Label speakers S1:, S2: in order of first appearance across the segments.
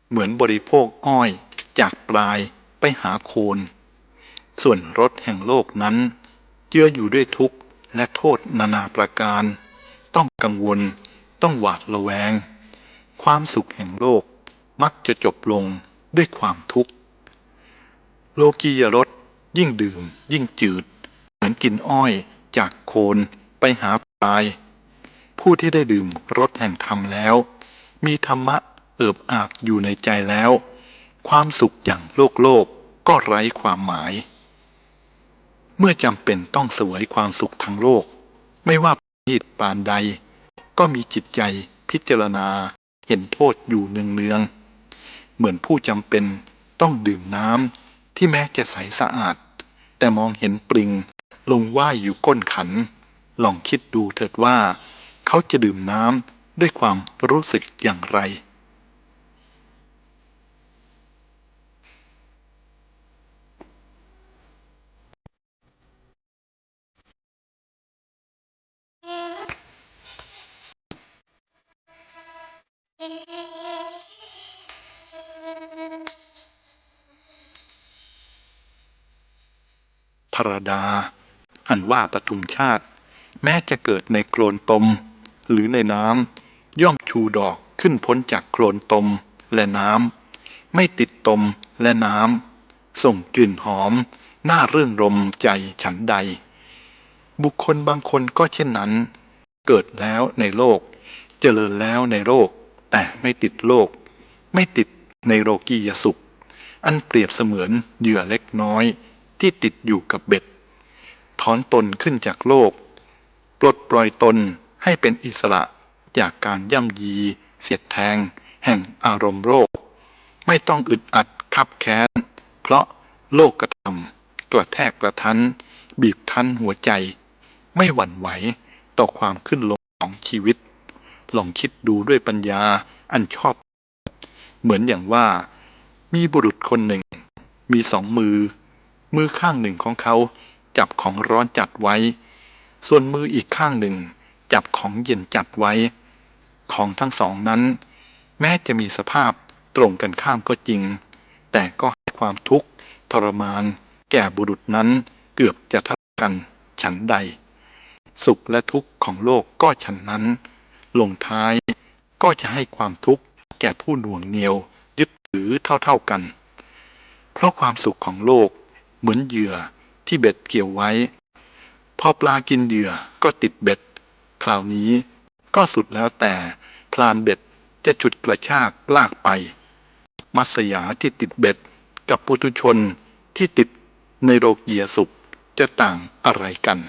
S1: เหมือนบริโภคอ้อยจากปลายไปหาโคนส่วนรสแห่งโลกนั้นเจืออยู่ด้วยทุกข์และโทษนานาประการต้องกังวลต้องหวาดระแวงความสุขแห่งโลกมักจะจบลงด้วยความทุกข์โลกียรสยิ่งดื่มยิ่งจืดเหมือนกินอ้อยจากโคนไปหาปลายผู้ที่ได้ดื่มรสแห่งธรรมแล้วมีธรรมะเอิบอาบอยู่ในใจแล้วความสุขอย่างโลกก็ไร้ความหมายเมื่อจำเป็นต้องเสวยความสุขทางโลกไม่ว่าประณีตปานใดก็มีจิตใจพิจารณาเห็นโทษอยู่เนืองๆเหมือนผู้จำเป็นต้องดื่มน้ำที่แม้จะใสสะอาดแต่มองเห็นปลิงลงว่ายอยู่ก้นขันลองคิดดูเถิดว่าเขาจะดื่มน้ำด้วยความรู้สึกอย่างไรพระดาอันว่าปทุมชาติแม้จะเกิดในโคลนตมหรือในน้ำย่อมชูดอกขึ้นพ้นจากโคลนตมและน้ำไม่ติดตมและน้ำส่งกลิ่นหอมน่ารื่นรมใจฉันใดบุคคลบางคนก็เช่นนั้นเกิดแล้วในโลกเจริญแล้วในโลกแต่ไม่ติดโลกไม่ติดในโลกียสุขอันเปรียบเสมือนเหยื่อเล็กน้อยที่ติดอยู่กับเบ็ดถอนตนขึ้นจากโลกปลดปล่อยตนให้เป็นอิสระจากการย่ำยีเสียดแทงแห่งอารมณ์โลกไม่ต้องอึดอัดคับแค้นเพราะโลกกระทำกระแทกกระทันบีบคั้นหัวใจไม่หวั่นไหวต่อความขึ้นลงของชีวิตลองคิดดูด้วยปัญญาอันชอบเหมือนอย่างว่ามีบุรุษคนหนึ่งมีสองมือข้างหนึ่งของเขาจับของร้อนจัดไว้ส่วนมืออีกข้างหนึ่งจับของเย็นจัดไว้ของทั้งสองนั้นแม้จะมีสภาพตรงกันข้ามก็จริงแต่ก็ให้ความทุกข์ทรมานแก่บุรุษนั้นเกือบจะเท่ากันฉันใดสุขและทุกข์ของโลกก็ฉันนั้นลงท้ายก็จะให้ความทุกข์แก่ผู้หน่วงเหนี่ยวยึดถือเท่ากันเพราะความสุขของโลกเหมือนเหยื่อที่เบ็ดเกี่ยวไว้พอปลากินเหยื่อก็ติดเบ็ดคราวนี้ก็สุดแล้วแต่พรานเบ็ดจะฉุดกระชากลากไปมัตสยาที่ติดเบ็ดกับปุถุชนที่ติดในโลกียสุขจะต่างอะไรกัน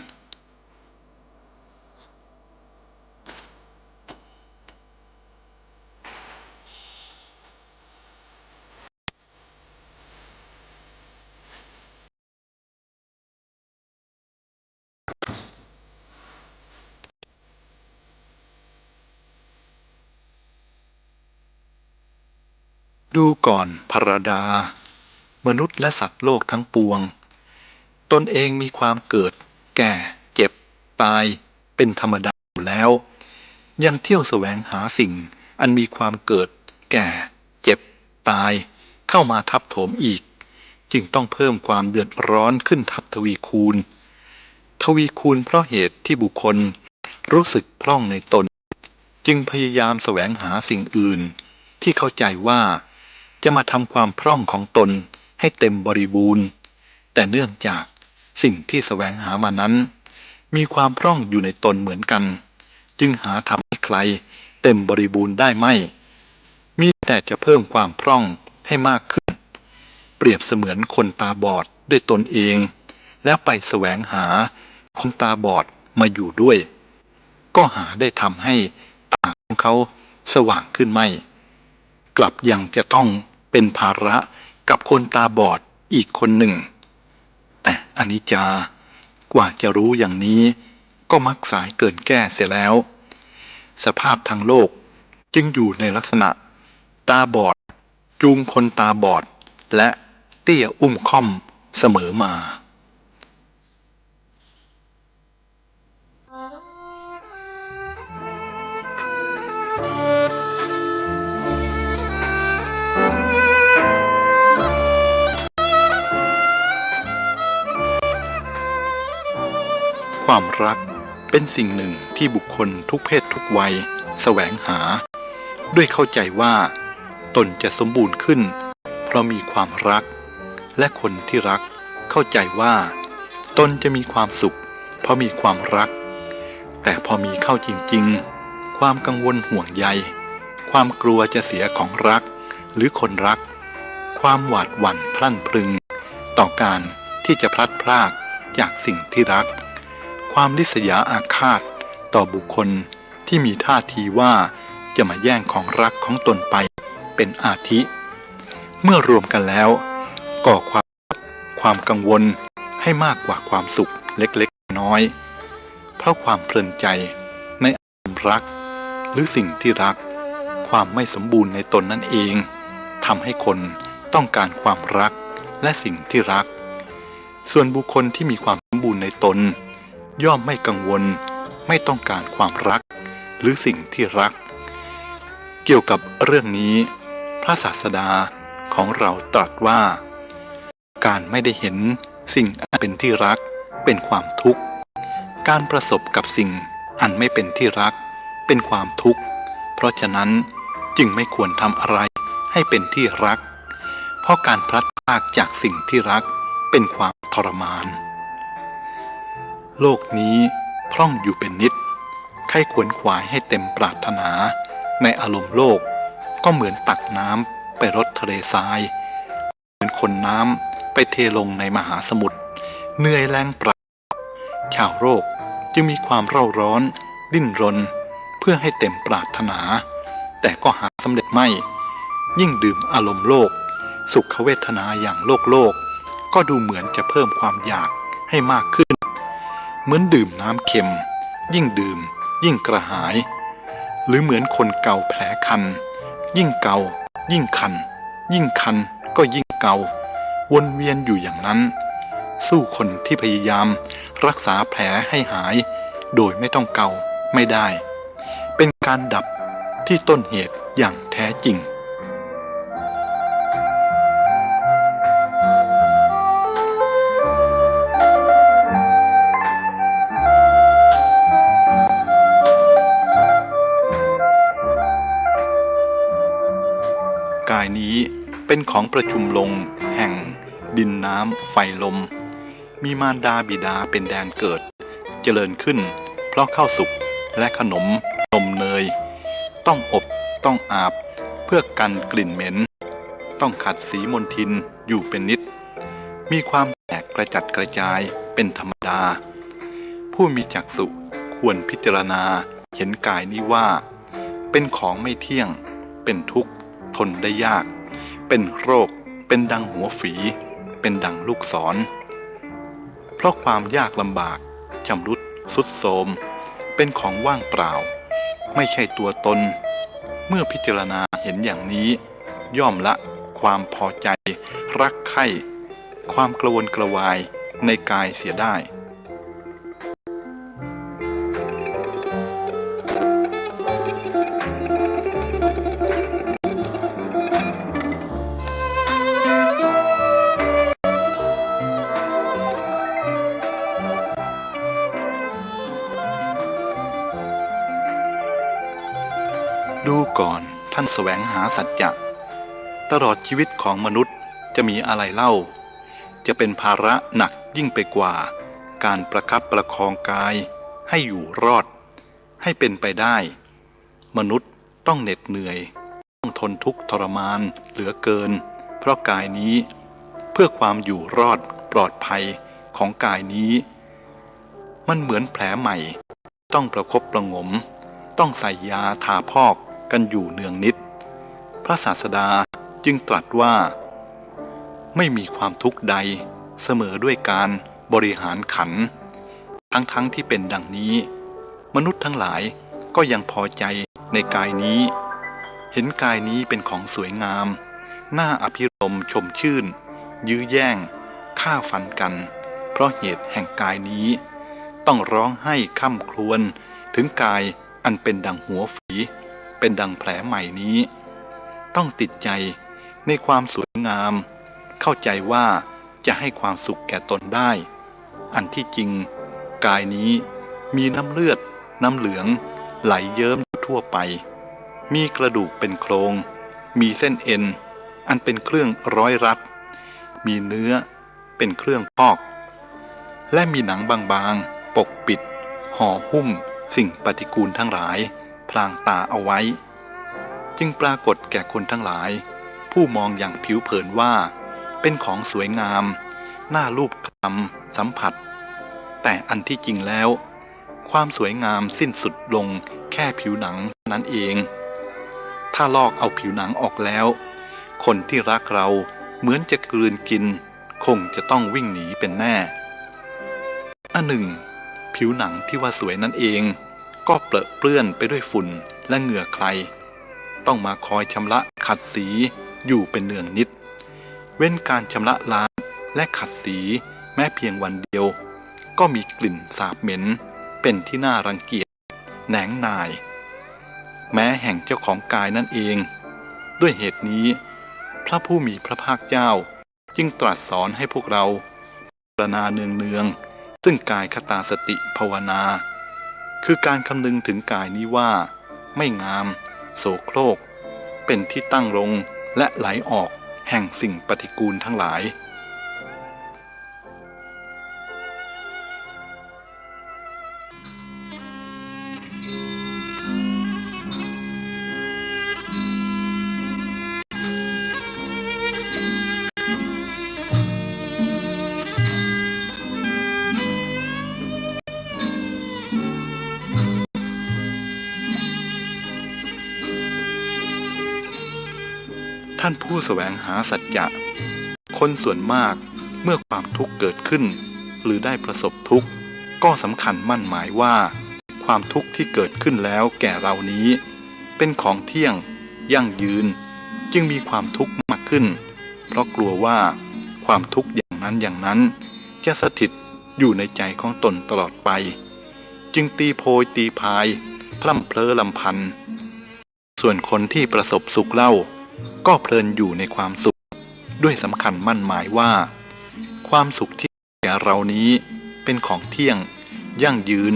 S1: ดูก่อนภรดามนุษย์และสัตว์โลกทั้งปวงตนเองมีความเกิดแก่เจ็บตายเป็นธรรมดาอยู่แล้วยังเที่ยวแสวงหาสิ่งอันมีความเกิดแก่เจ็บตายเข้ามาทับถมอีกจึงต้องเพิ่มความเดือดร้อนขึ้นทับทวีคูณเพราะเหตุที่บุคคลรู้สึกพร่องในตนจึงพยายามแสวงหาสิ่งอื่นที่เข้าใจว่าจะมาทำความพร่องของตนให้เต็มบริบูรณ์แต่เนื่องจากสิ่งที่แสวงหามานั้นมีความพร่องอยู่ในตนเหมือนกันจึงหาทำให้ใครเต็มบริบูรณ์ได้ไม่มีแต่จะเพิ่มความพร่องให้มากขึ้นเปรียบเสมือนคนตาบอดด้วยตนเองแล้วไปแสวงหาคนตาบอดมาอยู่ด้วยก็หาได้ทำให้ตาของเขาสว่างขึ้นไม่กลับยังจะต้องเป็นภาระกับคนตาบอดอีกคนหนึ่งแต่อนิจจากว่าจะรู้อย่างนี้ก็มักสายเกินแก้เสียแล้วสภาพทางโลกจึงอยู่ในลักษณะตาบอดจูงคนตาบอดและเตี้ยอุ้มค่อมเสมอมา ความรักเป็นสิ่งหนึ่งที่บุคคลทุกเพศทุกวัยแสวงหาด้วยเข้าใจว่าตนจะสมบูรณ์ขึ้นเพราะมีความรักและคนที่รักเข้าใจว่าตนจะมีความสุขเพราะมีความรักแต่พอมีเข้าจริงๆความกังวลห่วงใยความกลัวจะเสียของรักหรือคนรักความหวาดหวั่นพลั่นพรึงต่อการที่จะพลัดพรากจากสิ่งที่รักความริษยาอาฆาตต่อบุคคลที่มีท่าทีว่าจะมาแย่งของรักของตนไปเป็นอาทิเมื่อรวมกันแล้วก่อความกังวลให้มากกว่าความสุขเล็กๆน้อยเพราะความเพลินใจในอารมณ์รักหรือสิ่งที่รักความไม่สมบูรณ์ในตนนั่นเองทำให้คนต้องการความรักและสิ่งที่รักส่วนบุคคลที่มีความสมบูรณ์ในตนย่อมไม่กังวลไม่ต้องการความรักหรือสิ่งที่รักเกี่ยวกับเรื่องนี้พระศาสดาของเราตรัสว่าการไม่ได้เห็นสิ่งอันเป็นที่รักเป็นความทุกข์การประสบกับสิ่งอันไม่เป็นที่รักเป็นความทุกข์เพราะฉะนั้นจึงไม่ควรทำอะไรให้เป็นที่รักเพราะการพลัดพรากจากสิ่งที่รักเป็นความทรมานโลกนี้พร่องอยู่เป็นนิดใครขวนขวายให้เต็มปรารถนาในอารมณ์โลกก็เหมือนตักน้ำไปรดทะเลทรายเหมือนคนน้ำไปเทลงในมหาสมุทรเหนื่อยแรงเปล่าชาวโลกจึงมีความเร่าร้อนดิ้นรนเพื่อให้เต็มปรารถนาแต่ก็หาสำเร็จไม่ยิ่งดื่มอารมณ์โลกสุขเวทนาอย่างโลกก็ดูเหมือนจะเพิ่มความอยากให้มากขึ้นเหมือนดื่มน้ำเค็มยิ่งดื่มยิ่งกระหายหรือเหมือนคนเกาแผลคันยิ่งเกายิ่งคันยิ่งคันก็ยิ่งเกาวนเวียนอยู่อย่างนั้นสู้คนที่พยายามรักษาแผลให้หายโดยไม่ต้องเกาไม่ได้เป็นการดับที่ต้นเหตุอย่างแท้จริงกายนี้เป็นของประชุมลงแห่งดินน้ำไฟลมมีมารดาบิดาเป็นแดนเกิดเจริญขึ้นเพราะข้าวสุกและขนมนมเนยต้องอบต้องอาบเพื่อกันกลิ่นเหม็นต้องขัดสีมลทินอยู่เป็นนิดมีความแตกกระจัดกระจายเป็นธรรมดาผู้มีจักษุควรพิจารณาเห็นกายนี้ว่าเป็นของไม่เที่ยงเป็นทุกข์ทนได้ยากเป็นโรคเป็นดังหัวฝีเป็นดังลูกศรเพราะความยากลำบากชำรุดทรุดโทรมเป็นของว่างเปล่าไม่ใช่ตัวตนเมื่อพิจารณาเห็นอย่างนี้ย่อมละความพอใจรักใคร่ความกระวนกระวายในกายเสียได้ดูก่อนท่านแสวงหาสัจจะตลอดชีวิตของมนุษย์จะมีอะไรเล่าจะเป็นภาระหนักยิ่งไปกว่าการประคับประคองกายให้อยู่รอดให้เป็นไปได้มนุษย์ต้องเหน็ดเหนื่อยต้องทนทุกข์ทรมานเหลือเกินเพราะกายนี้เพื่อความอยู่รอดปลอดภัยของกายนี้มันเหมือนแผลใหม่ต้องประคบประหงมต้องใส่ยาทาพอกกันอยู่เนืองนิดพระศาสดาจึงตรัสว่าไม่มีความทุกข์ใดเสมอด้วยการบริหารขันธ์ทั้งที่เป็นดังนี้มนุษย์ทั้งหลายก็ยังพอใจในกายนี้เห็นกายนี้เป็นของสวยงามน่าอภิรมย์ชมชื่นยื้อแย่งฆ่าฟันกันเพราะเหตุแห่งกายนี้ต้องร้องไห้ค่ำครวญถึงกายอันเป็นดังหัวฝีเป็นดังแผลใหม่นี้ต้องติดใจในความสวยงามเข้าใจว่าจะให้ความสุขแก่ตนได้อันที่จริง กายนี้มีน้ำเลือดน้ำเหลืองไหลเยิ้มทั่วไปมีกระดูกเป็นโครงมีเส้นเอ็นอันเป็นเครื่องร้อยรัดมีเนื้อเป็นเครื่องพอกและมีหนังบางๆปกปิดห่อหุ้มสิ่งปฏิกูลทั้งหลายพลางตาเอาไว้จึงปรากฏแก่คนทั้งหลายผู้มองอย่างผิวเผินว่าเป็นของสวยงามน่าลูบคลำสัมผัสแต่อันที่จริงแล้วความสวยงามสิ้นสุดลงแค่ผิวหนังนั้นเองถ้าลอกเอาผิวหนังออกแล้วคนที่รักเราเหมือนจะกลืนกินคงจะต้องวิ่งหนีเป็นแน่อันหนึ่งผิวหนังที่ว่าสวยนั่นเองก็เปรอะเปื้อนไปด้วยฝุ่นและเหงื่อใครต้องมาคอยชำระขัดสีอยู่เป็นเนืองนิดเว้นการชำระล้างและขัดสีแม้เพียงวันเดียวก็มีกลิ่นสาบเหม็นเป็นที่น่ารังเกียจแหนงนายแม้แห่งเจ้าของกายนั่นเองด้วยเหตุนี้พระผู้มีพระภาคเจ้าจึงตรัสสอนให้พวกเราพิจารณาเนืองๆซึ่งกายคตาสติภาวนาคือการคำนึงถึงกายนี้ว่าไม่งามโสโครกเป็นที่ตั้งลงและไหลออกแห่งสิ่งปฏิกูลทั้งหลายท่านผู้แสวงหาสัจจะคนส่วนมากเมื่อความทุกข์เกิดขึ้นหรือได้ประสบทุกข์ก็สำคัญมั่นหมายว่าความทุกข์ที่เกิดขึ้นแล้วแก่เรานี้เป็นของเที่ยงยั่งยืนจึงมีความทุกข์มากขึ้นเพราะกลัวว่าความทุกข์อย่างนั้นจะสถิตอยู่ในใจของตนตลอดไปจึงตีโพยตีพายพร่ำเพลอลำพันส่วนคนที่ประสบสุขเล่าก็เพลินอยู่ในความสุขด้วยสำคัญมั่นหมายว่าความสุขที่แก่เรานี้เป็นของเที่ยงยั่งยืน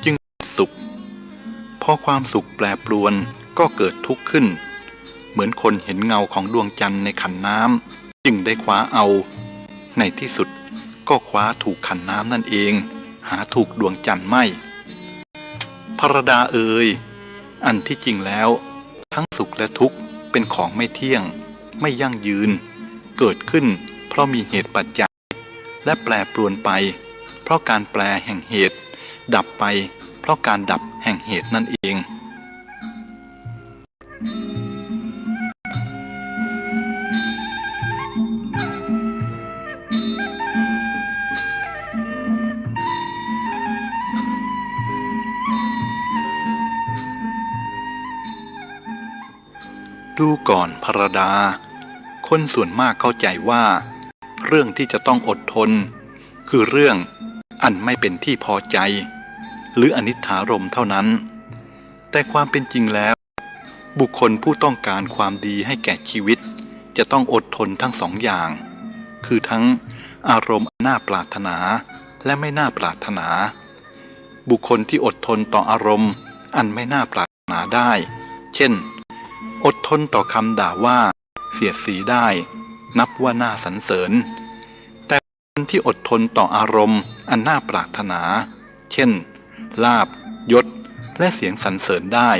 S1: จึงสุขพอความสุขแปรปรวนก็เกิดทุกข์ขึ้นเหมือนคนเห็นเงาของดวงจันทร์ในขันน้ำจึงได้คว้าเอาในที่สุดก็คว้าถูกขันน้ำนั่นเองหาถูกดวงจันทร์ไม่ภรดาเอ่ยอันที่จริงแล้วทั้งสุขและทุกข์เป็นของไม่เที่ยงไม่ยั่งยืนเกิดขึ้นเพราะมีเหตุปัจจัยและแปรปรวนไปเพราะการแปรแห่งเหตุดับไปเพราะการดับแห่งเหตุนั่นเองดูก่อนภรดาคนส่วนมากเข้าใจว่าเรื่องที่จะต้องอดทนคือเรื่องอันไม่เป็นที่พอใจหรืออนิจฐารมณ์เท่านั้นแต่ความเป็นจริงแล้วบุคคลผู้ต้องการความดีให้แก่ชีวิตจะต้องอดทนทั้งสองอย่างคือทั้งอารมณ์น่าปรารถนาและไม่น่าปรารถนาบุคคลที่อดทนต่ออารมณ์อันไม่น่าปรารถนาได้เช่นอดทนต่อคำด่าว่าเสียดสีได้นับว่าน่าสรรเสริญแต่คนที่อดทนต่ออารมณ์อันน่าปรารถนาเช่นลาภยศและเสียงสรรเสริญได้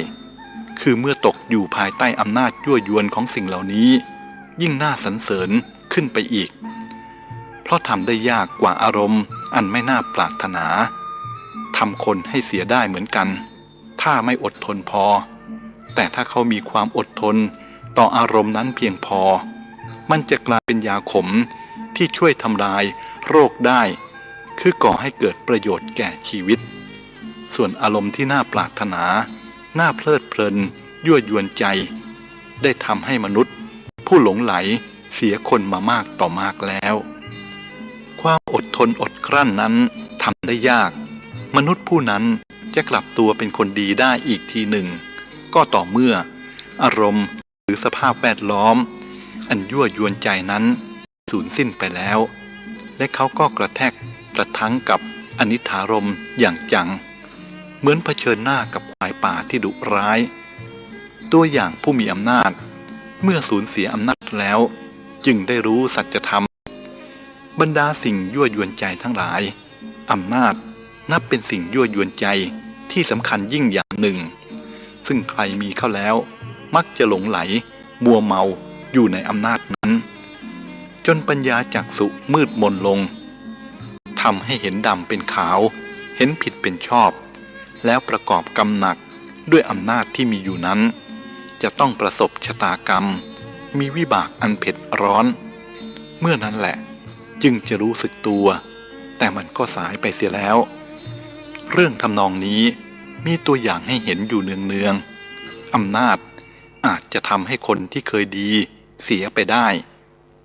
S1: คือเมื่อตกอยู่ภายใต้อำนาจยั่วยวนของสิ่งเหล่านี้ยิ่งน่าสรรเสริญขึ้นไปอีกเพราะทำได้ยากกว่าอารมณ์อันไม่น่าปรารถนาทำคนให้เสียได้เหมือนกันถ้าไม่อดทนพอแต่ถ้าเขามีความอดทนต่ออารมณ์นั้นเพียงพอมันจะกลายเป็นยาขมที่ช่วยทำลายโรคได้คือก่อให้เกิดประโยชน์แก่ชีวิตส่วนอารมณ์ที่น่าปรารถนาน่าเพลิดเพลินยั่วยวนใจได้ทำให้มนุษย์ผู้หลงไหลเสียคนมามากต่อมากแล้วความอดทนอดกลั้นนั้นทำได้ยากมนุษย์ผู้นั้นจะกลับตัวเป็นคนดีได้อีกทีหนึ่งก็ต่อเมื่ออารมณ์หรือสภาพแวดล้อมอันยั่วยวนใจนั้นสูญสิ้นไปแล้วและเขาก็กระแทกกระทั่งกับ อนิถารมอย่างจังเหมือนเผชิญหน้ากับควายป่าที่ดุร้ายตัวอย่างผู้มีอำนาจเมื่อสูญเสียอำนาจแล้วจึงได้รู้สัจธรรมบรรดาสิ่งยั่วยวนใจทั้งหลายอำนาจนับเป็นสิ่งยั่วยวนใจที่สำคัญยิ่งอย่างหนึ่งซึ่งใครมีเข้าแล้วมักจะหลงไหลมัวเมาอยู่ในอำนาจนั้นจนปัญญาจักษุมืดมนลงทำให้เห็นดำเป็นขาวเห็นผิดเป็นชอบแล้วประกอบกรรมหนักด้วยอำนาจที่มีอยู่นั้นจะต้องประสบชะตากรรมมีวิบากอันเผ็ดร้อนเมื่อนั้นแหละจึงจะรู้สึกตัวแต่มันก็สายไปเสียแล้วเรื่องทำนองนี้มีตัวอย่างให้เห็นอยู่เนืองๆอำนาจอาจจะทำให้คนที่เคยดีเสียไปได้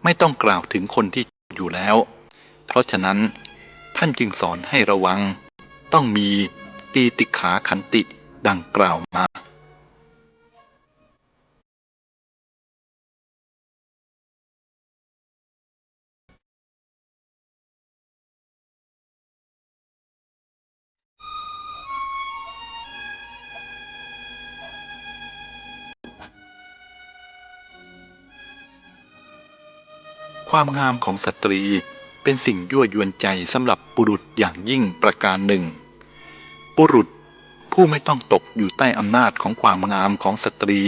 S1: ไม่ต้องกล่าวถึงคนที่อยู่แล้วเพราะฉะนั้นท่านจึงสอนให้ระวังต้องมีตีติขาขันติดังกล่าวมาความงามของสตรีเป็นสิ่งยั่วยวนใจสำหรับบุรุษอย่างยิ่งประการหนึ่งบุรุษผู้ไม่ต้องตกอยู่ใต้อำนาจของความงามของสตรี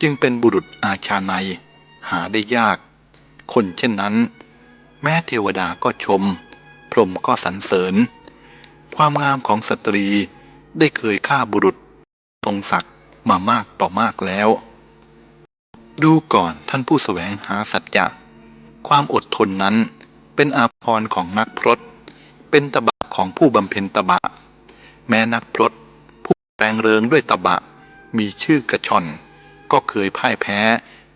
S1: จึงเป็นบุรุษอาชาไนยหาได้ยากคนเช่นนั้นแม้เทวดาก็ชมพรหมก็สรรเสริญความงามของสตรีได้เคยฆ่าบุรุษทรงศักดิ์มามากต่อมากแล้วดูก่อนท่านผู้แสวงหาสัจจะความอดทนนั้นเป็นอาภรณ์ของนักพรตเป็นตบะของผู้บำเพ็ญตบะแม้นักพรตผู้แปลงเริงด้วยตบะมีชื่อกระชอนก็เคยพ่ายแพ้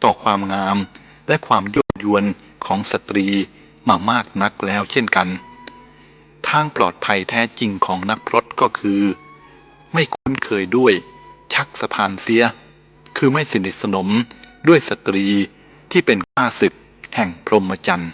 S1: ต่อความงามและความยั่วยวนของสตรีมามากนักแล้วเช่นกันทางปลอดภัยแท้จริงของนักพรตก็คือไม่คุ้นเคยด้วยชักสะพานเสียคือไม่สนิทสนมด้วยสตรีที่เป็นข้าศึกแห่งพรหมจรรย์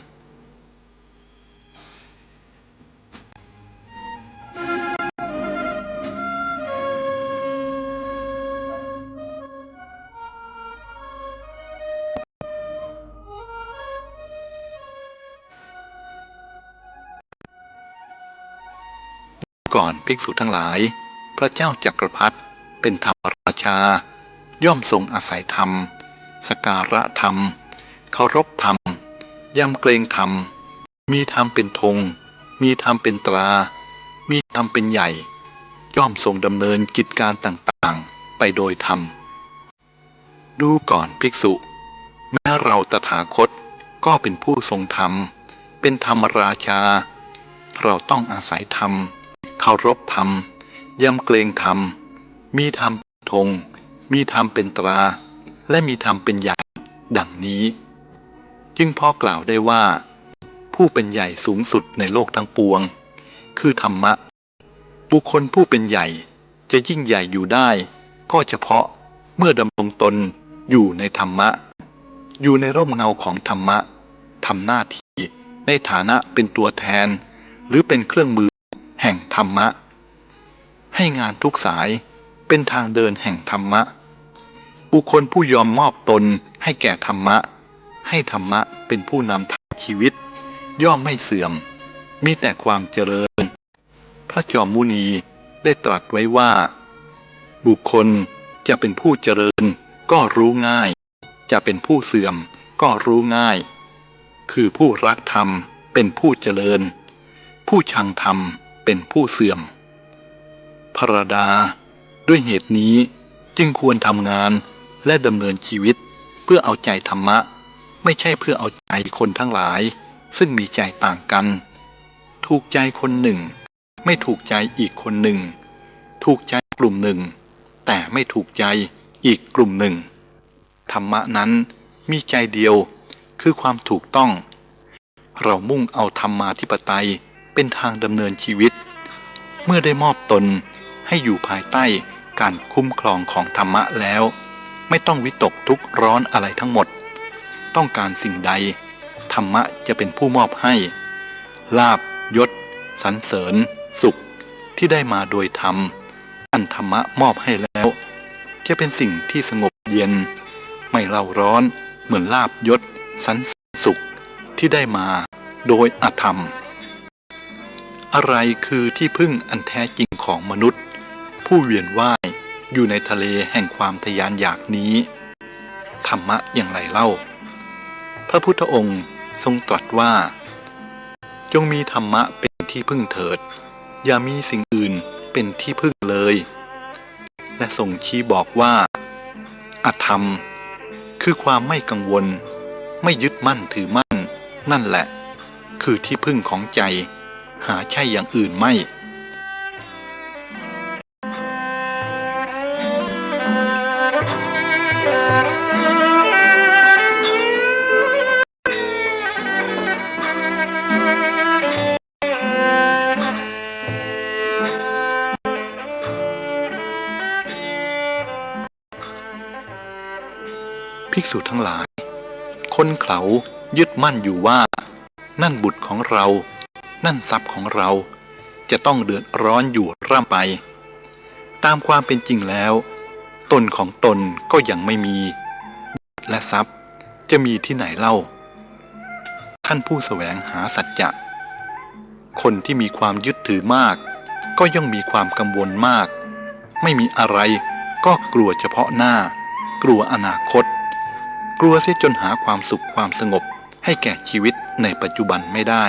S1: ก่อนภิกษุทั้งหลายพระเจ้าจักรพรรดิเป็นธรรมราชาย่อมทรงอาศัยธรรมสการะธรรมเคารพธรรมยำเกรงธรรมมีธรรมเป็นธงมีธรรมเป็นตรามีธรรมเป็นใหญ่ย่อมทรงดำเนินกิจการต่างๆไปโดยธรรมดูก่อนภิกษุแม้เราตถาคตก็เป็นผู้ทรงธรรมเป็นธรรมราชาเราต้องอาศัยธรรมเคารพธรรมยำเกรงธรรมมีธรรมเป็นธงมีธรรมเป็นตราและมีธรรมเป็นใหญ่ดังนี้จึงพอกล่าวได้ว่าผู้เป็นใหญ่สูงสุดในโลกทั้งปวงคือธรรมะบุคคลผู้เป็นใหญ่จะยิ่งใหญ่อยู่ได้ก็เฉพาะเมื่อดำรงตนอยู่ในธรรมะอยู่ในร่มเงาของธรรมะทำหน้าที่ในฐานะเป็นตัวแทนหรือเป็นเครื่องมือแห่งธรรมะให้งานทุกสายเป็นทางเดินแห่งธรรมะบุคคลผู้ยอมมอบตนให้แก่ธรรมะให้ธรรมะเป็นผู้นำทางชีวิตย่อมไม่เสื่อมมีแต่ความเจริญพระจอมมุนีได้ตรัสไว้ว่าบุคคลจะเป็นผู้เจริญก็รู้ง่ายจะเป็นผู้เสื่อมก็รู้ง่ายคือผู้รักธรรมเป็นผู้เจริญผู้ชังธรรมเป็นผู้เสื่อมพระดาด้วยเหตุนี้จึงควรทำงานและดำเนินชีวิตเพื่อเอาใจธรรมะไม่ใช่เพื่อเอาใจคนทั้งหลายซึ่งมีใจต่างกันถูกใจคนหนึ่งไม่ถูกใจอีกคนหนึ่งถูกใจกลุ่มหนึ่งแต่ไม่ถูกใจอีกกลุ่มหนึ่งธรรมะนั้นมีใจเดียวคือความถูกต้องเรามุ่งเอาธรรมาธิปไตยเป็นทางดำเนินชีวิตเมื่อได้มอบตนให้อยู่ภายใต้การคุ้มครองของธรรมะแล้วไม่ต้องวิตกทุกข์ร้อนอะไรทั้งหมดต้องการสิ่งใดธรรมะจะเป็นผู้มอบให้ลาภยศสรรเสริญ สุขที่ได้มาโดยธรรมอันธรรมะมอบให้แล้วจะเป็นสิ่งที่สงบเย็นไม่เร่าร้อนเหมือนลาภยศสรรเสริญสุขที่ได้มาโดยอธรรมอะไรคือที่พึ่งอันแท้จริงของมนุษย์ผู้เวียนว่ายอยู่ในทะเลแห่งความทะยานอยากนี้ธรรมะอย่างไรเล่าพระพุทธองค์ทรงตรัสว่าจงมีธรรมะเป็นที่พึ่งเถิดอย่ามีสิ่งอื่นเป็นที่พึ่งเลยและทรงชี้บอกว่าอธรรมคือความไม่กังวลไม่ยึดมั่นถือมั่นนั่นแหละคือที่พึ่งของใจหาใช่อย่างอื่นไม่ภิกษุทั้งหลายคนเขายึดมั่นอยู่ว่านั่นบุตรของเรานั่นทรัพย์ของเราจะต้องเดือดร้อนอยู่ร่ำไปตามความเป็นจริงแล้วตนของตนก็ยังไม่มีและทรัพย์จะมีที่ไหนเล่าท่านผู้แสวงหาสัจจะคนที่มีความยึดถือมากก็ย่อมมีความกังวลมากไม่มีอะไรก็กลัวเฉพาะหน้ากลัวอนาคตกลัวเสียจนหาความสุขความสงบให้แก่ชีวิตในปัจจุบันไม่ได้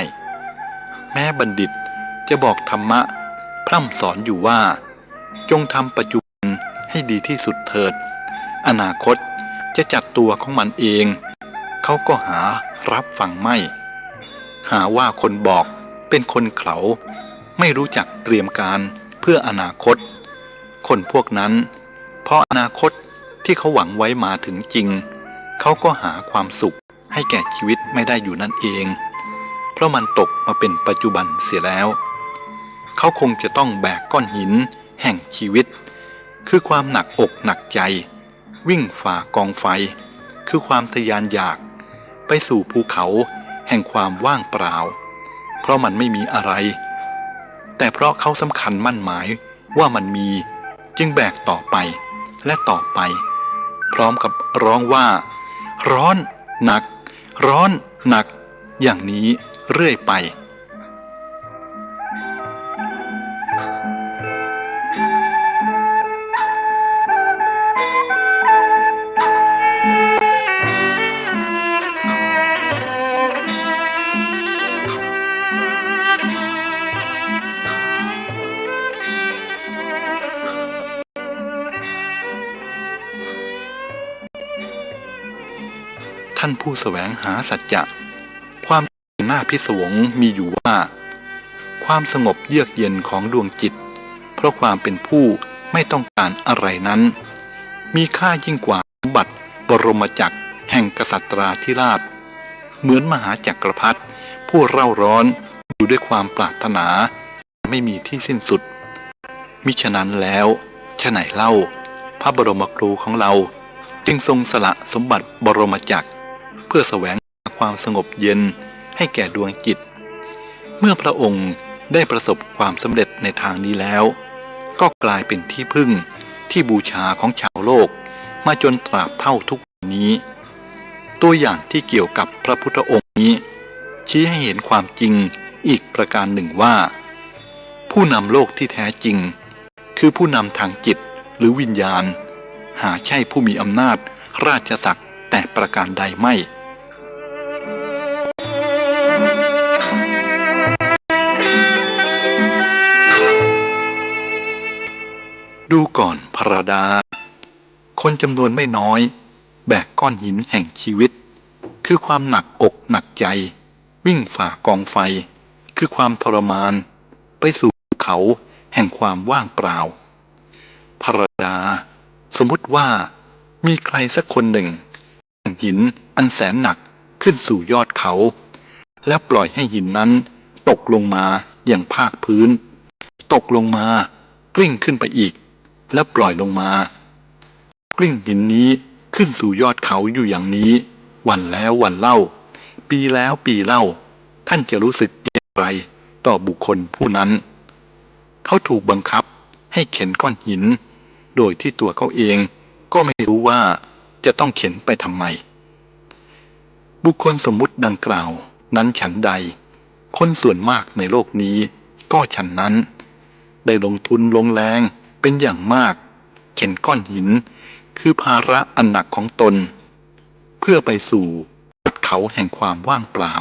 S1: แม้บัณฑิตจะบอกธรรมะพร่ำสอนอยู่ว่าจงทำปัจจุบันให้ดีที่สุดเถิดอนาคตจะจัดตัวของมันเองเขาก็หารับฟังไม่หาว่าคนบอกเป็นคนเขลาไม่รู้จักเตรียมการเพื่ออนาคตคนพวกนั้นพออนาคตที่เขาหวังไว้มาถึงจริงเขาก็หาความสุขให้แก่ชีวิตไม่ได้อยู่นั่นเองเพราะมันตกมาเป็นปัจจุบันเสียแล้วเขาคงจะต้องแบกก้อนหินแห่งชีวิตคือความหนักอกหนักใจวิ่งฝ่ากองไฟคือความทะยานอยากไปสู่ภูเขาแห่งความว่างเปล่าเพราะมันไม่มีอะไรแต่เพราะเขาสำคัญมั่นหมายว่ามันมีจึงแบกต่อไปและต่อไปพร้อมกับร้องว่าร้อนหนักร้อนหนักอย่างนี้เรื่อยไปท่านผู้แสวงหาสัจจะความน่าพิศวงมีอยู่ว่าความสงบเยือกเย็นของดวงจิตเพราะความเป็นผู้ไม่ต้องการอะไรนั้นมีค่ายิ่งกว่าสมบัติบรมจักรแห่งกษัตราธิราชเหมือนมหาจักรพรรดิผู้เร่าร้อนอยู่ด้วยความปรารถนาไม่มีที่สิ้นสุดมิฉะนั้นแล้วฉะไหนเล่าพระบรมครูของเราจึงทรงสละสมบัติบรมจักรเพื่อแสวงหาความสงบเย็นให้แก่ดวงจิตเมื่อพระองค์ได้ประสบความสำเร็จในทางนี้แล้วก็กลายเป็นที่พึ่งที่บูชาของชาวโลกมาจนตราบเท่าทุกวันนี้ตัวอย่างที่เกี่ยวกับพระพุทธองค์นี้ชี้ให้เห็นความจริงอีกประการหนึ่งว่าผู้นำโลกที่แท้จริงคือผู้นำทางจิตหรือวิญญาณหาใช่ผู้มีอำนาจราชศักดิ์แต่ประการใดไม่ดูก่อนพระดาคนจำนวนไม่น้อยแบกก้อนหินแห่งชีวิตคือความหนักอกหนักใจวิ่งฝ่ากองไฟคือความทรมานไปสู่เขาแห่งความว่างเปล่าพระดาสมมุติว่ามีใครสักคนหนึ่งหินอันแสนหนักขึ้นสู่ยอดเขาแล้วปล่อยให้หินนั้นตกลงมาอย่างภาคพื้นตกลงมากลิ้งขึ้นไปอีกแล้วปล่อยลงมากลิ้งหินนี้ขึ้นสู่ยอดเขาอยู่อย่างนี้วันแล้ววันเล่าปีแล้วปีเล่าท่านจะรู้สึกอย่างไรต่อบุคคลผู้นั้น เขาถูกบังคับให้เข็นก้อนหินโดยที่ตัวเขาเองก็ไม่รู้ว่าจะต้องเข็นไปทำไมบุคคลสมมุติดังกล่าวนั้นฉันใดคนส่วนมากในโลกนี้ก็ฉันนั้นได้ลงทุนลงแรงเป็นอย่างมากเข็นก้อนหินคือภาระอันหนักของตนเพื่อไปสู่เขาแห่งความว่างเปล่า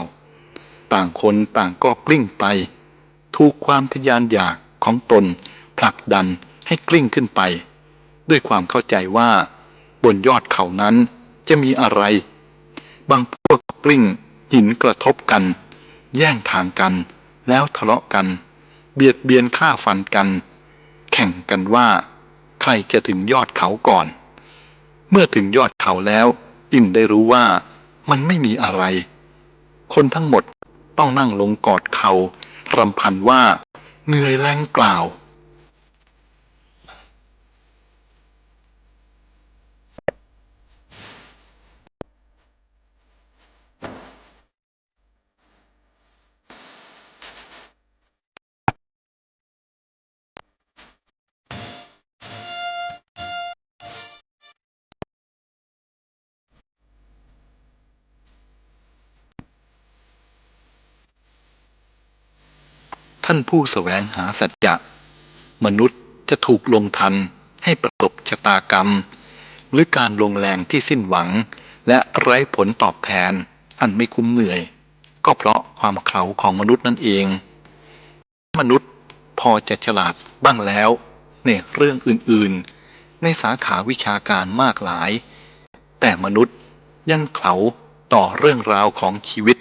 S1: ต่างคนต่างก็กลิ้งไปถูกความทะยานอยากของตนผลักดันให้กลิ้งขึ้นไปด้วยความเข้าใจว่าบนยอดเขานั้นจะมีอะไรบางพวกกลิ้งหินกระทบกันแย่งทางกันแล้วทะเลาะกันเบียดเบียนฆ่าฟันกันแข่งกันว่าใครจะถึงยอดเขาก่อนเมื่อถึงยอดเขาแล้วจึงได้รู้ว่ามันไม่มีอะไรคนทั้งหมดต้องนั่งลงกอดเข่ารำพันว่าเหนื่อยแรงเปล่าท่านผู้แสวงหาสัจจะมนุษย์จะถูกลงทันให้ประสบชะตากรรมหรือการลงแรงที่สิ้นหวังและไร้ผลตอบแทนอันไม่คุ้มเหนื่อยก็เพราะความเขลาของมนุษย์นั่นเองมนุษย์พอจะฉลาดบ้างแล้วในเรื่องอื่นๆในสาขาวิชาการมากหลายแต่มนุษย์ยังเขลาต่อเรื่องราวของชีวิต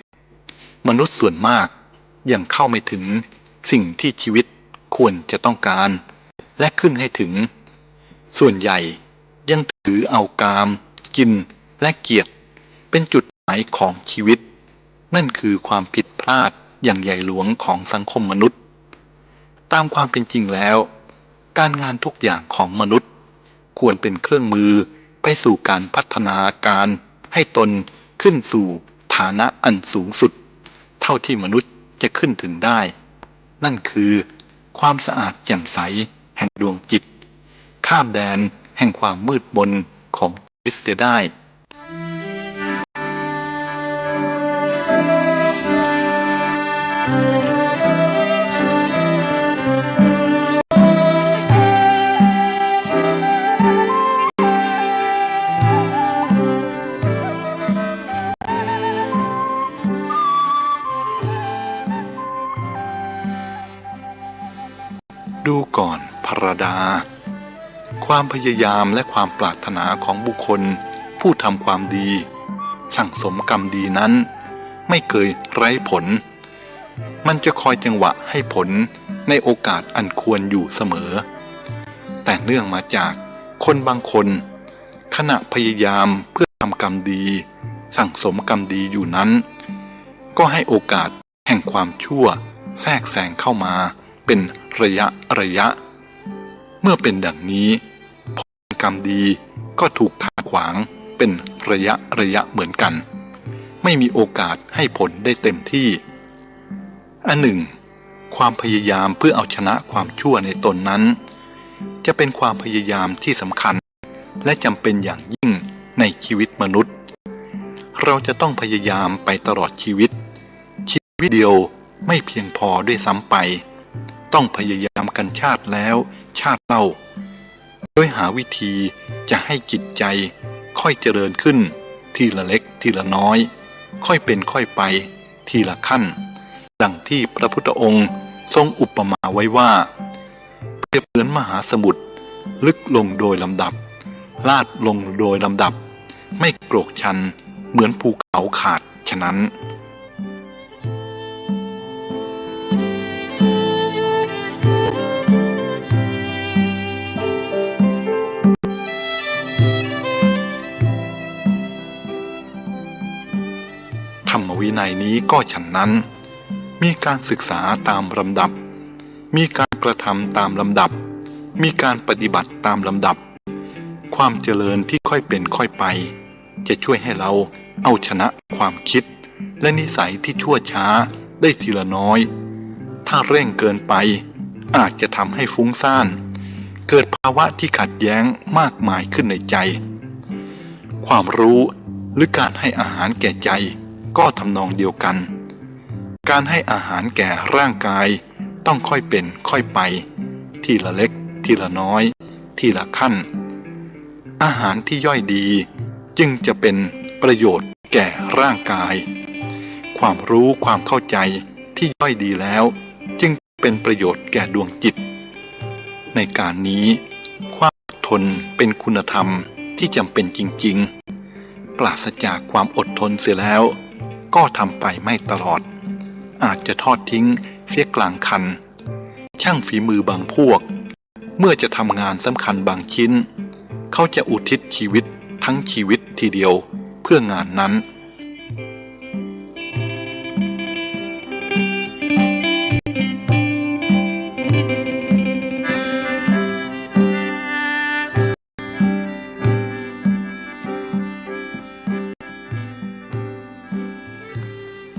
S1: มนุษย์ส่วนมากยังเข้าไม่ถึงสิ่งที่ชีวิตควรจะต้องการและขึ้นให้ถึงส่วนใหญ่ยังถือเอากามกินและเกียรติเป็นจุดหมายของชีวิตนั่นคือความผิดพลาดอย่างใหญ่หลวงของสังคมมนุษย์ตามความเป็นจริงแล้วการงานทุกอย่างของมนุษย์ควรเป็นเครื่องมือไปสู่การพัฒนาการให้ตนขึ้นสู่ฐานะอันสูงสุดเท่าที่มนุษย์จะขึ้นถึงได้นั่นคือความสะอาดแจ่มใสแห่งดวงจิตข้ามแดนแห่งความมืดมนของชีวิตเสียได้ดูก่อนพระดาความพยายามและความปรารถนาของบุคคลผู้ทำความดีสั่งสมกรรมดีนั้นไม่เคยไร้ผลมันจะคอยจังหวะให้ผลในโอกาสอันควรอยู่เสมอแต่เนื่องมาจากคนบางคนขณะพยายามเพื่อทำกรรมดีสั่งสมกรรมดีอยู่นั้นก็ให้โอกาสแห่งความชั่วแทรกแซงเข้ามาเป็นระยะเมื่อเป็นดังนี้ผลกรรมดีก็ถูกขัดขวางเป็นระยะเหมือนกันไม่มีโอกาสให้ผลได้เต็มที่อันหนึ่งความพยายามเพื่อเอาชนะความชั่วในตนนั้นจะเป็นความพยายามที่สำคัญและจำเป็นอย่างยิ่งในชีวิตมนุษย์เราจะต้องพยายามไปตลอดชีวิตเดียวไม่เพียงพอด้วยซ้ำไปต้องพยายามกันชาติแล้วชาติเล่าโดยหาวิธีจะให้จิตใจค่อยเจริญขึ้นทีละเล็กทีละน้อยค่อยเป็นค่อยไปทีละขั้นดังที่พระพุทธองค์ทรงอุปมาไว้ว่าเปรียบเหมือนมหาสมุทรลึกลงโดยลำดับลาดลงโดยลำดับไม่โกรกชันเหมือนภูเขาขาดฉะนั้นธรรมวินัยนี้ก็ฉันนั้นมีการศึกษาตามลำดับมีการกระทำตามลำดับมีการปฏิบัติตามลำดับความเจริญที่ค่อยเป็นค่อยไปจะช่วยให้เราเอาชนะความคิดและนิสัยที่ชั่วช้าได้ทีละน้อยถ้าเร่งเกินไป อาจจะทำให้ฟุ้งซ่านเกิดภาวะที่ขัดแย้งมากมายขึ้นในใจความรู้หรือการให้อาหารแก่ใจก็ทำนองเดียวกันการให้อาหารแก่ร่างกายต้องค่อยเป็นค่อยไปทีละเล็กทีละน้อยทีละขั้นอาหารที่ย่อยดีจึงจะเป็นประโยชน์แก่ร่างกายความรู้ความเข้าใจที่ย่อยดีแล้วจึงเป็นประโยชน์แก่ดวงจิตในการนี้ความอดทนเป็นคุณธรรมที่จำเป็นจริงๆปราศจากความอดทนเสียแล้วก็ทำไปไม่ตลอดอาจจะทอดทิ้งเสียกลางคันช่างฝีมือบางพวกเมื่อจะทำงานสำคัญบางชิ้นเขาจะอุทิศชีวิตทั้งชีวิตทีเดียวเพื่องานนั้น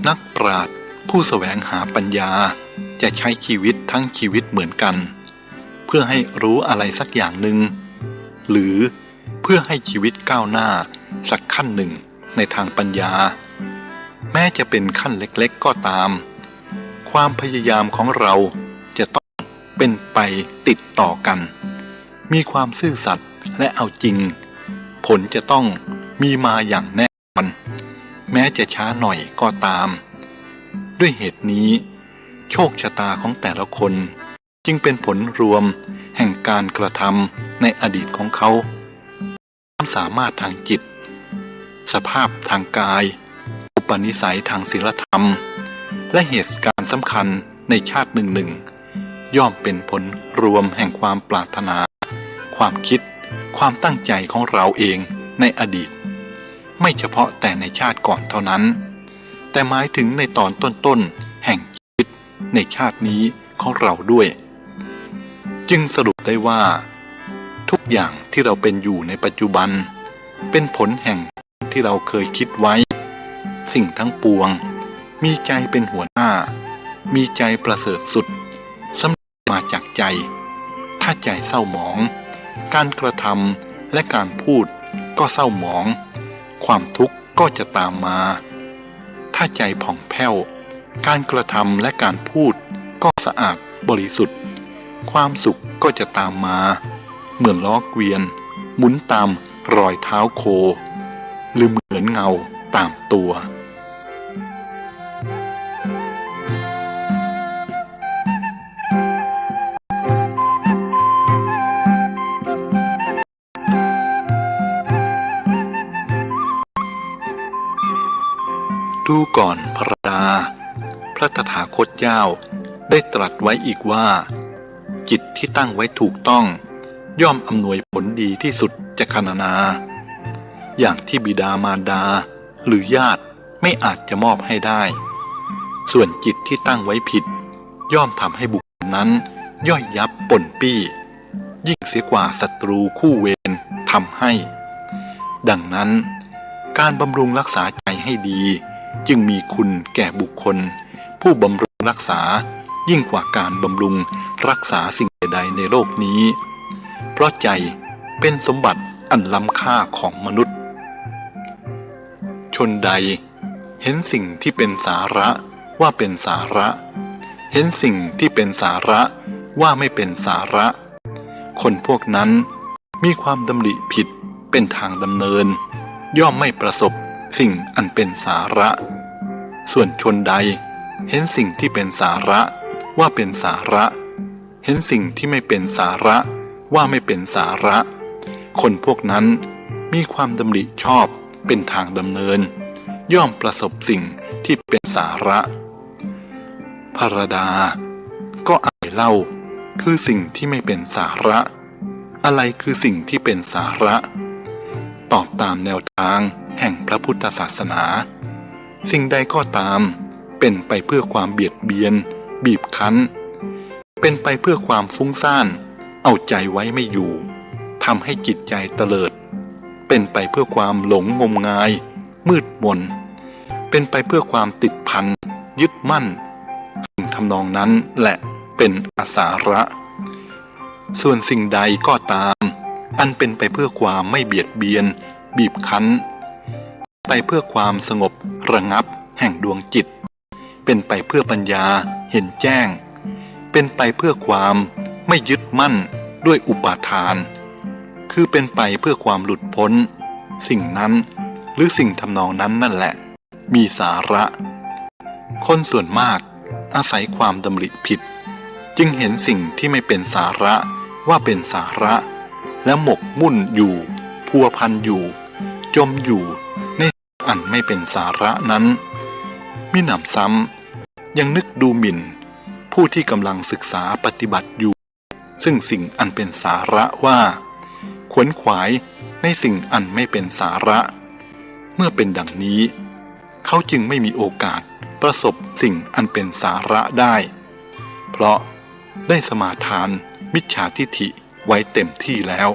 S1: นักปราชญ์ผู้แสวงหาปัญญาจะใช้ชีวิตทั้งชีวิตเหมือนกันเพื่อให้รู้อะไรสักอย่างหนึ่งหรือเพื่อให้ชีวิตก้าวหน้าสักขั้นหนึ่งในทางปัญญาแม้จะเป็นขั้นเล็กๆก็ตามความพยายามของเราจะต้องเป็นไปติดต่อกันมีความซื่อสัตย์และเอาจริงผลจะต้องมีมาอย่างแน่นอนแม้จะช้าหน่อยก็ตามด้วยเหตุนี้โชคชะตาของแต่ละคนจึงเป็นผลรวมแห่งการกระทำในอดีตของเขาความสามารถทางจิตสภาพทางกายอุปนิสัยทางศีลธรรมและเหตุการณ์สำคัญในชาติหนึ่งย่อมเป็นผลรวมแห่งความปรารถนาความคิดความตั้งใจของเราเองในอดีตไม่เฉพาะแต่ในชาติก่อนเท่านั้นแต่หมายถึงในตอนต้นๆแห่งชีวิตในชาตินี้ของเราด้วยจึงสรุปได้ว่าทุกอย่างที่เราเป็นอยู่ในปัจจุบันเป็นผลแห่งที่เราเคยคิดไว้สิ่งทั้งปวงมีใจเป็นหัวหน้ามีใจประเสริฐสุดสำเร็จมาจากใจถ้าใจเศร้าหมองการกระทำและการพูดก็เศร้าหมองความทุกข์ก็จะตามมาถ้าใจผ่องแผ้วการกระทำและการพูดก็สะอาดบริสุทธิ์ความสุขก็จะตามมาเหมือนล้อเกวียนหมุนตามรอยเท้าโคหรือเหมือนเงาตามตัวดูก่อนพระดาพระตถาคตเจ้าได้ตรัสไว้อีกว่าจิตที่ตั้งไว้ถูกต้องย่อมอำนวยผลดีที่สุดจะคณนาอย่างที่บิดามารดาหรือญาติไม่อาจจะมอบให้ได้ส่วนจิตที่ตั้งไว้ผิดย่อมทำให้บุคคลนั้นย่อยยับป่นปี้ยิ่งเสียกว่าศัตรูคู่เวรทำให้ดังนั้นการบำรุงรักษาใจให้ดีจึงมีคุณแก่บุคคลผู้บำรุงรักษายิ่งกว่าการบำรุงรักษาสิ่งใดในโลกนี้เพราะใจเป็นสมบัติอันล้ำค่าของมนุษย์ชนใดเห็นสิ่งที่เป็นสาระว่าเป็นสาระเห็นสิ่งที่เป็นสาระว่าไม่เป็นสาระคนพวกนั้นมีความดำริผิดเป็นทางดำเนินย่อมไม่ประสบสิ่งอันเป็นสาระส่วนชนใดเห็นสิ่งที่เป็นสาระว่าเป็นสาระเห็นสิ่งที่ไม่เป็นสาระว่าไม่เป็นสาระคนพวกนั้นมีความดำริชอบเป็นทางดำเนินย่อมประสบสิ่งที่เป็นสาระภรดาก็อะไรเล่าคือสิ่งที่ไม่เป็นสาระอะไรคือสิ่งที่เป็นสาระตอบตามแนวทางแห่งพระพุทธศาสนาสิ่งใดก็ตามเป็นไปเพื่อความเบียดเบียนบีบคั้นเป็นไปเพื่อความฟุ้งซ่านเอาใจไว้ไม่อยู่ทำให้จิตใจเตลิดเป็นไปเพื่อความหลงงมงายมืดมนเป็นไปเพื่อความติดพันยึดมั่นสิ่งทำนองนั้นแหละ เป็นอสาระส่วนสิ่งใดก็ตามอันเป็นไปเพื่อความไม่เบียดเบียนบีบคั้นไปเพื่อความสงบระงับแห่งดวงจิตเป็นไปเพื่อปัญญาเห็นแจ้งเป็นไปเพื่อความไม่ยึดมั่นด้วยอุปาทานคือเป็นไปเพื่อความหลุดพ้นสิ่งนั้นหรือสิ่งทำนองนั้นนั่นแหละมีสาระคนส่วนมากอาศัยความดำริผิดจึงเห็นสิ่งที่ไม่เป็นสาระว่าเป็นสาระและหมกมุ่นอยู่พัวพันอยู่จมอยู่ในอันไม่เป็นสาระนั้นมิหนำซ้ำยังนึกดูหมิ่นผู้ที่กำลังศึกษาปฏิบัติอยู่ซึ่งสิ่งอันเป็นสาระว่าขวนขวายในสิ่งอันไม่เป็นสาระเมื่อเป็นดังนี้เขาจึงไม่มีโอกาสประสบสิ่งอันเป็นสาระได้เพราะได้สมาทานมิจฉาทิฐิไว้เต็มที่แล้ว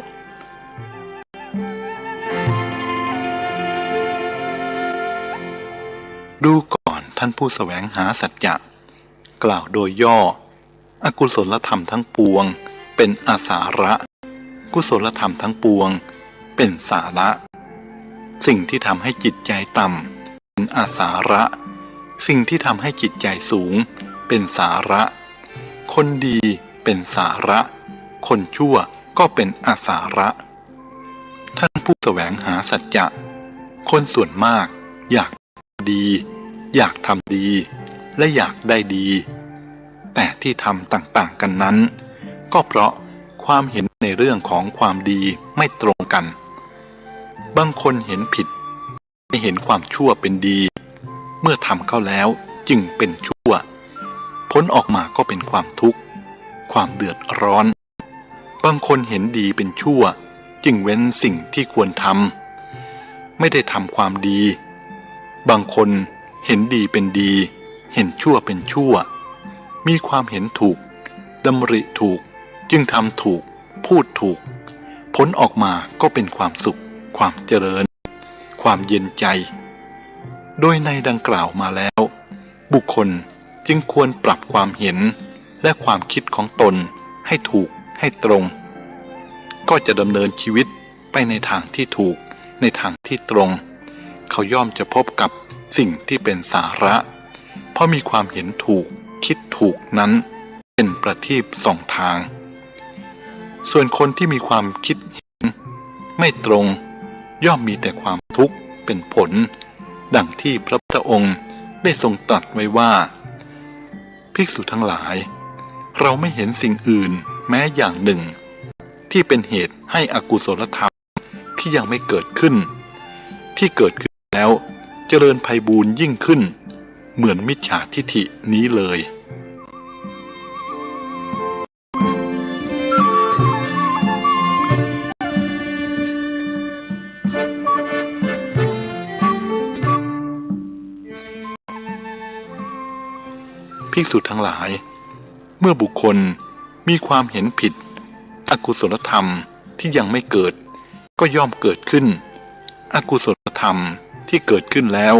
S1: ดูก่อนท่านผู้แสวงหาสัจจะกล่าวโดยย่ออกุศลธรรมทั้งปวงเป็นอาสาระกุศลธรรมทั้งปวงเป็นสาระสิ่งที่ทำให้จิตใจต่ำเป็นอาสาระสิ่งที่ทำให้จิตใจสูงเป็นสาระคนดีเป็นสาระคนชั่วก็เป็นอาสาระท่านผู้แสวงหาสัจจะคนส่วนมากอยากดีอยากทำดีและอยากได้ดีแต่ที่ทำต่างๆกันนั้นก็เพราะความเห็นในเรื่องของความดีไม่ตรงกันบางคนเห็นผิดไม่เห็นความชั่วเป็นดีเมื่อทำเข้าแล้วจึงเป็นชั่วผลออกมาก็เป็นความทุกข์ความเดือดร้อนบางคนเห็นดีเป็นชั่วจึงเว้นสิ่งที่ควรทำไม่ได้ทำความดีบางคนเห็นดีเป็นดีเห็นชั่วเป็นชั่วมีความเห็นถูกดำริถูกจึงทำถูกพูดถูกผลออกมาก็เป็นความสุขความเจริญความเย็นใจโดยในดังกล่าวมาแล้วบุคคลจึงควรปรับความเห็นและความคิดของตนให้ถูกให้ตรงก็จะดำเนินชีวิตไปในทางที่ถูกในทางที่ตรงเขาย่อมจะพบกับสิ่งที่เป็นสาระเพราะมีความเห็นถูกคิดถูกนั้นเป็นประทีปส่องทางส่วนคนที่มีความคิดเห็นไม่ตรงย่อมมีแต่ความทุกข์เป็นผลดังที่พระพุทธองค์ได้ทรงตรัสไว้ว่าภิกษุทั้งหลายเราไม่เห็นสิ่งอื่นแม้อย่างหนึ่งที่เป็นเหตุให้อกุศลธรรมที่ยังไม่เกิดขึ้นที่เกิดขึ้นแล้วเจริญไพบูลย์ยิ่งขึ้นเหมือนมิจฉาทิฐินี้เลยภิกษุทั้งหลายเมื่อบุคคลมีความเห็นผิดอกุศลธรรมที่ยังไม่เกิดก็ย่อมเกิดขึ้นอกุศลธรรมที่เกิดขึ้นแล้ว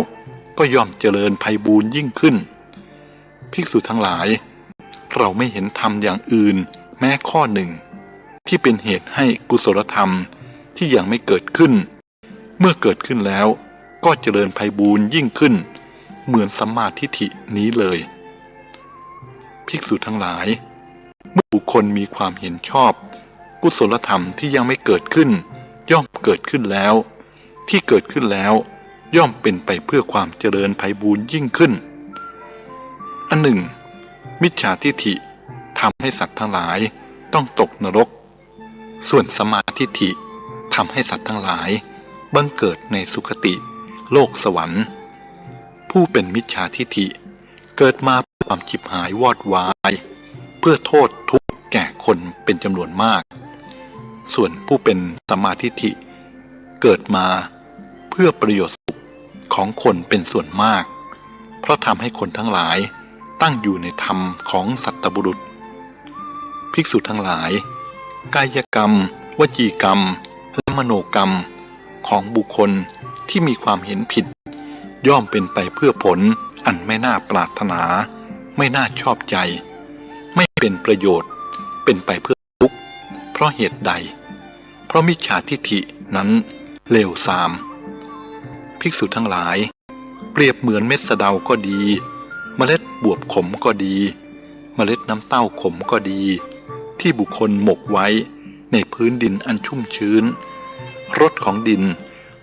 S1: ก็ย่อมเจริญไพบูลย์ยิ่งขึ้นภิกษุทั้งหลายเราไม่เห็นธรรมอย่างอื่นแม้ข้อหนึ่งที่เป็นเหตุให้กุศลธรรมที่ยังไม่เกิดขึ้นเมื่อเกิดขึ้นแล้วก็เจริญไพบูลย์ยิ่งขึ้นเหมือนสัมมาทิฏฐินี้เลยภิกษุทั้งหลายเมื่อบุคคลมีความเห็นชอบกุศลธรรมที่ยังไม่เกิดขึ้นย่อมเกิดขึ้นแล้วที่เกิดขึ้นแล้วย่อมเป็นไปเพื่อความเจริญไพบูลย์ยิ่งขึ้นอันหนึ่งมิจฉาทิฐิทำให้สัตว์ทั้งหลายต้องตกนรกส่วนสัมมาทิฏฐิทำให้สัตว์ทั้งหลายบังเกิดในสุคติโลกสวรรค์ผู้เป็นมิจฉาทิฐิเกิดมาเพื่อความฉิบหายวอดวายเพื่อโทษทุกข์แก่คนเป็นจำนวนมากส่วนผู้เป็นสัมมาทิฏฐิเกิดมาเพื่อประโยชน์สุขของคนเป็นส่วนมากเพราะทำให้คนทั้งหลายตั้งอยู่ในธรรมของสัตตบุรุษภิกษุทั้งหลายกายกรรมวจีกรรมและมโนกรรมของบุคคลที่มีความเห็นผิดย่อมเป็นไปเพื่อผลอันไม่น่าปรารถนาไม่น่าชอบใจไม่ เป็นประโยชน์เป็นไปเพื่อทุกข์เพราะเหตุใดเพราะมิจฉาทิฏฐินั้นเลวทรามภิกษุทั้งหลายเปรียบเหมือนเม็ดสะเดาก็ดีเมล็ดบวบขมก็ดีเมล็ดน้ำเต้าขมก็ดีที่บุคคลหมกไว้ในพื้นดินอันชุ่มชื้นรสของดิน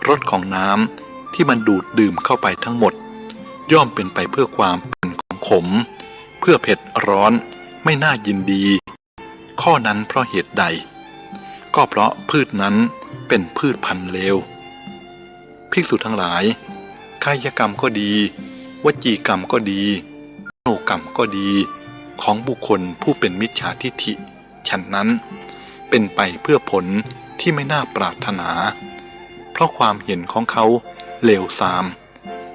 S1: รสของน้ำที่มันดูดดื่มเข้าไปทั้งหมดย่อมเป็นไปเพื่อความเป็นของขมเพื่อเผ็ดร้อนไม่น่ายินดีข้อนั้นเพราะเหตุใดก็เพราะพืชนั้นเป็นพืชพันธุ์เลวภิกษุทั้งหลายกายกรรมก็ดีวจีกรรมก็ดีมโนกรรมก็ดีของบุคคลผู้เป็นมิจฉาทิฏฐิฉะนั้นเป็นไปเพื่อผลที่ไม่น่าปรารถนาเพราะความเห็นของเขาเลวทราม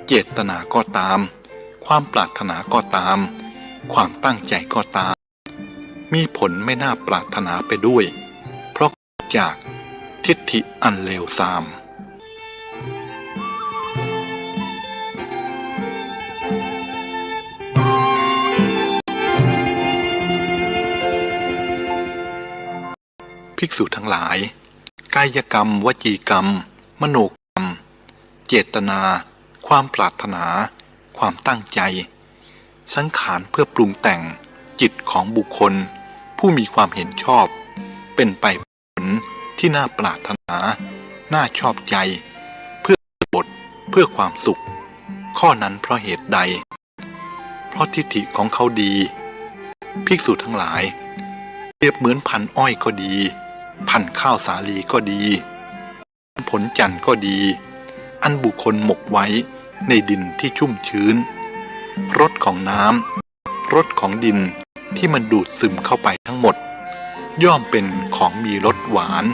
S1: เจตนาก็ตามความปรารถนาก็ตามความตั้งใจก็ตามมีผลไม่น่าปรารถนาไปด้วยเพราะจากทิฏฐิอันเลวทรามภิกษุทั้งหลายกายกรรมวจีกรรมมโนกรรมเจตนาความปรารถนาความตั้งใจสังขารเพื่อปรุงแต่งจิตของบุคคลผู้มีความเห็นชอบเป็นไปผลที่น่าปรารถนาน่าชอบใจเพื่อบทเพื่อความสุขข้อนั้นเพราะเหตุใดเพราะทิฏฐิของเขาดีภิกษุทั้งหลายเปรียบเหมือนพันธุ์อ้อยก็ดีพันธุ์ข้าวสาลีก็ดีผลจันทร์ก็ดีอันบุคคลหมกไว้ในดินที่ชุ่มชื้นรสของน้ำรสของดินที่มันดูดซึมเข้าไปทั้งหมดย่อมเป็นของมีรสหวาน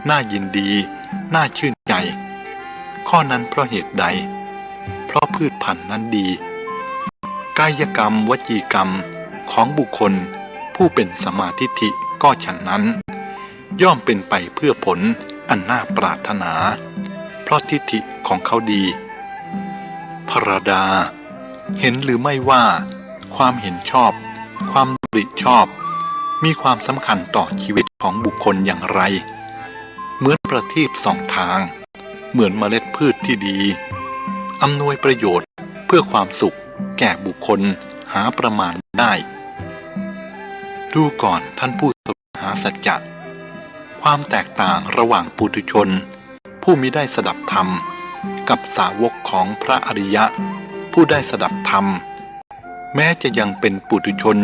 S1: น่ายินดีน่าชื่นใจข้อนั้นเพราะเหตุใดเพราะพืชพันธุ์นั้นดีกายกรรมวจีกรรมของบุคคลผู้เป็นสัมมาทิฏฐิก็ฉะนั้นย่อมเป็นไปเพื่อผลอันน่าปรารถนาเพราะทิฏฐิของเขาดีพระดาเห็นหรือไม่ว่าความเห็นชอบความดำริชอบมีความสำคัญต่อชีวิตของบุคคลอย่างไรเหมือนประทีปสองทางเหมือนเมล็ดพืชที่ดีอำนวยประโยชน์เพื่อความสุขแก่บุคคลหาประมาณได้ดูก่อนท่านผู้แสวงหาสัจจะความแตกต่างระหว่างปุถุชนผู้มิได้สดับธรรมกับสาวกของพระอริยะผู้ได้สดับธรรมแม้จะยังเป็นปุถุชน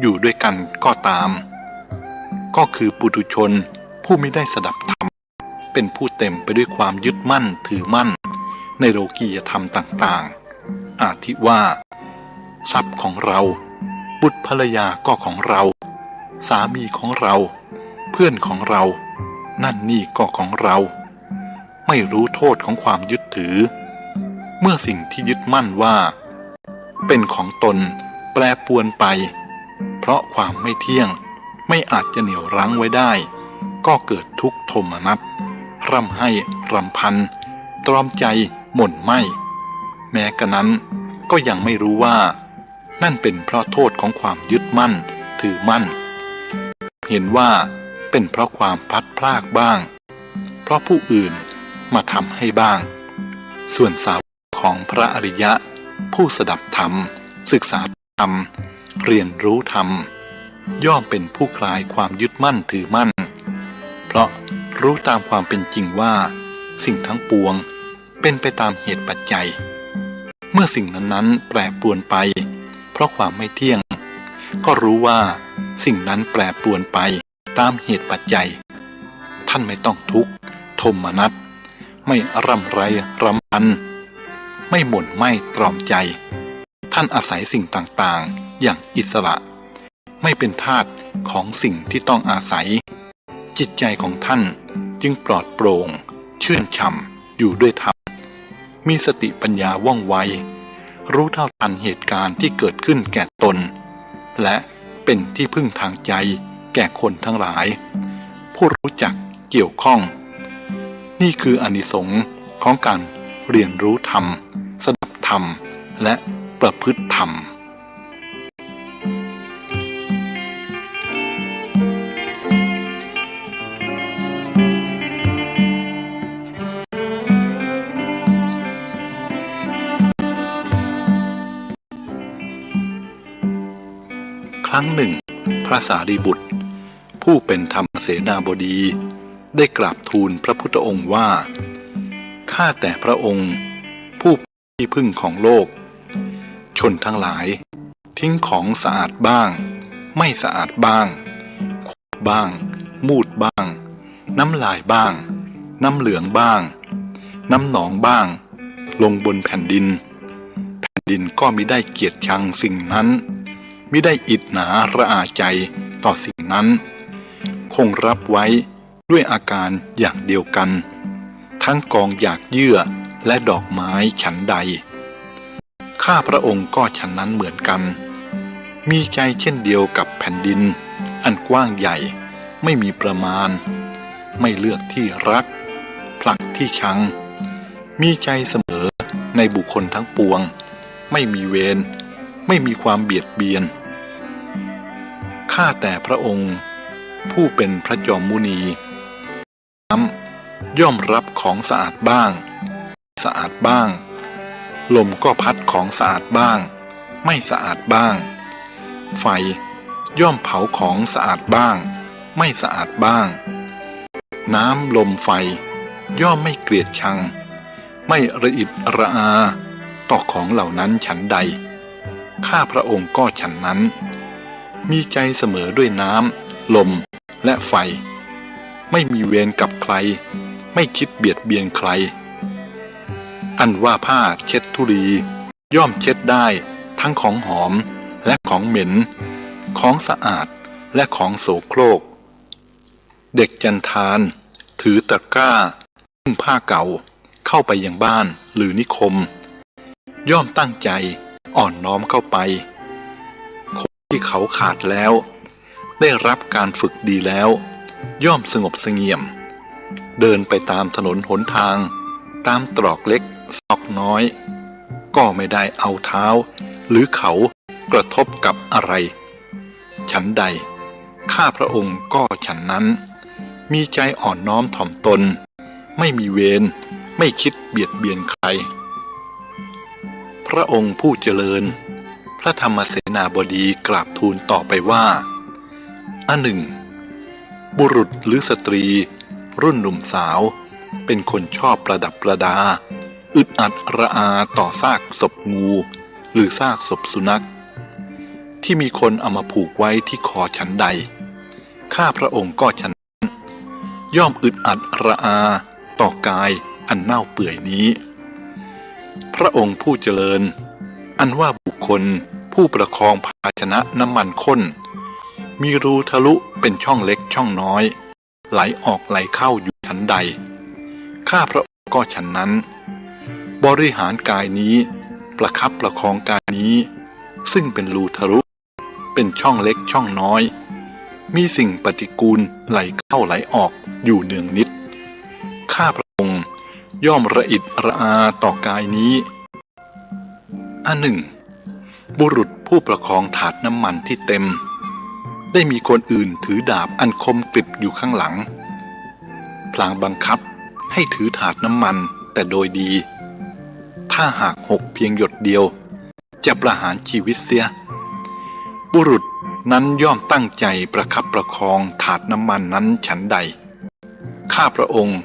S1: อยู่ด้วยกันก็ตามก็คือปุถุชนผู้มิได้สดับธรรมเป็นผู้เต็มไปด้วยความยึดมั่นถือมั่นในโลกียธรรมต่างๆอาทิว่าทรัพย์ของเราบุตรภรรยาก็ของเราสามีของเราเพื่อนของเรานั่นนี่ก็ของเราไม่รู้โทษของความยึดถือเมื่อสิ่งที่ยึดมั่นว่าเป็นของตนแปรปรวนไปเพราะความไม่เที่ยงไม่อาจจะเหนี่ยวรั้งไว้ได้ก็เกิดทุกข์โทมนัสร่ำไห้รำพันตรอมใจหม่นไหมแม้กระนั้นก็ยังไม่รู้ว่านั่นเป็นเพราะโทษของความยึดมั่นถือมั่นเห็นว่าเป็นเพราะความพลัดพรากบ้างเพราะผู้อื่นมาทำให้บ้างส่วนสาวกของพระอริยะผู้สดับธรรมศึกษาธรรมเรียนรู้ธรรมย่อมเป็นผู้คลายความยึดมั่นถือมั่นเพราะรู้ตามความเป็นจริงว่าสิ่งทั้งปวงเป็นไปตามเหตุปัจจัยเมื่อสิ่งนั้นๆแปรปรวนไปเพราะความไม่เที่ยงก็รู้ว่าสิ่งนั้นแปรปรวนไปตามเหตุปัจจัยท่านไม่ต้องทุกข์โทมนัสไม่ร่ำไรรำพันไม่หม่นไม่ตรอมใจท่านอาศัยสิ่งต่างๆอย่างอิสระไม่เป็นทาสของสิ่งที่ต้องอาศัยจิตใจของท่านจึงปลอดโปร่งชื่นช่ำอยู่ด้วยธรรมมีสติปัญญาว่องไวรู้เท่าทันเหตุการณ์ที่เกิดขึ้นแก่ตนและเป็นที่พึ่งทางใจแก่คนทั้งหลายผู้รู้จักเกี่ยวข้องนี่คืออานิสงส์ของการเรียนรู้ธรรมสดับธรรมและประพฤติธรรม ครั้งหนึ่งพระสารีบุตรผู้เป็นธรรมเสนาบดีได้กราบทูลพระพุทธองค์ว่าข้าแต่พระองค์ผู้เป็นที่พึ่งของโลกชนทั้งหลายทิ้งของสะอาดบ้างไม่สะอาดบ้างขวดบ้างมูดบ้างน้ำลายบ้างน้ำเหลืองบ้างน้ำหนองบ้างลงบนแผ่นดินก็มิได้เกียจชังสิ่งนั้นมิได้อิจฉาระอาใจต่อสิ่งนั้นคงรับไว้ด้วยอาการอย่างเดียวกันทั้งกองหยากเยื่อและดอกไม้ฉันใดข้าพระองค์ก็ฉันนั้นเหมือนกันมีใจเช่นเดียวกับแผ่นดินอันกว้างใหญ่ไม่มีประมาณไม่เลือกที่รักผลักที่ชังมีใจเสมอในบุคคลทั้งปวงไม่มีเวรไม่มีความเบียดเบียนข้าแต่พระองค์ผู้เป็นพระจอมมุนีน้ำย่อมรับของสะอาดบ้างสะอาดบ้างลมก็พัดของสะอาดบ้างไม่สะอาดบ้างไฟย่อมเผาของสะอาดบ้างไม่สะอาดบ้างน้ำลมไฟย่อมไม่เกลียดชังไม่ระอิดระอาต่อของเหล่านั้นฉันใดข้าพระองค์ก็ฉันนั้นมีใจเสมอด้วยน้ำลมและไฟไม่มีเวรกับใครไม่คิดเบียดเบียนใครอันว่าผ้าเช็ดธุลีย่อมเช็ดได้ทั้งของหอมและของเหม็นของสะอาดและของโสโครกเด็กจันทานถือตะกร้าพึ่งผ้าเก่าเข้าไปยังบ้านหรือนิคมย่อมตั้งใจอ่อนน้อมเข้าไปคนที่เขาขาดแล้วได้รับการฝึกดีแล้วย่อมสงบเสงี่ยมเดินไปตามถนนหนทางตามตรอกเล็กซอกน้อยก็ไม่ได้เอาเท้าหรือเขากระทบกับอะไรฉันใดข้าพระองค์ก็ฉันนั้นมีใจอ่อนน้อมถ่อมตนไม่มีเวรไม่คิดเบียดเบียนใครพระองค์ผู้เจริญพระธรรมเสนาบดีกราบทูลต่อไปว่าอันหนึ่งบุรุษหรือสตรีรุ่นหนุ่มสาวเป็นคนชอบประดับประดาอึดอัดระอาต่อซากศพงูหรือซากศพสุนัขที่มีคนเอามาผูกไว้ที่คอฉันใดข้าพระองค์ก็ฉันย่อมอึดอัดระอาต่อกายอันเน่าเปื่อยนี้พระองค์ผู้เจริญอันว่าบุคคลผู้ประคองภาชนะน้ำมันข้นมีรูทะลุเป็นช่องเล็กช่องน้อยไหลออกไหลเข้าอยู่ฉันใดข้าพระองค์ก็ฉันนั้นบริหารกายนี้ประคับประคองกายนี้ซึ่งเป็นรูทะลุเป็นช่องเล็กช่องน้อยมีสิ่งปฏิกูลไหลเข้าไหลออกอยู่เนืองนิดข้าพระองค์ย่อมระอิดระอาต่อกายนี้อันหนึ่งบุรุษผู้ประคองถาดน้ำมันที่เต็มได้มีคนอื่นถือดาบอันคมกริบอยู่ข้างหลังพลางบังคับให้ถือถาดน้ำมันแต่โดยดีถ้าหากหกเพียงหยดเดียวจะประหารชีวิตเสียบุรุษนั้นย่อมตั้งใจประคับประคองถาดน้ำมันนั้นฉันใดข้าพระองค์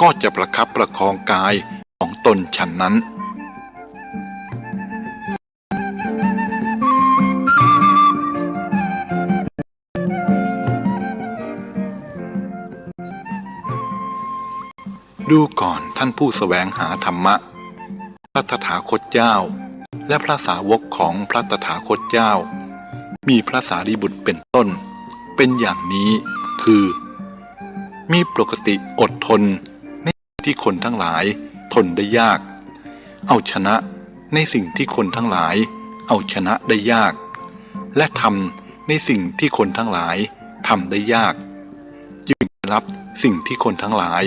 S1: ก็จะประคับประคองกายของตนฉันนั้นดูก่อนท่านผู้แสวงหาธรรมะพระตถาคตเจ้าและพระสาวกของพระตถาคตเจ้ามีพระสารีบุตรเป็นต้นเป็นอย่างนี้คือมีปกติอดทนในที่คนทั้งหลายทนได้ยากเอาชนะในสิ่งที่คนทั้งหลายเอาชนะได้ยากและทำในสิ่งที่คนทั้งหลายทำได้ยากยืนรับสิ่งที่คนทั้งหลาย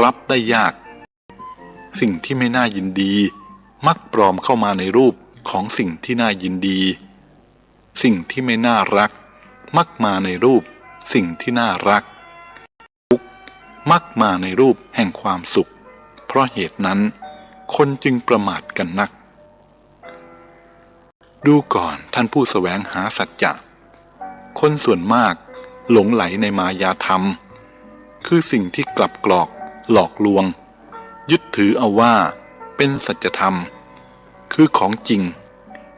S1: รับได้ยากสิ่งที่ไม่น่ายินดีมักปลอมเข้ามาในรูปของสิ่งที่น่ายินดีสิ่งที่ไม่น่ารักมักมาในรูปสิ่งที่น่ารักทุกข์มักมาในรูปแห่งความสุขเพราะเหตุนั้นคนจึงประมาทกันนักดูก่อนท่านผู้แสวงหาสัจจะ คนส่วนมากหลงไหลในมายาธรรมคือสิ่งที่กลับกรอกหลอกลวงยึดถือเอาว่าเป็นสัจธรรมคือของจริง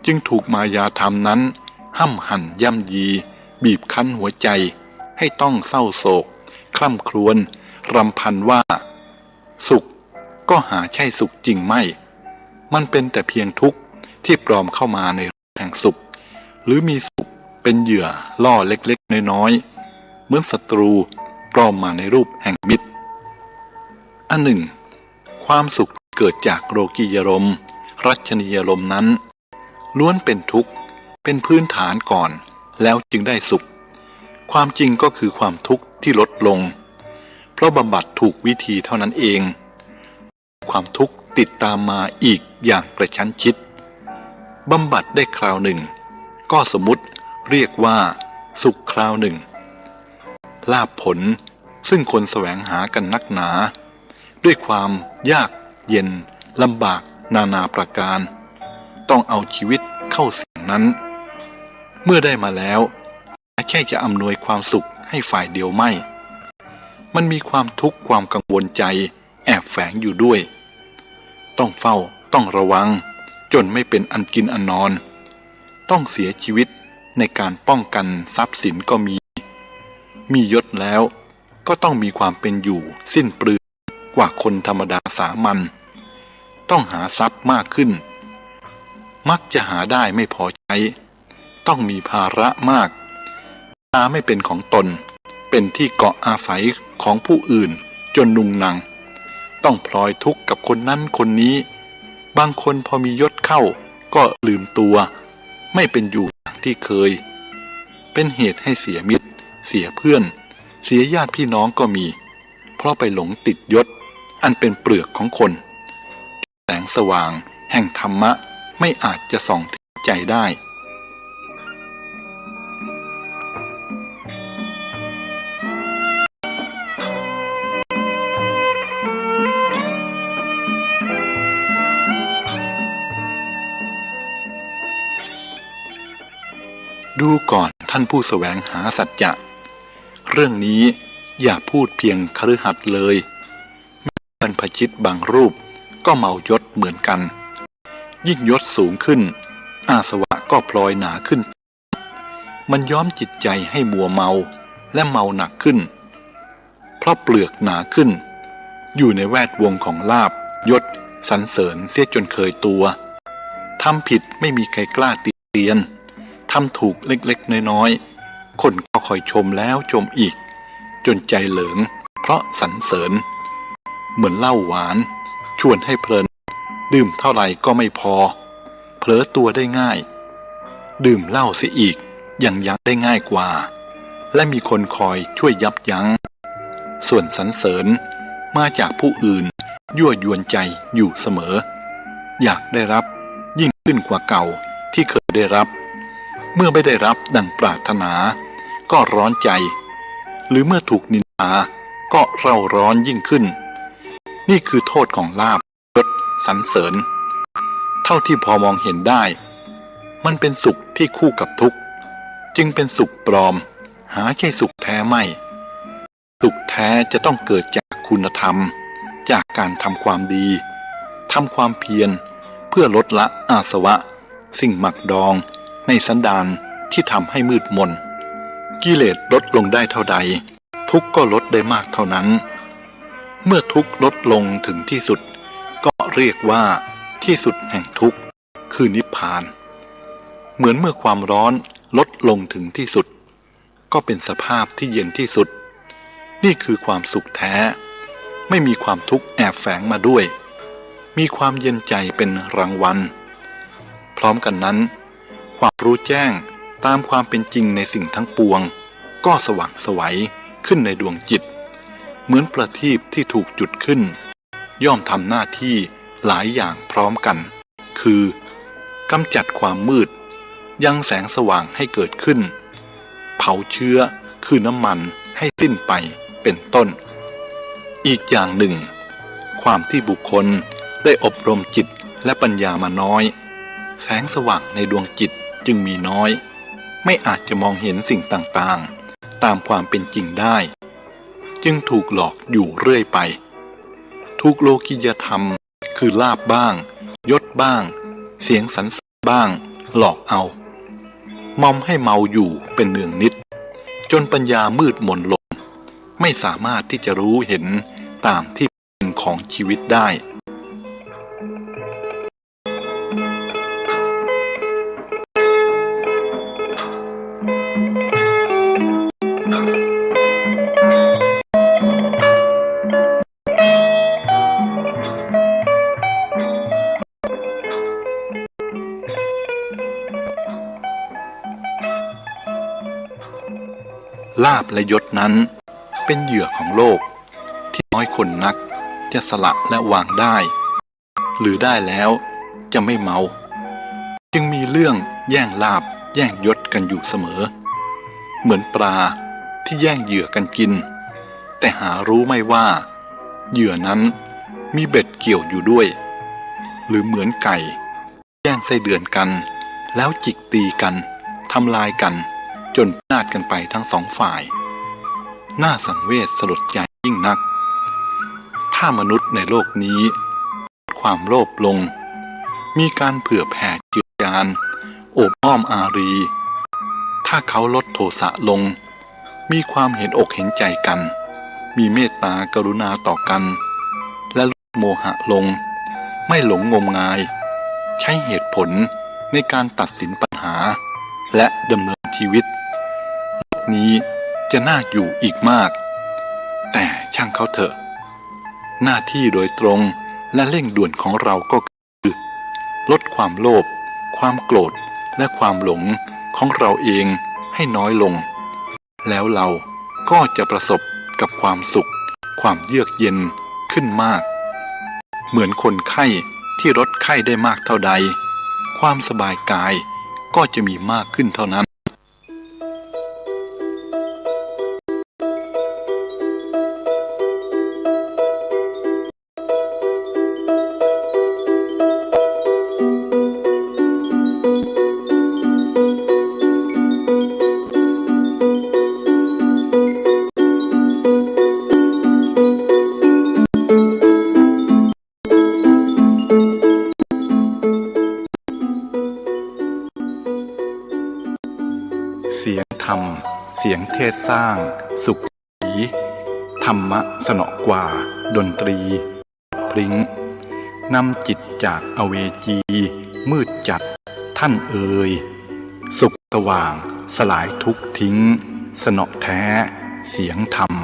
S1: จึงถูกมายาธรรมนั้นห้ำหั่นย่ำยีบีบคั้นหัวใจให้ต้องเศร้าโศกคร่ำครวญรำพันว่าสุขก็หาใช่สุขจริงไม่มันเป็นแต่เพียงทุกข์ที่ปลอมเข้ามาในรูปแห่งสุขหรือมีสุขเป็นเหยื่อล่อเล็กๆน้อยๆเหมือนศัตรูปลอมมาในรูปแห่งมิตรอันหนึ่งความสุขเกิดจากโลกียารมณ์รัชนียารมณ์นั้นล้วนเป็นทุกข์เป็นพื้นฐานก่อนแล้วจึงได้สุขความจริงก็คือความทุกข์ที่ลดลงเพราะบำบัดถูกวิธีเท่านั้นเองความทุกข์ติดตามมาอีกอย่างกระชั้นชิดบำบัดได้คราวหนึ่งก็สมมุติเรียกว่าสุขคราวหนึ่งลาภผลซึ่งคนแสวงหากันนักหนาด้วยความยากเย็นลำบากนานาประการต้องเอาชีวิตเข้าเสี่ยงนั้นเมื่อได้มาแล้วไม่ใช่จะอำนวยความสุขให้ฝ่ายเดียวไม่มันมีความทุกข์ความกังวลใจแอบแฝงอยู่ด้วยต้องเฝ้าต้องระวังจนไม่เป็นอันกินอันนอนต้องเสียชีวิตในการป้องกันทรัพย์สินก็มียศแล้วก็ต้องมีความเป็นอยู่สิ้นเปลืองกว่าคนธรรมดาสามัญต้องหาทรัพย์มากขึ้นมักจะหาได้ไม่พอใช้ต้องมีภาระมากไม่เป็นของตนเป็นที่เกาะอาศัยของผู้อื่นจนนุงนังต้องพลอยทุกข์กับคนนั้นคนนี้บางคนพอมียศเข้าก็ลืมตัวไม่เป็นอยู่อย่างที่เคยเป็นเหตุให้เสียมิตรเสียเพื่อนเสียญาติพี่น้องก็มีเพราะไปหลงติดยศอันเป็นเปลือกของคนแสงสว่างแห่งธรรมะไม่อาจจะส่องถึงใจได้ดูก่อนท่านผู้แสวงหาสัจจะเรื่องนี้อย่าพูดเพียงคฤหัสถ์เลยบรรพชิตบางรูปก็เมายศเหมือนกันยิ่งยศสูงขึ้นอาสวะก็พลอยหนาขึ้นมันย้อมจิตใจให้มัวเมาและเมาหนักขึ้นเพราะเปลือกหนาขึ้นอยู่ในแวดวงของลาภยศสรรเสริญเสียจนเคยตัวทำผิดไม่มีใครกล้าติเตียนทำถูกเล็กๆน้อยๆคนก็คอยชมแล้วชมอีกจนใจเหลิงเพราะสรรเสริญเหมือนเหล้าหวานชวนให้เพลินดื่มเท่าไหร่ก็ไม่พอเผลอตัวได้ง่ายดื่มเหล้าเสียอีกยังยั้งได้ง่ายกว่าและมีคนคอยช่วยยับยั้งส่วนสรรเสริญมาจากผู้อื่นยั่วยวนใจอยู่เสมออยากได้รับยิ่งขึ้นกว่าเก่าที่เคยได้รับเมื่อไม่ได้รับดังปรารถนาก็ร้อนใจหรือเมื่อถูกนินทาก็เร่าร้อนยิ่งขึ้นนี่คือโทษของลาภยศสรรเสริญเท่าที่พอมองเห็นได้มันเป็นสุขที่คู่กับทุกข์จึงเป็นสุขปลอมหาใช่สุขแท้ไม่สุขแท้จะต้องเกิดจากคุณธรรมจากการทำความดีทำความเพียรเพื่อลดละอาสวะสิ่งหมักดองในสันดานที่ทำให้มืดมนกิเลสลดลงได้เท่าใดทุกข์ก็ลดได้มากเท่านั้นเมื่อทุกข์ลดลงถึงที่สุดก็เรียกว่าที่สุดแห่งทุกข์คือนิพพานเหมือนเมื่อความร้อนลดลงถึงที่สุดก็เป็นสภาพที่เย็นที่สุดนี่คือความสุขแท้ไม่มีความทุกข์แอบแฝงมาด้วยมีความเย็นใจเป็นรางวัลพร้อมกันนั้นความรู้แจ้งตามความเป็นจริงในสิ่งทั้งปวงก็สว่างไสวขึ้นในดวงจิตเหมือนประทีปที่ถูกจุดขึ้นย่อมทำหน้าที่หลายอย่างพร้อมกันคือกำจัดความมืดยังแสงสว่างให้เกิดขึ้นเผาเชื้อคือน้ำมันให้สิ้นไปเป็นต้นอีกอย่างหนึ่งความที่บุคคลได้อบรมจิตและปัญญามาน้อยแสงสว่างในดวงจิตจึงมีน้อย ไม่อาจจะมองเห็นสิ่งต่างๆตามความเป็นจริงได้จึงถูกหลอกอยู่เรื่อยไปถูกโลกิยธรรมคือลาภบ้างยศบ้างเสียงสรรเสริญบ้างหลอกเอามอมให้เมาอยู่เป็นเนืองนิดจนปัญญามืดมนลงไม่สามารถที่จะรู้เห็นตามที่เป็นของชีวิตได้ลาภและยศนั้นเป็นเหยื่อของโลกที่น้อยคนนักจะสละและวางได้หรือได้แล้วจะไม่เมาจึงมีเรื่องแย่งลาภแย่งยศกันอยู่เสมอเหมือนปลาที่แย่งเหยื่อกันกินแต่หารู้ไม่ว่าเหยื่อนั้นมีเบ็ดเกี่ยวอยู่ด้วยหรือเหมือนไก่แย่งไส้เดือนกันแล้วจิกตีกันทำลายกันจนพินาศกันไปทั้งสองฝ่ายน่าสังเวชสลดใจยิ่งนักถ้ามนุษย์ในโลกนี้ความโลภลงมีการเผื่อแผ่เจือจานโอบอ้อมอารีถ้าเขาลดโทสะลงมีความเห็นอกเห็นใจกันมีเมตตากรุณาต่อกันและลดโมหะลงไม่หลงงมงายใช้เหตุผลในการตัดสินปัญหาและดำเนินชีวิตโลกนี้จะน่าอยู่อีกมากแต่ช่างเขาเถอะหน้าที่โดยตรงและเร่งด่วนของเราก็คือลดความโลภความโกรธและความหลงของเราเองให้น้อยลงแล้วเราก็จะประสบกับความสุขความเยือกเย็นขึ้นมากเหมือนคนไข้ที่ลดไข้ได้มากเท่าใดความสบายกายก็จะมีมากขึ้นเท่านั้นเสียงธรรมเสียงเทศสร้างสุขสีธรรมะสนอกว่าดนตรีพริ้งนำจิตจากอเวจีมืดจัดท่านเอ่ยสุขสว่างสลายทุกข์ทิ้งสนอแท้เสียงธรรม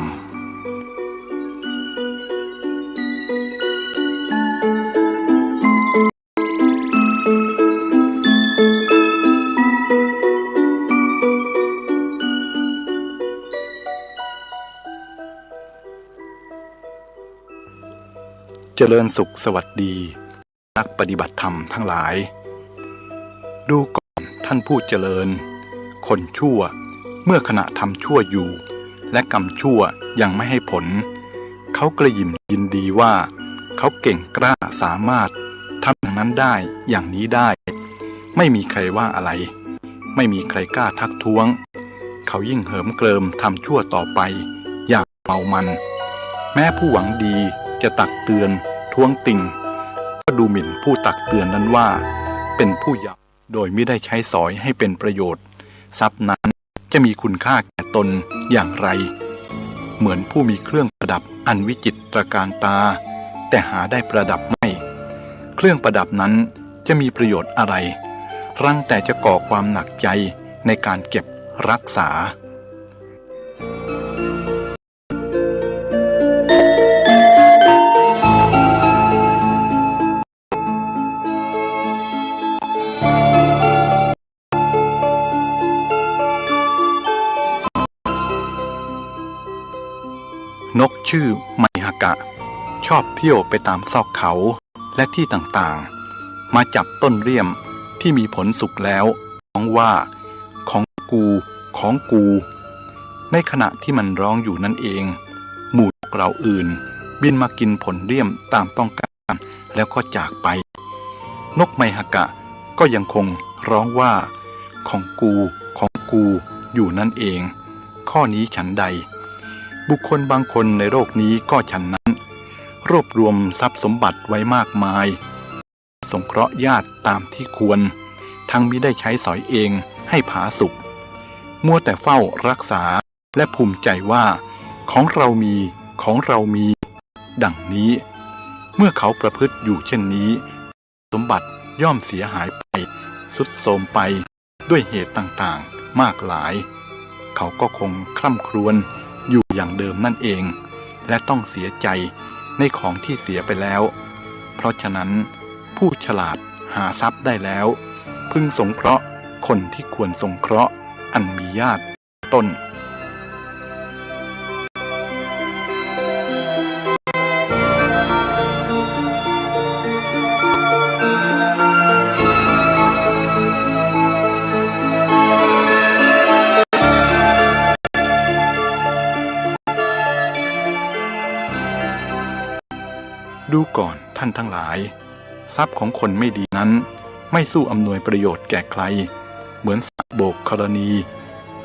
S1: เจริญสุขสวัสดีนักปฏิบัติธรรมทั้งหลายดูก่อนท่านผู้เจริญคนชั่วเมื่อขณะทำชั่วอยู่และกรรมชั่วยังไม่ให้ผลเขากระยิ่มยินดีว่าเขาเก่งกล้าสามารถทำอย่างนั้นได้อย่างนี้ได้ไม่มีใครว่าอะไรไม่มีใครกล้าทักท้วงเขายิ่งเหิมเกริมทำชั่วต่อไปอย่างเมามันแม้ผู้หวังดีจะตักเตือนท้วงติ่งก็ดูหมิ่นผู้ตักเตือนนั้นว่าเป็นผู้เยาว์โดยไม่ได้ใช้สอยให้เป็นประโยชน์ทรัพย์นั้นจะมีคุณค่าแก่ตนอย่างไรเหมือนผู้มีเครื่องประดับอันวิจิตรการตาแต่หาได้ประดับไม่เครื่องประดับนั้นจะมีประโยชน์อะไรรังแต่จะก่อความหนักใจในการเก็บรักษานกชื่อไมหกะชอบเที่ยวไปตามซอกเขาและที่ต่างๆมาจับต้นเรี่ยมที่มีผลสุกแล้วร้องว่าของกูของกูในขณะที่มันร้องอยู่นั่นเองหมู่นกเราอื่นบินมากินผลเรี่ยมตามต้องการแล้วก็จากไปนกไมหกะก็ยังคงร้องว่าของกูของ กูอยู่นั่นเองข้อนี้ฉันใดบุคคลบางคนในโลกนี้ก็ฉันนั้นรวบรวมทรัพย์สมบัติไว้มากมายสงเคราะห์ญาติตามที่ควรทั้งมิได้ใช้สอยเองให้ผาสุกมัวแต่เฝ้ารักษาและภูมิใจว่าของเรามีดังนี้เมื่อเขาประพฤติอยู่เช่นนี้สมบัติย่อมเสียหายไปทรุดโทรมไปด้วยเหตุต่างๆมากหลายเขาก็คงคร่ำครวญอยู่อย่างเดิมนั่นเองและต้องเสียใจในของที่เสียไปแล้วเพราะฉะนั้นผู้ฉลาดหาทรัพย์ได้แล้วพึงสงเคราะห์คนที่ควรสงเคราะห์อันมีญาติต้นดูก่อนท่านทั้งหลายทรัพย์ของคนไม่ดีนั้นไม่สู้อำนวยประโยชน์แก่ใครเหมือนสระโบกธรณี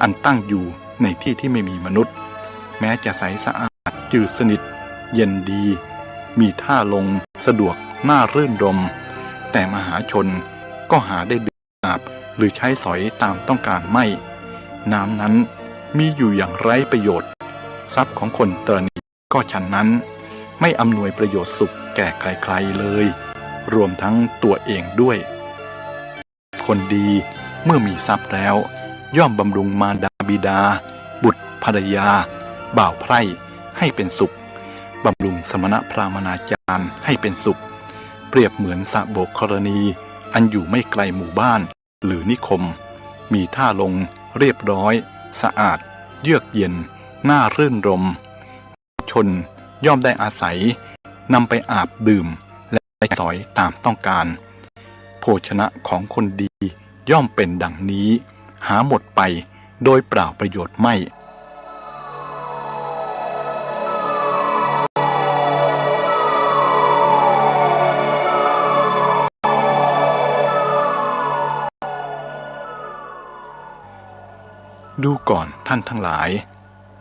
S1: อันตั้งอยู่ในที่ที่ไม่มีมนุษย์แม้จะใสสะอาดจืดสนิทเย็นดีมีท่าลงสะดวกน่ารื่นรมแต่มหาชนก็หาได้ดื่มอาบหรือใช้สอยตามต้องการไม่น้ำนั้นมีอยู่อย่างไร้ประโยชน์ทรัพย์ของคนตรณีก็ฉันนั้นไม่อำนวยประโยชน์สุขแก่ใครๆเลยรวมทั้งตัวเองด้วยคนดีเมื่อมีทรัพย์แล้วย่อมบำรุงมารดาบิดาบุตรภรรยาบ่าวไพร่ให้เป็นสุขบำรุงสมณพราหมณาจารย์ให้เป็นสุขเปรียบเหมือนสระโบกธรณีอันอยู่ไม่ไกลหมู่บ้านหรือนิคมมีท่าลงเรียบร้อยสะอาดเยือกเย็นน่ารื่นรมชนย่อมได้อาศัยนำไปอาบดื่มและใช้สอยตามต้องการโภชนะของคนดีย่อมเป็นดังนี้หาหมดไปโดยเปล่าประโยชน์ไม่ดูก่อนท่านทั้งหลาย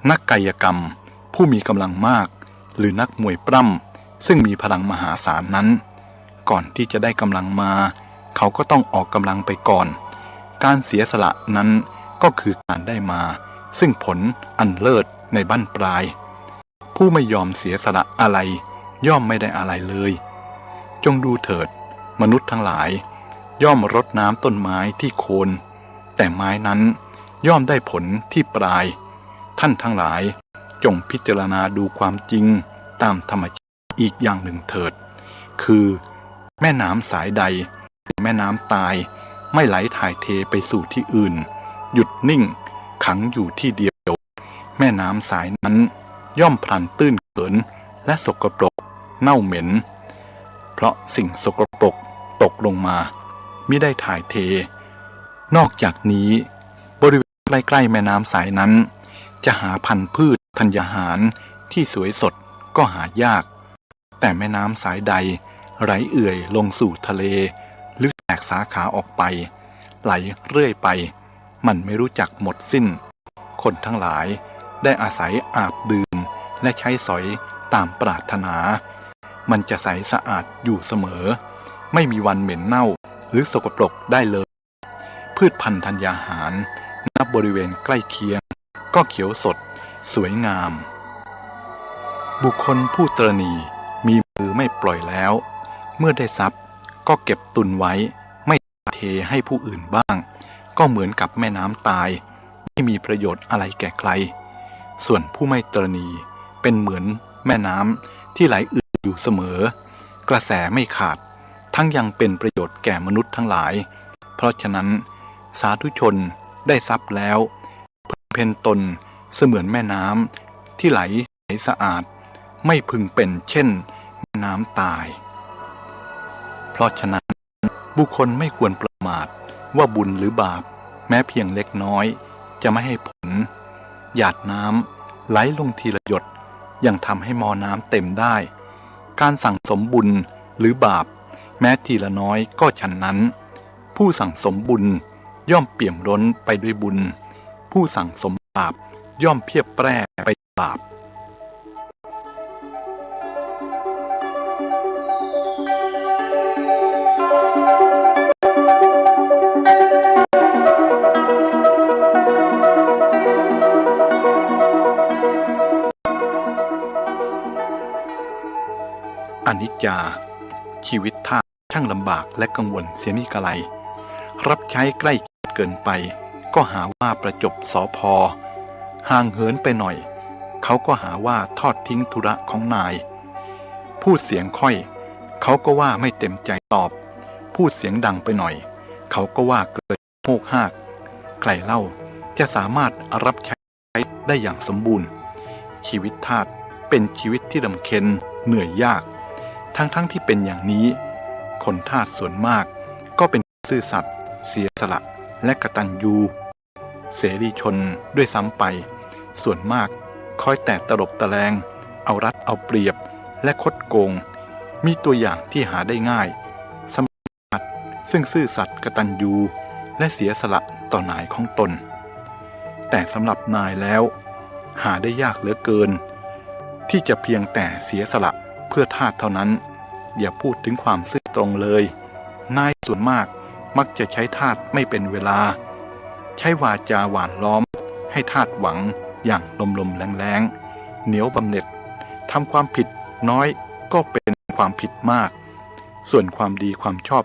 S1: นักกายกรรมผู้มีกำลังมากหรือนักมวยปล้ำซึ่งมีพลังมหาศาลนั้นก่อนที่จะได้กำลังมาเขาก็ต้องออกกำลังไปก่อนการเสียสละนั้นก็คือการได้มาซึ่งผลอันเลิศในบั้นปลายผู้ไม่ยอมเสียสละอะไรย่อมไม่ได้อะไรเลยจงดูเถิดมนุษย์ทั้งหลายย่อมรดน้ำต้นไม้ที่โคนแต่ไม้นั้นย่อมได้ผลที่ปลายท่านทั้งหลายจงพิจารณาดูความจริงตามธรรมชาติอีกอย่างหนึ่งเถิดคือแม่น้ำสายใดแม่น้ำตายไม่ไหลถ่ายเทไปสู่ที่อื่นหยุดนิ่งขังอยู่ที่เดียวแม่น้ำสายนั้นย่อมพลันตื้นเขินและสกปรกเน่าเหม็นเพราะสิ่งสกปรกตกลงมามิได้ถ่ายเทนอกจากนี้บริเวณใกล้ๆแม่น้ำสายนั้นจะหาพันธุ์พืชธัญญาหารที่สวยสดก็หายากแต่แม่น้ำสายใดไหลเอื่อยลงสู่ทะเลหรือแตกสาขาออกไปไหลเรื่อยไปมันไม่รู้จักหมดสิ้นคนทั้งหลายได้อาศัยอาบดื่มและใช้สอยตามปรารถนามันจะใสสะอาดอยู่เสมอไม่มีวันเหม็นเน่าหรือสกปรกได้เลยพืชพันธุ์ธัญญาหารณบริเวณใกล้เคียงก็เขียวสดสวยงามบุคคลผู้ตระหนี่มีมือไม่ปล่อยแล้วเมื่อได้ทรัพย์ก็เก็บตุนไว้ไม่เทให้ผู้อื่นบ้างก็เหมือนกับแม่น้ำตายไม่มีประโยชน์อะไรแก่ใครส่วนผู้ไม่ตระหนี่เป็นเหมือนแม่น้ำที่ไหลเอื่อยอยู่เสมอกระแสไม่ขาดทั้งยังเป็นประโยชน์แก่มนุษย์ทั้งหลายเพราะฉะนั้นสาธุชนได้ทรัพย์แล้วเพ่งตนเสมือนแม่น้ำที่ไหลใสสะอาดไม่พึงเป็นเช่นแม่น้ำตายเพราะฉะนั้นบุคคลไม่ควรประมาทว่าบุญหรือบาปแม้เพียงเล็กน้อยจะไม่ให้ผลหยาดน้ำไหลลงทีละหยดยังทำให้หม้อน้ำเต็มได้การสั่งสมบุญหรือบาปแม้ทีละน้อยก็ฉันนั้นผู้สั่งสมบุญย่อมเปี่ยมล้นไปด้วยบุญ ผู้สั่งสมบาปย่อมเพียบแปร่ไปบาปอนิจจาชีวิตท่าช่างลำบากและกังวลเสียมิกะไรรับใช้ใกล้เกินไปก็หาว่าประจบสอพอห่างเหินไปหน่อยเขาก็หาว่าทอดทิ้งธุระของนายพูดเสียงค่อยเขาก็ว่าไม่เต็มใจตอบพูดเสียงดังไปหน่อยเขาก็ว่าเกิดโมกหากใครเล่าจะสามารถรับใช้ได้อย่างสมบูรณ์ชีวิตทาสเป็นชีวิตที่ลำเค็ญเหนื่อยยากทั้งที่เป็นอย่างนี้คนทาสส่วนมากก็เป็นซื่อสัตย์เสียสละและกตัญญูเสรีชนด้วยซ้ำไปส่วนมากคอยแต่ตลบตะแลงเอารัดเอาเปรียบและคดโกงมีตัวอย่างที่หาได้ง่ายสำหรับซึ่งซื่อสัตย์กตัญญูและเสียสละต่อนายของตนแต่สำหรับนายแล้วหาได้ยากเหลือเกินที่จะเพียงแต่เสียสละเพื่อทาสเท่านั้นอย่าพูดถึงความซื่อตรงเลยนายส่วนมากมักจะใช้ทาสไม่เป็นเวลาใช้วาจาหวานล้อมให้ทาสหวังอย่างลมๆแรงๆเหนียวบำเหน็จทำความผิดน้อยก็เป็นความผิดมากส่วนความดีความชอบ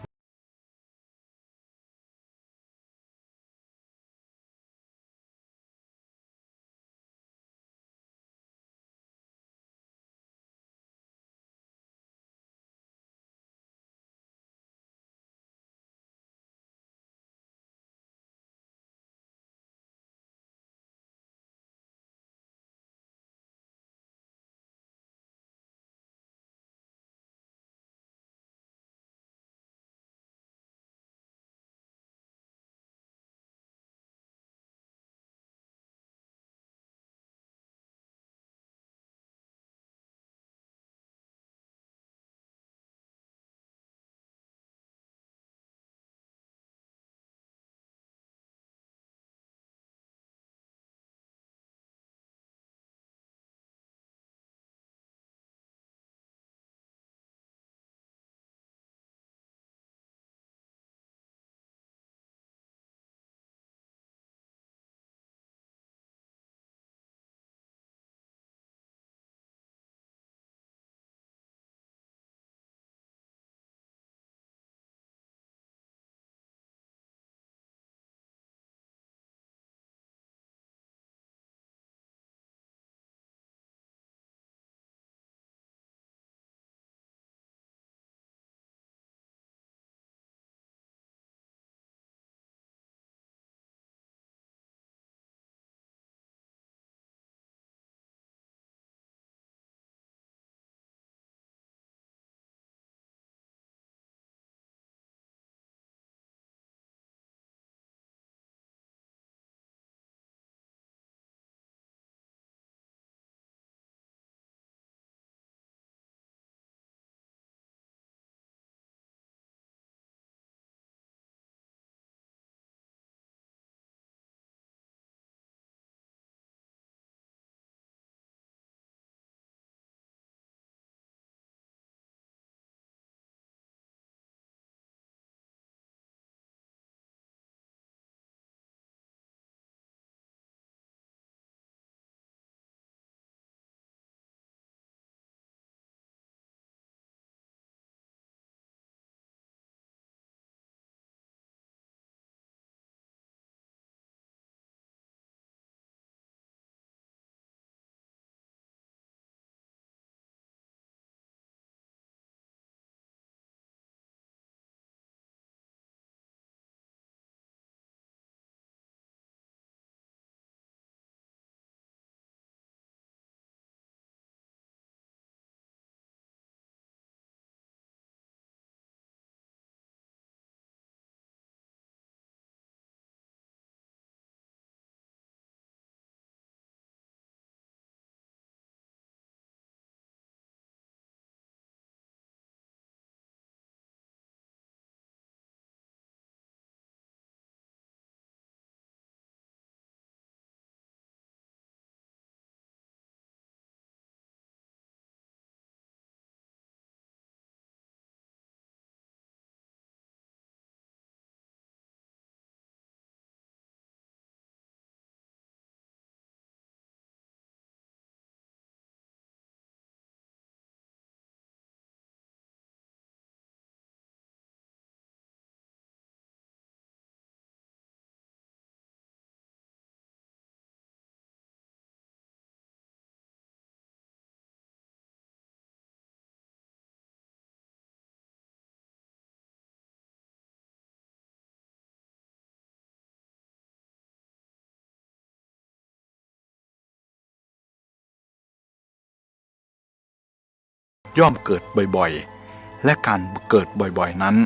S1: ย่อมเกิดบ่อยๆและการเกิดบ่อยๆนั้น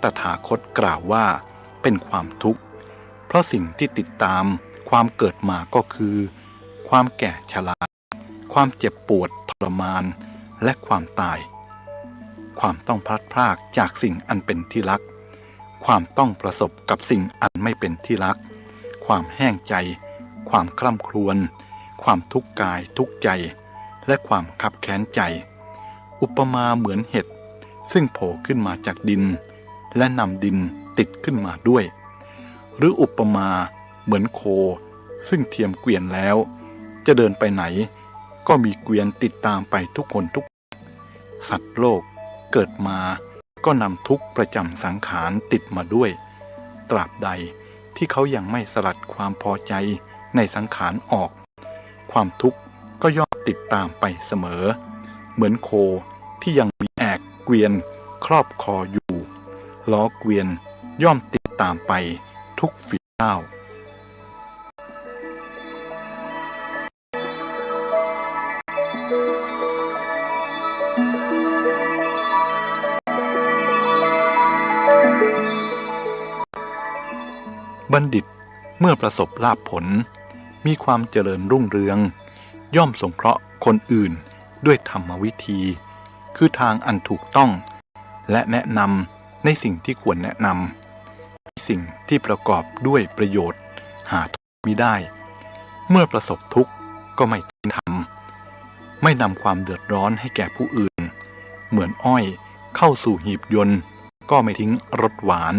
S1: ตถาคตกล่าวว่าเป็นความทุกข์เพราะสิ่งที่ติดตามความเกิดมาก็คือความแก่ชราความเจ็บปวดทรมานและความตายความต้องพลัดพรากจากสิ่งอันเป็นที่รักความต้องประสบกับสิ่งอันไม่เป็นที่รักความแห้งใจความคร่ำครวญความทุกข์กายทุกข์ใจและความคับแค้นใจอุปมาเหมือนเห็ดซึ่งโผล่ขึ้นมาจากดินและนำดินติดขึ้นมาด้วยหรืออุปมาเหมือนโคซึ่งเทียมเกวียนแล้วจะเดินไปไหนก็มีเกวียนติดตามไปทุกคนทุกสัตว์โลกเกิดมาก็นำทุกข์ประจำสังขารติดมาด้วยตราบใดที่เขายังไม่สลัดความพอใจในสังขารออกความทุกข์ก็ย่อมติดตามไปเสมอเหมือนโคที่ยังมีแอกเกวียนครอบคออยู่ล้อเกวียนย่อมติดตามไปทุกฝีก้าวบัณฑิตเมื่อประสบลาภผลมีความเจริญรุ่งเรืองย่อมสงเคราะห์คนอื่นด้วยธรรมวิธีคือทางอันถูกต้องและแนะนำในสิ่งที่ควรแนะนำสิ่งที่ประกอบด้วยประโยชน์หาทุกข์มิได้เมื่อประสบทุกข์ก็ไม่ทิ้งธรรมไม่นำความเดือดร้อนให้แก่ผู้อื่นเหมือนอ้อยเข้าสู่หีบยนต์ก็ไม่ทิ้งรสหวาน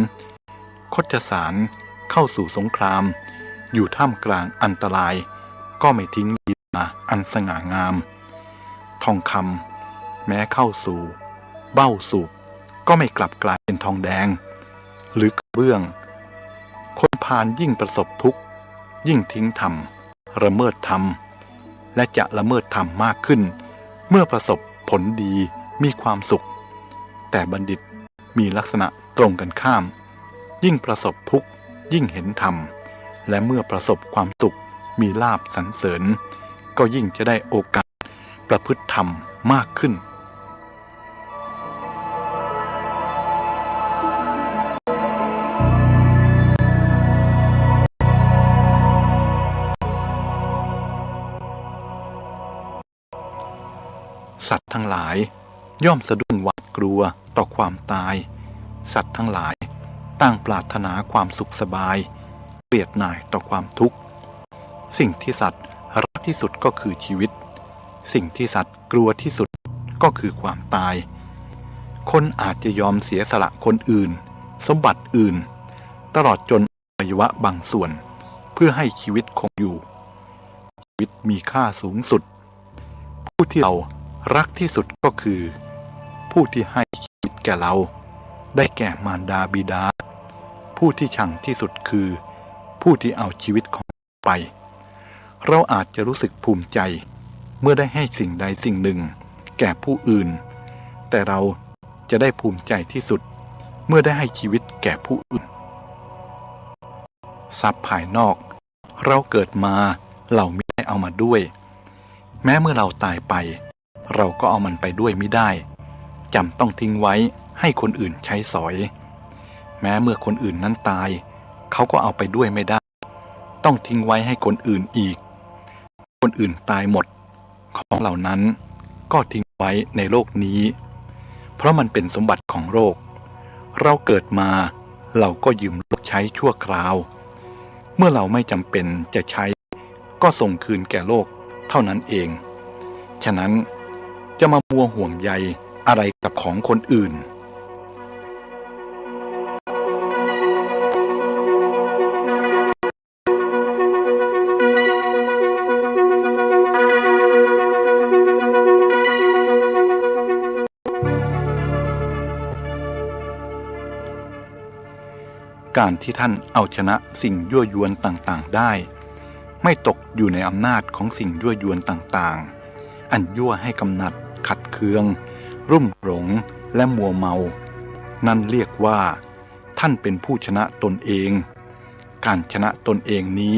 S1: คชสารเข้าสู่สงครามอยู่ท่ามกลางอันตรายก็ไม่ทิ้งลีลาอันสง่างามทองคำแม้เข้าสู่เบ้าสูบก็ไม่กลับกลายเป็นทองแดงหรือกระเบื้องคนพาลยิ่งประสบทุกข์ยิ่งทิ้งธรรมละเมิดธรรมและจะละเมิดธรรมมากขึ้นเมื่อประสบผลดีมีความสุขแต่บัณฑิตมีลักษณะตรงกันข้ามยิ่งประสบทุกข์ยิ่งเห็นธรรมและเมื่อประสบความสุขมีลาภสรรเสริญก็ยิ่งจะได้โอกาสประพฤติธรรมมากขึ้นสัตว์ทั้งหลายย่อมสะดุ้งหวาดกลัวต่อความตายสัตว์ทั้งหลายต่างปรารถนาความสุขสบายเกลียดหน่ายต่อความทุกข์สิ่งที่สัตว์รักที่สุดก็คือชีวิตสิ่งที่สัตว์กลัวที่สุดก็คือความตายคนอาจจะยอมเสียสละคนอื่นสมบัติอื่นตลอดจนอวัยวะบางส่วนเพื่อให้ชีวิตคงอยู่ชีวิตมีค่าสูงสุดผู้ที่เรารักที่สุดก็คือผู้ที่ให้ชีวิตแก่เราได้แก่มารดาบิดาผู้ที่ชังที่สุดคือผู้ที่เอาชีวิตของเราไปเราอาจจะรู้สึกภูมิใจเมื่อได้ให้สิ่งใดสิ่งหนึ่งแก่ผู้อื่นแต่เราจะได้ภูมิใจที่สุดเมื่อได้ให้ชีวิตแก่ผู้อื่นทรัพย์ภายนอกเราเกิดมาเราไม่ได้เอามาด้วยแม้เมื่อเราตายไปเราก็เอามันไปด้วยไม่ได้จำต้องทิ้งไว้ให้คนอื่นใช้สอยแม้เมื่อคนอื่นนั้นตายเขาก็เอาไปด้วยไม่ได้ต้องทิ้งไว้ให้คนอื่นอีกคนอื่นตายหมดของเหล่านั้นก็ทิ้งไว้ในโลกนี้เพราะมันเป็นสมบัติของโลกเราเกิดมาเราก็ยืมโลกใช้ชั่วคราวเมื่อเราไม่จำเป็นจะใช้ก็ส่งคืนแก่โลกเท่านั้นเองฉะนั้นจะมามัวห่วงใยอะไรกับของคนอื่นการที่ท่านเอาชนะสิ่งยั่วยวนต่างๆได้ไม่ตกอยู่ในอำนาจของสิ่งยั่วยวนต่างๆอันยั่วให้กำหนัดขัดเคืองรุ่มหลงและมัวเมานั่นเรียกว่าท่านเป็นผู้ชนะตนเองการชนะตนเองนี้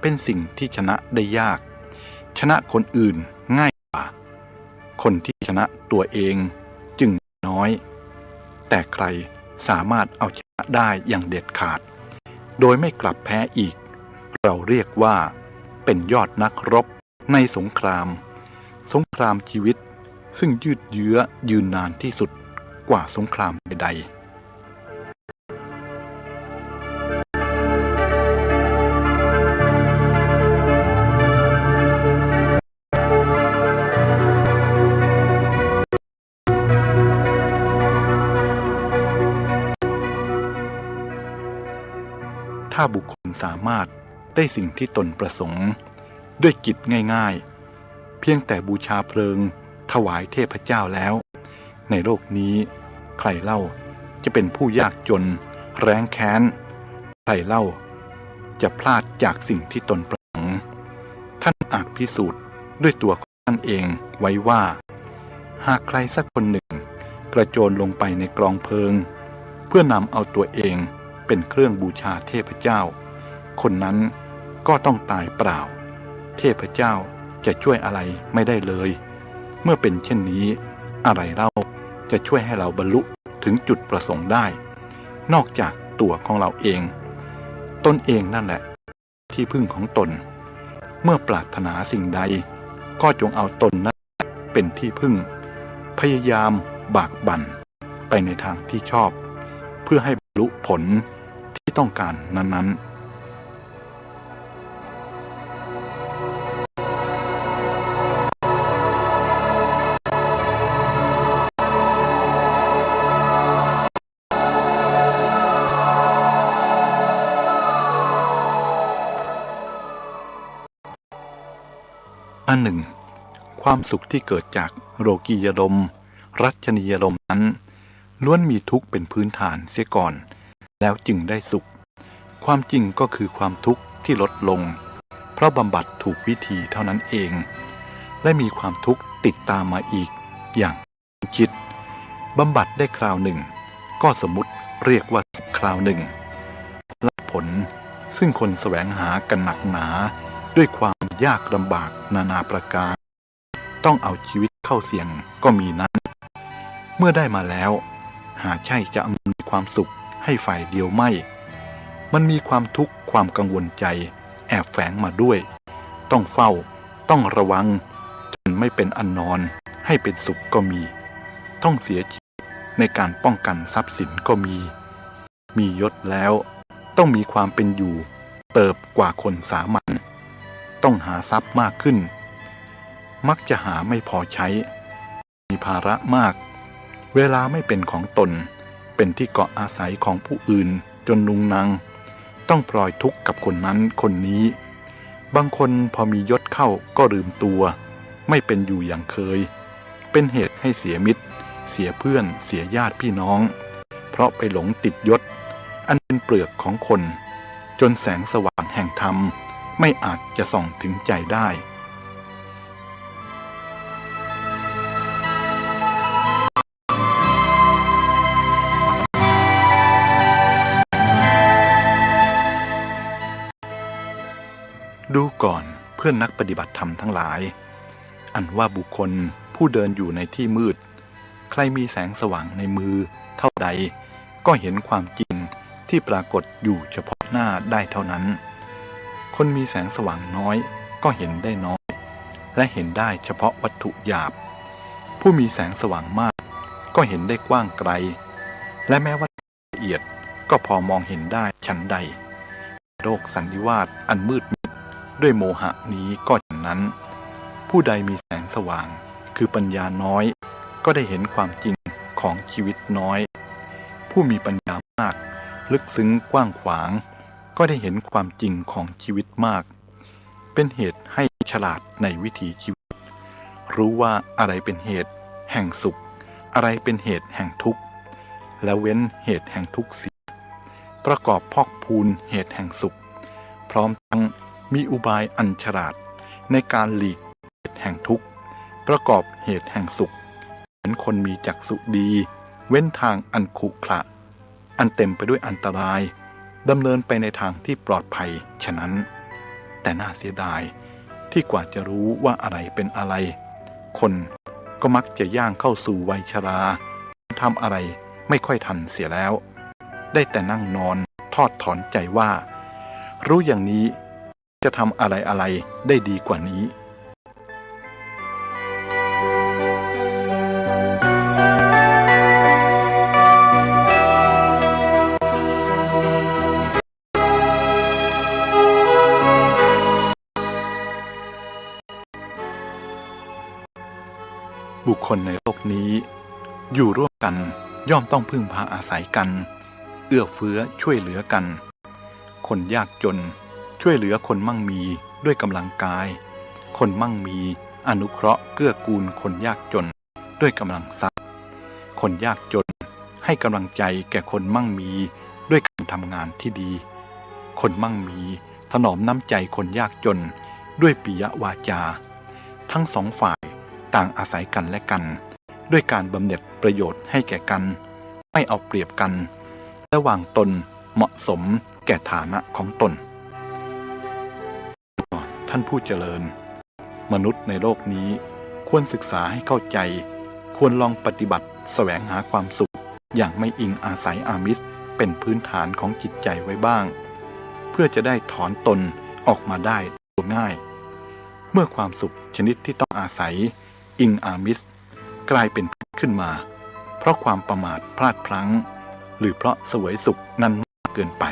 S1: เป็นสิ่งที่ชนะได้ยากชนะคนอื่นง่ายกว่า คนที่ชนะตัวเองจึงน้อยแต่ใครสามารถเอาชนะได้อย่างเด็ดขาดโดยไม่กลับแพ้อีกเราเรียกว่าเป็นยอดนักรบในสงครามชีวิตซึ่งยืดเยื้อยืนนานที่สุดกว่าสงครามใดๆถ้าบุคคลสามารถได้สิ่งที่ตนประสงค์ด้วยกิจง่ายๆเพียงแต่บูชาเพลิงถวายเทพเจ้าแล้วในโลกนี้ใครเล่าจะเป็นผู้ยากจนแร้นแค้นใครเล่าจะพลาดจากสิ่งที่ตนประสงค์ท่านอาจพิสูจน์ด้วยตัวของท่านเองไว้ว่าหากใครสักคนหนึ่งกระโจนลงไปในกลองเพลิงเพื่อนำเอาตัวเองเป็นเครื่องบูชาเทพเจ้าคนนั้นก็ต้องตายเปล่าเทพเจ้าจะช่วยอะไรไม่ได้เลยเมื่อเป็นเช่นนี้อะไรเล่าจะช่วยให้เราบรรลุถึงจุดประสงค์ได้นอกจากตัวของเราเองตนเองนั่นแหละที่พึ่งของตนเมื่อปรารถนาสิ่งใดก็จงเอาตนนั้นเป็นที่พึ่งพยายามบากบั่นไปในทางที่ชอบเพื่อให้บรรลุผลที่ต้องการนั้นๆอันหนึ่งความสุขที่เกิดจากโลกียารมณ์รัชนียารมณ์นั้นล้วนมีทุกข์เป็นพื้นฐานเสียก่อนแล้วจึงได้สุขความจริงก็คือความทุกข์ที่ลดลงเพราะบำบัดถูกวิธีเท่านั้นเองและมีความทุกข์ติดตามมาอีกอย่างคิดบำบัดได้คราวหนึ่งก็สมมุติเรียกว่าคราวหนึ่งและผลซึ่งคนแสวงหากันหนักหนาด้วยความยากลำบากนานาประการต้องเอาชีวิตเข้าเสี่ยงก็มีนั้นเมื่อได้มาแล้วหาใช่จะอำนวยความสุขให้ฝ่ายเดียวไม่มันมีความทุกข์ความกังวลใจแอบแฝงมาด้วยต้องเฝ้าต้องระวังจนไม่เป็นอันนอนให้เป็นสุขก็มีต้องเสียชีวิตในการป้องกันทรัพย์สินก็มียศแล้วต้องมีความเป็นอยู่เติบกว่าคนสามัญต้องหาทรัพย์มากขึ้นมักจะหาไม่พอใช้มีภาระมากเวลาไม่เป็นของตนเป็นที่เกาะอาศัยของผู้อื่นจนนุงนังต้องพลอยทุกข์กับคนนั้นคนนี้บางคนพอมียศเข้าก็ลืมตัวไม่เป็นอยู่อย่างเคยเป็นเหตุให้เสียมิตรเสียเพื่อนเสียญาติพี่น้องเพราะไปหลงติดยศอันเป็นเปลือกของคนจนแสงสว่างแห่งธรรมไม่อาจจะส่องถึงใจได้ดูก่อนเพื่อนนักปฏิบัติธรรมทั้งหลายอันว่าบุคคลผู้เดินอยู่ในที่มืดใครมีแสงสว่างในมือเท่าใดก็เห็นความจริงที่ปรากฏอยู่เฉพาะหน้าได้เท่านั้นคนมีแสงสว่างน้อยก็เห็นได้น้อยและเห็นได้เฉพาะวัตถุหยาบผู้มีแสงสว่างมากก็เห็นได้กว้างไกลและแม้ว่าละเอียดก็พอมองเห็นได้ฉันใดโลกสันนิวาสอันมืดมิดด้วยโมหะนี้ก็ฉะนั้นผู้ใดมีแสงสว่างคือปัญญาน้อยก็ได้เห็นความจริงของชีวิตน้อยผู้มีปัญญามากลึกซึ้งกว้างขวางก็ได้เห็นความจริงของชีวิตมากเป็นเหตุให้ฉลาดในวิถีชีวิตรู้ว่าอะไรเป็นเหตุแห่งสุขอะไรเป็นเหตุแห่งทุกข์และเว้นเหตุแห่งทุกข์เสียประกอบพอกพูนเหตุแห่งสุขพร้อมทั้งมีอุบายอันฉลาดในการหลีกเหตุแห่งทุกข์ประกอบเหตุแห่งสุขเหมือนคนมีจักษุดีเว้นทางอันขรุขระอันเต็มไปด้วยอันตรายดำเนินไปในทางที่ปลอดภัยฉะนั้นแต่น่าเสียดายที่กว่าจะรู้ว่าอะไรเป็นอะไรคน ก็มักจะย่างเข้าสู่วัยชราทำอะไรไม่ค่อยทันเสียแล้วได้แต่นั่งนอนทอดถอนใจว่ารู้อย่างนี้จะทำอะไรได้ดีกว่านี้บุคคลในโลกนี้อยู่ร่วมกันย่อมต้องพึ่งพาอาศัยกันเอื้อเฟื้อช่วยเหลือกันคนยากจนช่วยเหลือคนมั่งมีด้วยกำลังกายคนมั่งมีอนุเคราะห์เกื้อกูลคนยากจนด้วยกำลังทรัพย์คนยากจนให้กำลังใจแก่คนมั่งมีด้วยการทำงานที่ดีคนมั่งมีถนอมน้ำใจคนยากจนด้วยปิยวาจาทั้งสองฝ่ายต่างอาศัยกันและกันด้วยการบำเหน็จประโยชน์ให้แก่กันไม่เอาเปรียบกันและวางตนเหมาะสมแก่ฐานะของตนท่านผู้เจริญมนุษย์ในโลกนี้ควรศึกษาให้เข้าใจควรลองปฏิบัติแสวงหาความสุขอย่างไม่อิงอาศัยอามิสเป็นพื้นฐานของจิตใจไว้บ้างเพื่อจะได้ถอนตนออกมาได้โดยง่ายเมื่อความสุขชนิดที่ต้องอาศัยอิงอามิสกลายเป็นพิษขึ้นมาเพราะความประมาทพลาดพลั้งหรือเพราะเสวยสุขนั้นมากเกินไป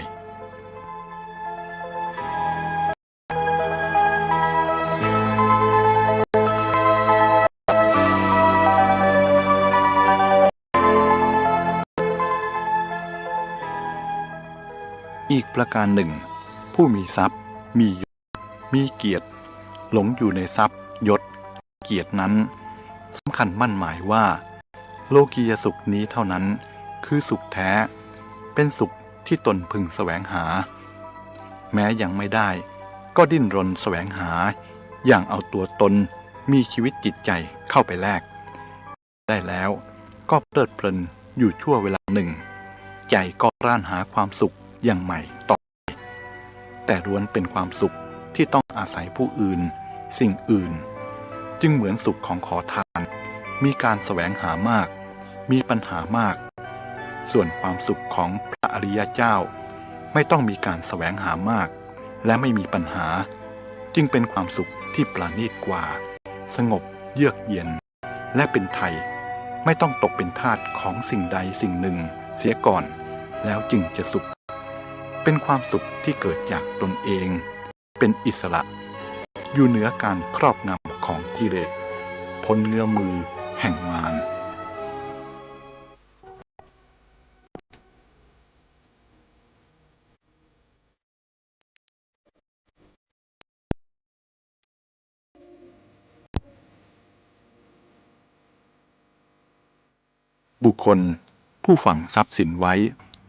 S1: อีกประการหนึ่งผู้มีทรัพย์มียศมีเกียรติหลงอยู่ในทรัพย์ยศเกียรตินั้นสำคัญมั่นหมายว่าโลกียสุขนี้เท่านั้นคือสุขแท้เป็นสุขที่ตนพึงแสวงหาแม้ยังไม่ได้ก็ดิ้นรนแสวงหาอย่างเอาตัวตนมีชีวิตจิตใจเข้าไปแลกได้แล้วก็เพลิดเพลินอยู่ชั่วเวลาหนึ่งใจก็ร่านหาความสุขอย่างใหม่ต่อไปแต่ล้วนเป็นความสุขที่ต้องอาศัยผู้อื่นสิ่งอื่นจึงเหมือนสุขของขอทานมีการแสวงหามากมีปัญหามากส่วนความสุขของพระอริยเจ้าไม่ต้องมีการแสวงหามากและไม่มีปัญหาจึงเป็นความสุขที่ประณีตกว่าสงบเยือกเย็นและเป็นไทยไม่ต้องตกเป็นทาสของสิ่งใดสิ่งหนึ่งเสียก่อนแล้วจึงจะสุขเป็นความสุขที่เกิดจากตนเองเป็นอิสระอยู่เหนือการครอบงำของกิเลสพ้นเงื้อมือแห่งมารบุคคลผู้ฝังทรัพย์สินไว้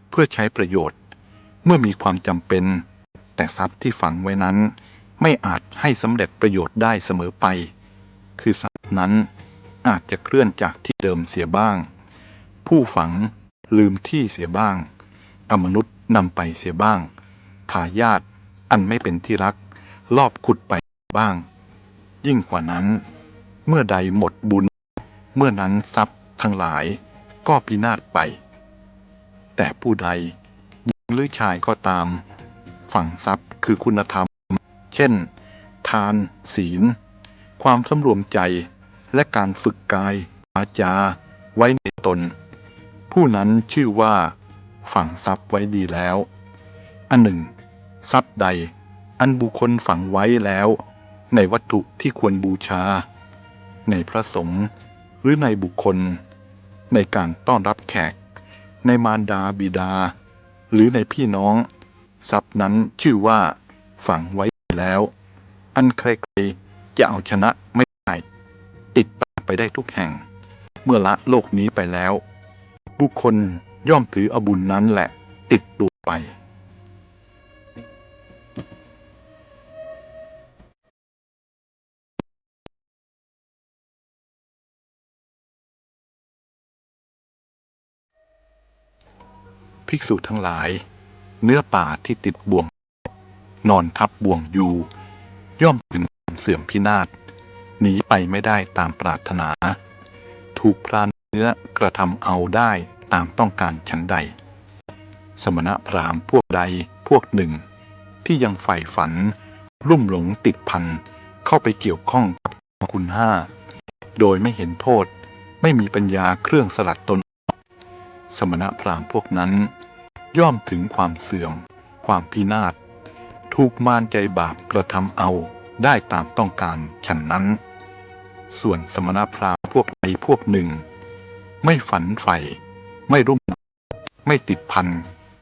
S1: เพื่อใช้ประโยชน์เมื่อมีความจำเป็นแต่ทรัพย์ที่ฝังไว้นั้นไม่อาจให้สำเร็จประโยชน์ได้เสมอไปคือทรัพย์นั้นอาจจะเคลื่อนจากที่เดิมเสียบ้างผู้ฝังลืมที่เสียบ้างอมนุษย์นำไปเสียบ้างทายาทอันไม่เป็นที่รักลอบขุดไปบ้างยิ่งกว่านั้นเมื่อใดหมดบุญเมื่อนั้นทรัพย์ทั้งหลายก็พินาศไปแต่ผู้ใดหญิงหรือชายก็ตามฝังทรัพย์คือคุณธรรมเช่นทานศีลความสำรวมใจและการฝึกกายวาจาไว้ในตนผู้นั้นชื่อว่าฝังทรัพย์ไว้ดีแล้วอันหนึ่งทรัพย์ใดอันบุคคลฝังไว้แล้วในวัตถุที่ควรบูชาในพระสงฆ์หรือในบุคคลในการต้อนรับแขกในมารดาบิดาหรือในพี่น้องทรัพย์นั้นชื่อว่าฝังไว้แล้วอันใครๆจะเอาชนะไม่ได้ติดไปได้ทุกแห่งเมื่อละโลกนี้ไปแล้วบุคคลย่อมถือเอาบุญนั้นแหละติดตัวไปภิกษุทั้งหลายเนื้อป่าที่ติดบ่วงนอนทับบ่วงอยู่ย่อมถึงความเสื่อมพินาศหนีไปไม่ได้ตามปรารถนา ถูกพรานเนื้อกระทำเอาได้ตามต้องการฉันใดสมณพราหมณ์พวกใดพวกหนึ่งที่ยังใฝ่ฝันลุ่มหลงติดพันเข้าไปเกี่ยวข้องกับคุณห้าโดยไม่เห็นโทษไม่มีปัญญาเครื่องสลัดตนสมณพราหมณ์พวกนั้นย่อมถึงความเสื่อมความพินาศถูกมารใจบาปกระทำเอาได้ตามต้องการฉันนั้นส่วนสมณพราหมณ์พวกใดพวกหนึ่งไม่ฝันใฝ่ไม่รุ่มไม่ติดพัน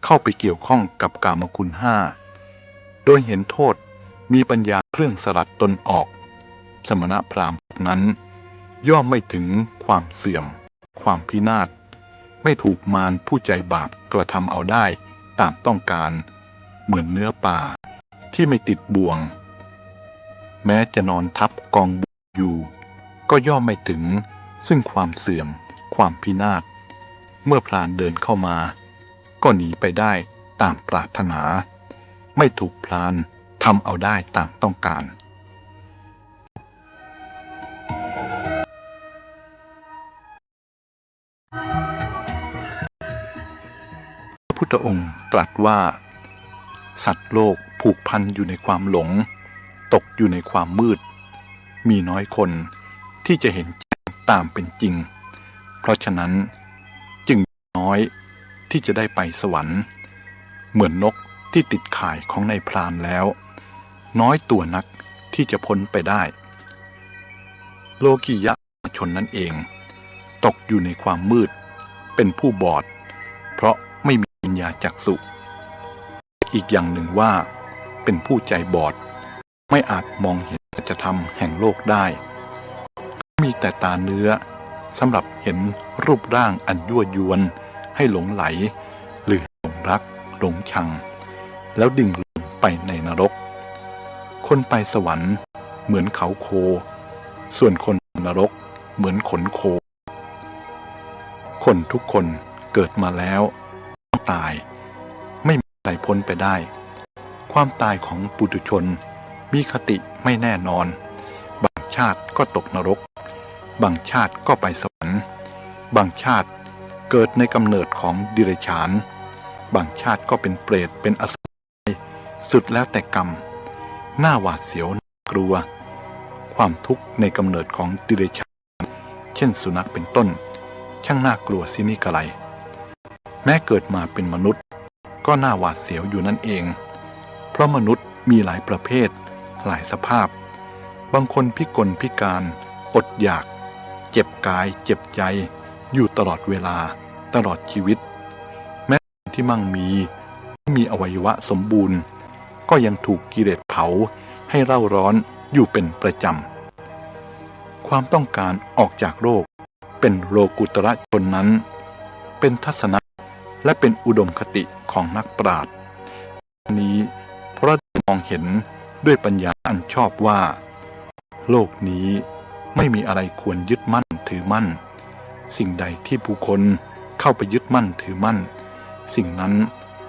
S1: เข้าไปเกี่ยวข้องกับกามคุณห้าโดยเห็นโทษมีปัญญาเครื่องสลัดตนออกสมณพราหมณ์พวกนั้นย่อมไม่ถึงความเสื่อมความพินาศไม่ถูกมารผู้ใจบาปกระทำเอาได้ตามต้องการเหมือนเนื้อป่าที่ไม่ติดบ่วงแม้จะนอนทับกองบ่วงอยู่ก็ย่อมไม่ถึงซึ่งความเสื่อมความพินาศเมื่อพรานเดินเข้ามาก็หนีไปได้ตามปรารถนาไม่ถูกพรานทำเอาได้ตามต้องการพระพุทธองค์ตรัสว่าสัตว์โลกผูกพันอยู่ในความหลงตกอยู่ในความมืดมีน้อยคนที่จะเห็นแจ้งตามเป็นจริงเพราะฉะนั้นจึงน้อยที่จะได้ไปสวรรค์เหมือนนกที่ติดข่ายของนายพรานแล้วน้อยตัวนักที่จะพ้นไปได้โลกียะชนนั่นเองตกอยู่ในความมืดเป็นผู้บอดเพราะไม่มีปัญญาจักษุอีกอย่างหนึ่งว่าเป็นผู้ใจบอดไม่อาจมองเห็นสัจธรรมแห่งโลกได้มีแต่ตาเนื้อสำหรับเห็นรูปร่างอันยั่วยวนให้หลงไหลหรือหลงรักหลงชังแล้วดิ่งลงไปในนรกคนไปสวรรค์เหมือนเขาโคส่วนคนนรกเหมือนขนโคคนทุกคนเกิดมาแล้วต้องตายไม่มีใครพ้นไปได้ความตายของปุถุชนมีคติไม่แน่นอนบางชาติก็ตกนรกบางชาติก็ไปสวรรค์บางชาติเกิดในกำเนิดของดิเรกชันบางชาติก็เป็นเปรตเป็นอสุรสุดแล้วแต่กรรมหน้าหวาดเสียวน่ากลัวความทุกข์ในกำเนิดของดิเรกชันเช่นสุนัขเป็นต้นช่างน่ากลัวสินี่กะไรแม้เกิดมาเป็นมนุษย์ก็น่าหวาดเสียวอยู่นั่นเองเพราะมนุษย์มีหลายประเภทหลายสภาพบางคนพิกลพิการอดอยากเจ็บกายเจ็บใจอยู่ตลอดเวลาตลอดชีวิตแม้ที่มั่งมีอวัยวะสมบูรณ์ก็ยังถูกกิเลสเผาให้เร่าร้อนอยู่เป็นประจำความต้องการออกจากโลกเป็นโลกุตระชนนั้นเป็นทัศนะและเป็นอุดมคติของนักปราชญ์นี้เพราะมองเห็นด้วยปัญญาอันชอบว่าโลกนี้ไม่มีอะไรควรยึดมั่นถือมั่นสิ่งใดที่ผู้คนเข้าไปยึดมั่นถือมั่นสิ่งนั้น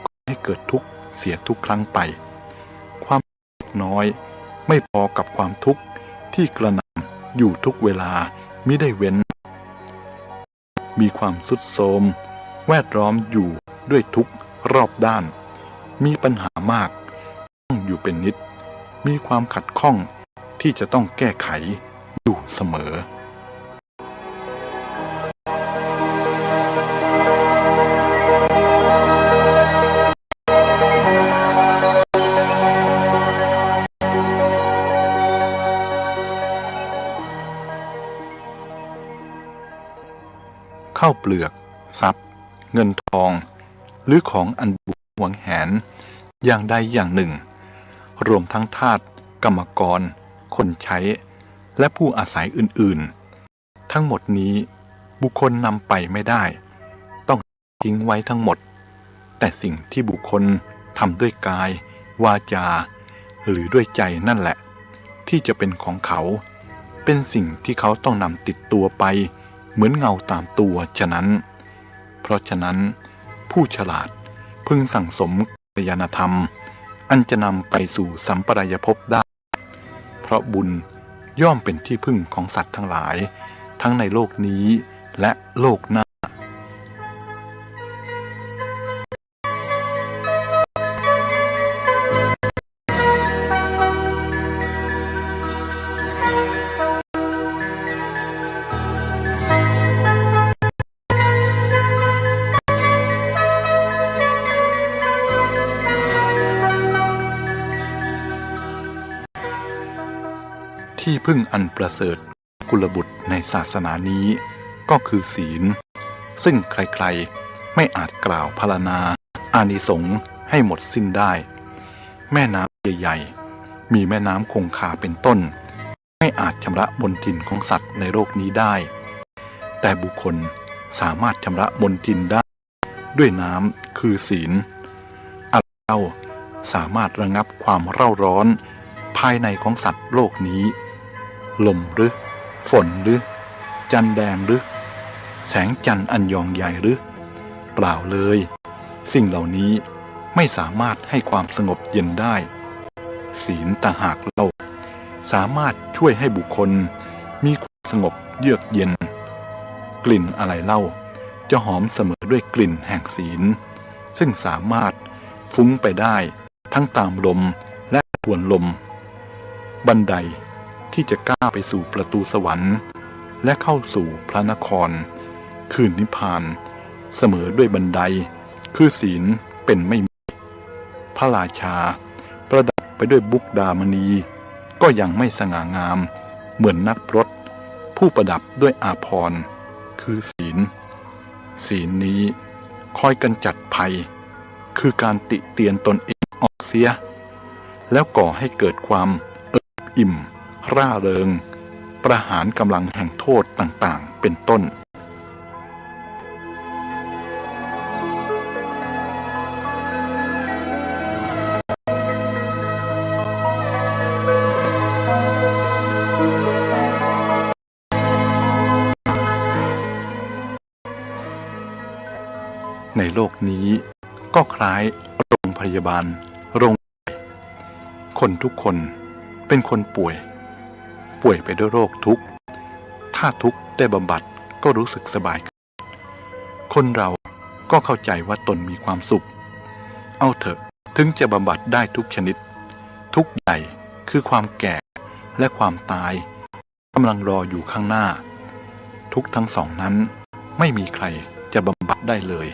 S1: ก็ให้เกิดทุกข์เสียทุกครั้งไปความน้อยไม่พอกับความทุกข์ที่กระหน่ำอยู่ทุกเวลามิได้เว้นมีความทรุดโทรมแวดล้อมอยู่ด้วยทุกข์รอบด้านมีปัญหามากต้องอยู่เป็นนิดมีความขัดข้องที่จะต้องแก้ไขอยู่เสมอข้าวเปลือกทรัพย์เงินทองหรือของอันบุญหวงแหนอย่างใดอย่างหนึ่งรวมทั้งทาสกรรมกรคนใช้และผู้อาศัยอื่นๆทั้งหมดนี้บุคคลนำไปไม่ได้ต้องทิ้งไว้ทั้งหมดแต่สิ่งที่บุคคลทำด้วยกายวาจาหรือด้วยใจนั่นแหละที่จะเป็นของเขาเป็นสิ่งที่เขาต้องนำติดตัวไปเหมือนเงาตามตัวฉะนั้นเพราะฉะนั้นผู้ฉลาดพึงสั่งสมกัลยาณธรรมอันจะนำไปสู่สัมปรายภพได้เพราะบุญย่อมเป็นที่พึ่งของสัตว์ทั้งหลายทั้งในโลกนี้ และโลกหน้าที่พึ่งอันประเสริฐกุลบุตรในศาสนานี้ก็คือศีลซึ่งใครๆไม่อาจกล่าวพรรณนาอานิสงส์ให้หมดสิ้นได้แม่น้ำใหญ่ๆมีแม่น้ำคงคาเป็นต้นไม่อาจชำระมลทินของสัตว์ในโลกนี้ได้แต่บุคคลสามารถชำระมลทินได้ด้วยน้ำคือศีลอะไรเล่าสามารถระงับความเร่าร้อนภายในของสัตว์โลกนี้ลมหรือฝนหรือจันแดงหรือแสงจันทร์อันยองใหญ่หรือเปล่าเลยสิ่งเหล่านี้ไม่สามารถให้ความสงบเย็นได้ศีลต่างหากเล่าสามารถช่วยให้บุคคลมีความสงบเยือกเย็นกลิ่นอะไรเล่าจะหอมเสมอด้วยกลิ่นแห่งศีลซึ่งสามารถฟุ้งไปได้ทั้งตามลมและทวนลมบันไดที่จะก้าวไปสู่ประตูสวรรค์และเข้าสู่พระนครคือนิพพานเสมอด้วยบันไดคือศีลเป็นไม่มีพระราชาประดับไปด้วยบุกดามณีก็ยังไม่สง่างามเหมือนนักพรตผู้ประดับด้วยอาภรณ์คือศีลนี้คอยกำจัดภัยคือการติเตียนตนเองออกเสียแล้วก่อให้เกิดความอิ่มร่าเริงประหารกำลังแห่งโทษต่างๆเป็นต้นในโลกนี้ก็คล้ายโรงพยาบาลคนทุกคนเป็นคนป่วยไปด้วยโรคทุกข์ถ้าทุกข์ได้บำบัดก็รู้สึกสบายขึ้นคนเราก็เข้าใจว่าตนมีความสุขเอาเถอะถึงจะบำบัดได้ทุกชนิดทุกข์ใหญ่คือความแก่และความตายกำลังรออยู่ข้างหน้าทุกข์ทั้งสองนั้นไม่มีใครจะบำบัดได้เลย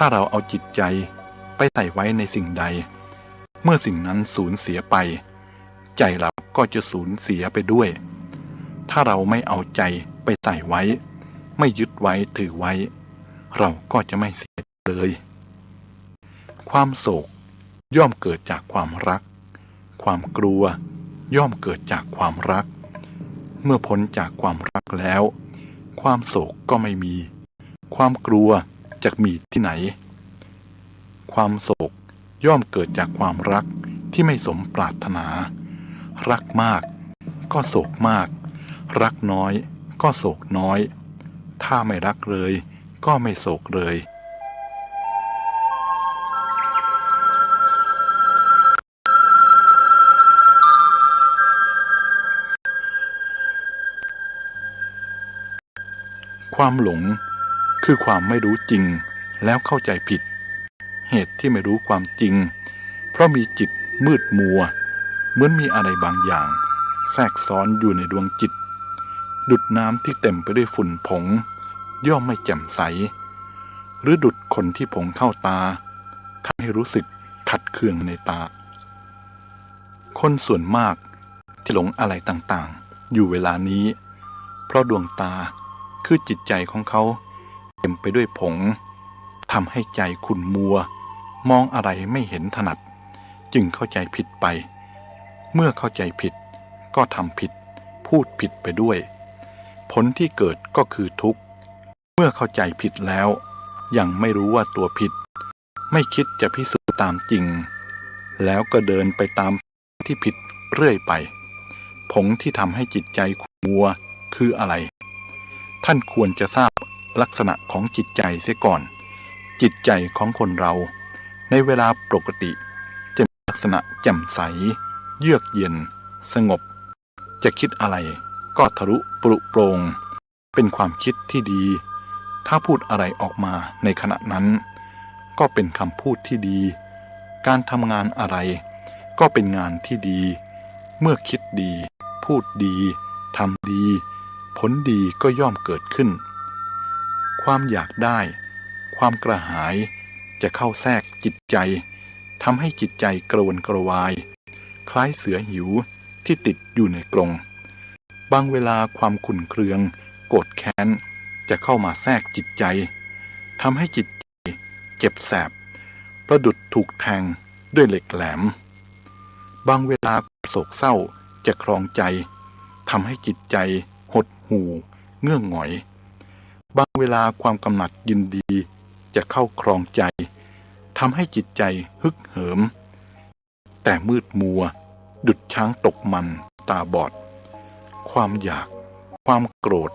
S1: ถ้าเราเอาจิตใจไปใส่ไว้ในสิ่งใดเมื่อสิ่งนั้นสูญเสียไปใจเราก็จะสูญเสียไปด้วยถ้าเราไม่เอาใจไปใส่ไว้ไม่ยึดไว้ถือไว้เราก็จะไม่เสียเลยความโศกย่อมเกิดจากความรักความกลัวย่อมเกิดจากความรักเมื่อพ้นจากความรักแล้วความโศกก็ไม่มีความกลัวจะมีที่ไหนความโศกย่อมเกิดจากความรักที่ไม่สมปรารถนารักมากก็โศกมากรักน้อยก็โศกน้อยถ้าไม่รักเลยก็ไม่โศกเลยความหลงคือความไม่รู้จริงแล้วเข้าใจผิดเหตุที่ไม่รู้ความจริงเพราะมีจิตมืดมัวเหมือนมีอะไรบางอย่างแทรกซ้อนอยู่ในดวงจิตดุจน้ำที่เต็มไปด้วยฝุ่นผงย่อมไม่แจ่มใสหรือดุจคนที่ผงเข้าตาทำให้รู้สึกขัดเคืองในตาคนส่วนมากที่หลงอะไรต่างๆอยู่เวลานี้เพราะดวงตาคือจิตใจของเขาเต็มไปด้วยผงทำให้ใจขุ่นมัวมองอะไรไม่เห็นถนัดจึงเข้าใจผิดไปเมื่อเข้าใจผิดก็ทำผิดพูดผิดไปด้วยผลที่เกิดก็คือทุกข์เมื่อเข้าใจผิดแล้วยังไม่รู้ว่าตัวผิดไม่คิดจะพิสูจน์ตามจริงแล้วก็เดินไปตามที่ผิดเรื่อยไปผงที่ทำให้จิตใจขุ่นมัวคืออะไรท่านควรจะทราบลักษณะของจิตใจเสียก่อน จิตใจของคนเราในเวลาปกติจะมีลักษณะแจ่มใสเยือกเย็นสงบจะคิดอะไรก็ทะลุปรุโปร่งเป็นความคิดที่ดีถ้าพูดอะไรออกมาในขณะนั้นก็เป็นคำพูดที่ดีการทำงานอะไรก็เป็นงานที่ดีเมื่อคิดดีพูดดีทำดีผลดีก็ย่อมเกิดขึ้นความอยากได้ความกระหายจะเข้าแทรกจิตใจทำให้จิตใจกระวนกระวายคล้ายเสือหิวที่ติดอยู่ในกรงบางเวลาความขุ่นเคืองโกรธแค้นจะเข้ามาแทรกจิตใจทำให้จิตใจเจ็บแสบประดุจถูกแทงด้วยเหล็กแหลมบางเวลาโศกเศร้าจะครองใจทำให้จิตใจหดหู่เงื่องหงอยบางเวลาความกำหนัดยินดีจะเข้าครองใจทำให้จิตใจฮึกเหิมแต่มืดมัวดุจช้างตกมันตาบอดความอยากความโกรธ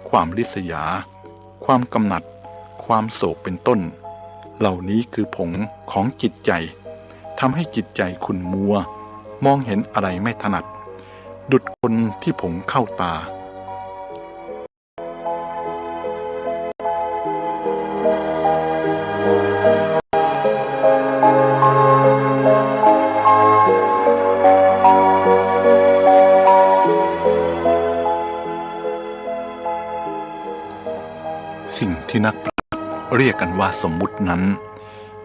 S1: ความริษยาความกำหนัดความโศกเป็นต้นเหล่านี้คือผงของจิตใจทำให้จิตใจขุ่นมัวมองเห็นอะไรไม่ถนัดดุจคนที่ผงเข้าตาสิ่งที่นักปราชญ์เรียกกันว่าสมมุตินั้น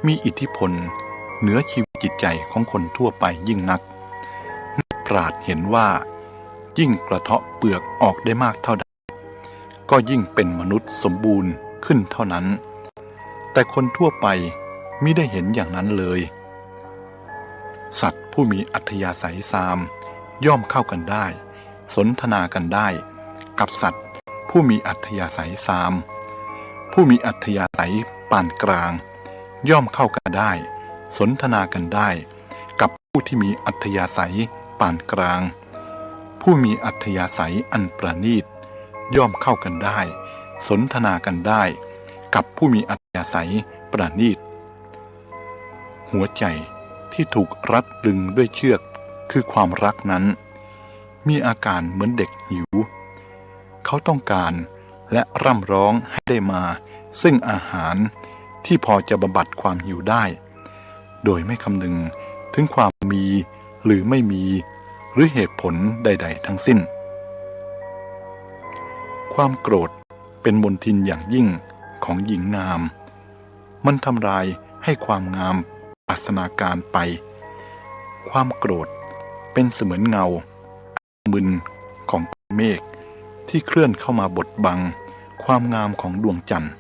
S1: มีอิทธิพลเหนือชีวิตจิตใจของคนทั่วไปยิ่งนักนักปราชญ์เห็นว่ายิ่งกระเทาะเปลือกออกได้มากเท่าใดก็ยิ่งเป็นมนุษย์สมบูรณ์ขึ้นเท่านั้นแต่คนทั่วไปมิได้เห็นอย่างนั้นเลยสัตว์ผู้มีอัธยาศัยซามย่อมเข้ากันได้สนทนากันได้กับสัตว์ผู้มีอัธยาศัยซามผู้มีอัธยาศัยปานกลางย่อมเข้ากันได้สนทนากันได้กับผู้ที่มีอัธยาศัยปานกลางผู้มีอัธยาศัยอันประณีตย่อมเข้ากันได้สนทนากันได้กับผู้มีอัธยาศัยประณีตหัวใจที่ถูกรัดรึงด้วยเชือกคือความรักนั้นมีอาการเหมือนเด็กหิวเขาต้องการและร่ำร้องให้ได้มาซึ่งอาหารที่พอจะบำบัดความหิวได้โดยไม่คำนึงถึงความมีหรือไม่มีหรือเหตุผลใดๆทั้งสิ้นความโกรธเป็นมลทินอย่างยิ่งของหญิงงามมันทำลายให้ความงามปรัชนาการไปความโกรธเป็นเสมือนเงามึนของเมฆที่เคลื่อนเข้ามาบดบังความงามของดวงจันทร์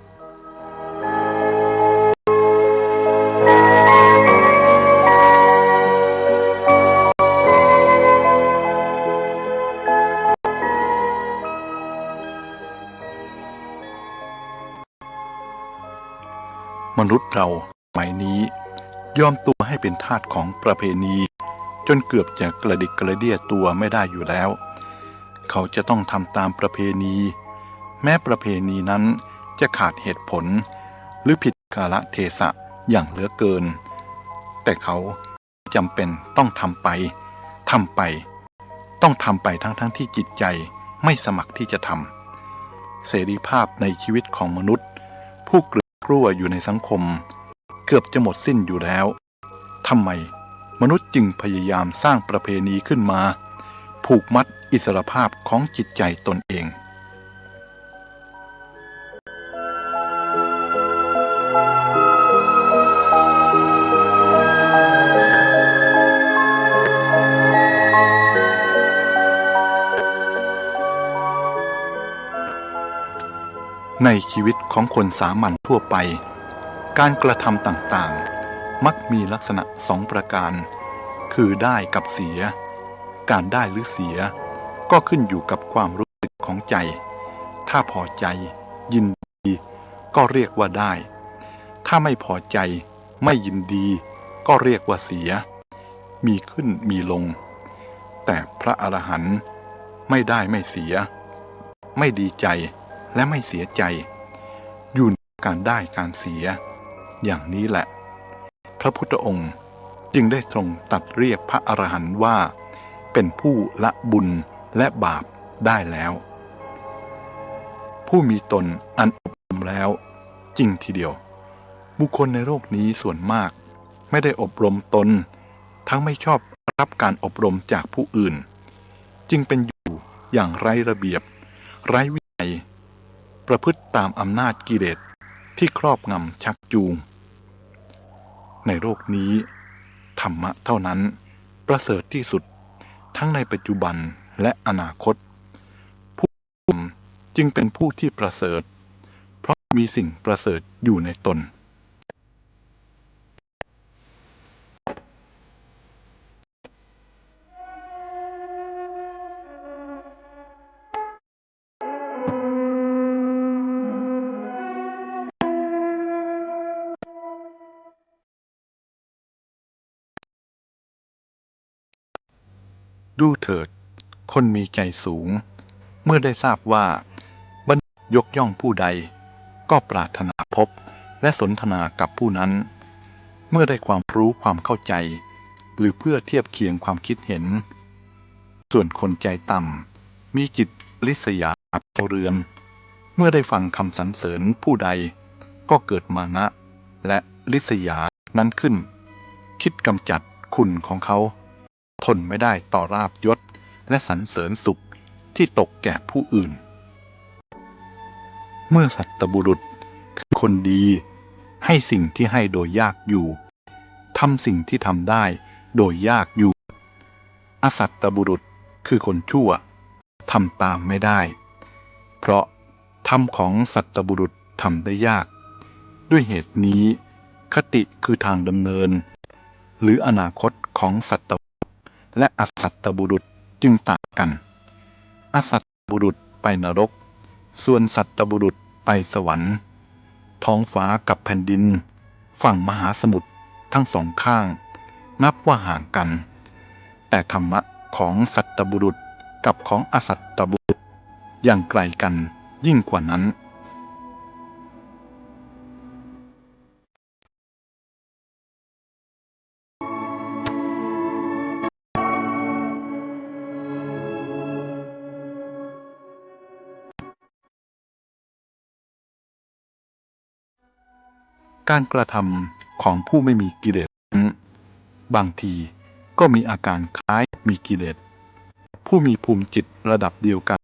S1: มนุษย์เราสมัยนี้ยอมตัวให้เป็นทาสของประเพณีจนเกือบจะกระดิกกระเดี้ยตัวไม่ได้อยู่แล้วเขาจะต้องทำตามประเพณีแม้ประเพณีนั้นจะขาดเหตุผลหรือผิดกาลเทศะอย่างเหลือเกินแต่เขาจำเป็นต้องทำไปต้องทำไปทั้งที่จิตใจไม่สมัครที่จะทำเสรีภาพในชีวิตของมนุษย์ผู้เกลือกลั้วอยู่ในสังคมเกือบจะหมดสิ้นอยู่แล้วทำไมมนุษย์จึงพยายามสร้างประเพณีขึ้นมาผูกมัดอิสรภาพของจิตใจตนเองในชีวิตของคนสามัญทั่วไปการกระทำต่างๆมักมีลักษณะสองประการคือได้กับเสียการได้หรือเสียก็ขึ้นอยู่กับความรู้สึกของใจถ้าพอใจยินดีก็เรียกว่าได้ถ้าไม่พอใจไม่ยินดีก็เรียกว่าเสียมีขึ้นมีลงแต่พระอรหันต์ไม่ได้ไม่เสียไม่ดีใจและไม่เสียใจอยู่ในการได้การเสีย อย่างนี้แหละพระพุทธองค์จึงได้ทรงตรัสเรียกพระอรหันต์ว่าเป็นผู้ละบุญและบาปได้แล้วผู้มีตนอันอบรมแล้วจริงทีเดียวบุคคลในโลกนี้ส่วนมากไม่ได้อบรมตนทั้งไม่ชอบรับการอบรมจากผู้อื่นจึงเป็นอยู่อย่างไร้ระเบียบไร้วินัยประพฤติตามอำนาจกิเลสที่ครอบงำชักจูงในโลกนี้ธรรมะเท่านั้นประเสริฐที่สุดทั้งในปัจจุบันและอนาคตผู้จึงเป็นผู้ที่ประเสริฐเพราะมีสิ่งประเสริฐอยู่ในตนดูเถิดคนมีใจสูงเมื่อได้ทราบว่าบัณฑิตยกย่องผู้ใดก็ปรารถนาพบและสนทนากับผู้นั้นเมื่อได้ความรู้ความเข้าใจหรือเพื่อเทียบเคียงความคิดเห็นส่วนคนใจต่ำมีจิตริษยาเอาเรือนเมื่อได้ฟังคำสรรเสริญผู้ใดก็เกิดมานะและริษยานั้นขึ้นคิดกำจัดคุณของเขาทนไม่ได้ต่อลาภยศและสรรเสริญสุขที่ตกแก่ผู้อื่นเมื่อสัตบุรุษคือคนดีให้สิ่งที่ให้โดยยากอยู่ทำสิ่งที่ทำได้โดยยากอยู่อสัตบุรุษคือคนชั่วทำตามไม่ได้เพราะธรรมของสัตบุรุษทำได้ยากด้วยเหตุนี้คติคือทางดำเนินหรืออนาคตของสัตบุรุษและอสัตบุรุษจึงต่างกันอสัตบุรุษไปนรกส่วนสัตบุรุษไปสวรรค์ท้องฟ้ากับแผ่นดินฝั่งมหาสมุทรทั้งสองข้างนับว่าห่างกันแต่ธรรมะของสัตบุรุษกับของอสัตบุรุษยังไกลกันยิ่งกว่านั้นการกระทำของผู้ไม่มีกิเลสนั้นบางทีก็มีอาการคล้ายมีกิเลสผู้มีภูมิจิตระดับเดียวกัน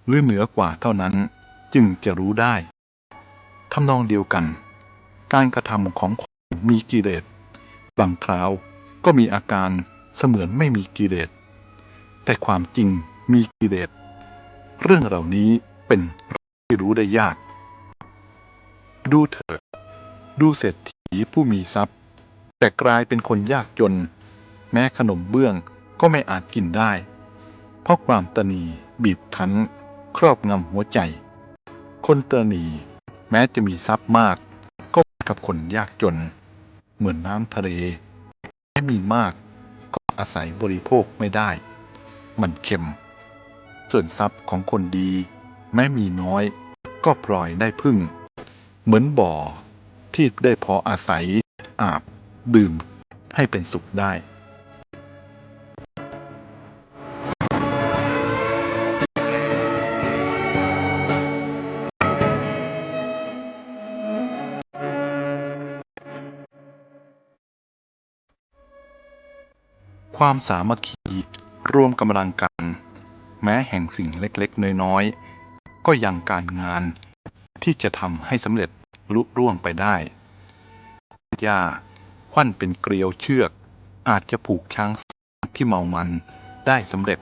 S1: หรือเหนือกว่าเท่านั้นจึงจะรู้ได้ทำนองเดียวกันการกระทำของคนมีกิเลสบางคราวก็มีอาการเสมือนไม่มีกิเลสแต่ความจริงมีกิเลสเรื่องเหล่านี้เป็นเรื่องที่รู้ได้ยากดูเถิดดูเศรษฐีผู้มีทรัพย์แต่กลายเป็นคนยากจนแม้ขนมเบื้องก็ไม่อาจกินได้เพราะความตณีบีบคั้นครอบงำหัวใจคนตณีแม้จะมีทรัพย์มากก็กับคนยากจนเหมือนน้ำทะเลแม้มีมากก็อาศัยบริโภคไม่ได้มันเค็มส่วนทรัพย์ของคนดีแม้มีน้อยก็ปล่อยได้พึ่งเหมือนบ่อที่ได้พออาศัยอาบดื่มให้เป็นสุขได้ ความสามัคคีรวมกำลังกันแม้แห่งสิ่งเล็กๆน้อยๆก็ยังการงานที่จะทำให้สำเร็จลุล่วงไปได้หญ้าควันเป็นเกลียวเชือกอาจจะผูกช้างที่เมามันได้สำเร็จ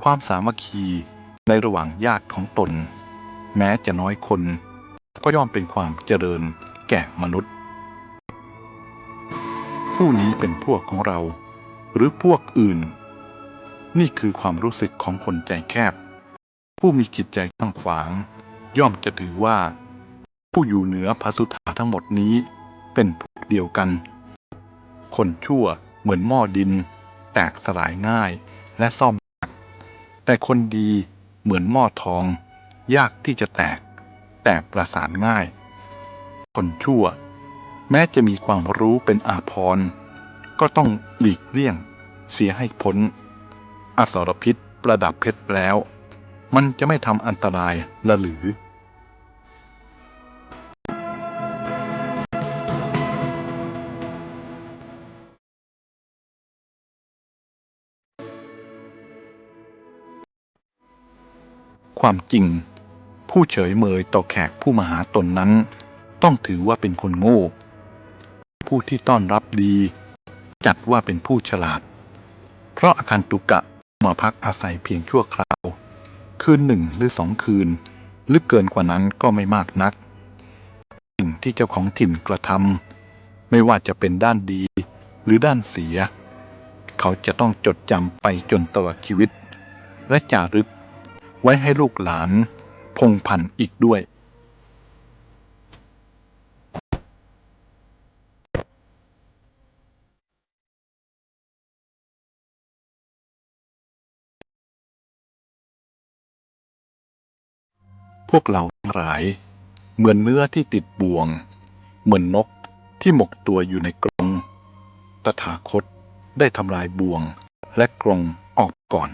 S1: ความสามัคคีในระหว่างญาติของตนแม้จะน้อยคนก็ย่อมเป็นความเจริญแก่มนุษย์ผู้นี้เป็นพวกของเราหรือพวกอื่นนี่คือความรู้สึกของคนใจแคบผู้มีจิตใจกว้างขวางย่อมจะถือว่าผู้อยู่เหนือพระสุธาทั้งหมดนี้เป็นพวกเดียวกันคนชั่วเหมือนหม้อดินแตกสลายง่ายและซ่อมยากแต่คนดีเหมือนหม้อทองยากที่จะแตกแต่ประสานง่ายคนชั่ว แม้จะมีความรู้เป็นอาภรณ์ก็ต้องหลีกเลี่ยงเสียให้พ้นอสรพิษประดับเพชรแล้วมันจะไม่ทำอันตรายละหรือ ความจริงผู้เฉยเมยต่อแขกผู้มาหาตนนั้นต้องถือว่าเป็นคนโง่ผู้ที่ต้อนรับดีจัดว่าเป็นผู้ฉลาดเพราะอาคันตุกะมาพักอาศัยเพียงชั่วคราวคืน1 หรือ 2 คืนหรือเกินกว่านั้นก็ไม่มากนักสิ่งที่เจ้าของถิ่นกระทำไม่ว่าจะเป็นด้านดีหรือด้านเสียเขาจะต้องจดจำไปจนตลอดชีวิตและจารึกไว้ให้ลูกหลานพงพันธุ์อีกด้วยพวกเราทั้งหลายเหมือนเนื้อที่ติดบ่วงเหมือนนกที่หมกตัวอยู่ในกรงตถาคตได้ทำลายบ่วงและกรงออกก่อน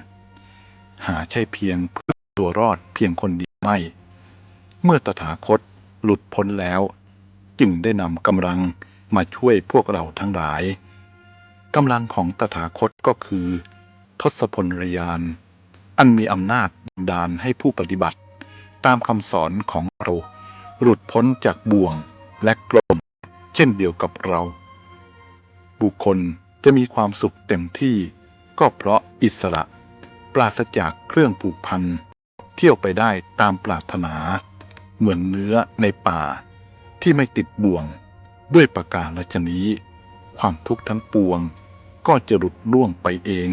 S1: หาใช่เพียงเพื่อตัวรอดเพียงคนเดียวไม่เมื่อตถาคตหลุดพ้นแล้วจึงได้นำกำลังมาช่วยพวกเราทั้งหลายกำลังของตถาคตก็คือทศพลยานอันมีอำนาจบันดาลให้ผู้ปฏิบัติตามคำสอนของเราหลุดพ้นจากบ่วงและกลมเช่นเดียวกับเราบุคคลจะมีความสุขเต็มที่ก็เพราะอิสระปราศจากเครื่องผูกพันเที่ยวไปได้ตามปรารถนาเหมือนเนื้อในป่าที่ไม่ติดบ่วงด้วยประการฉะนี้ความทุกข์ทั้งปวงก็จะหลุดล่วงไปเอง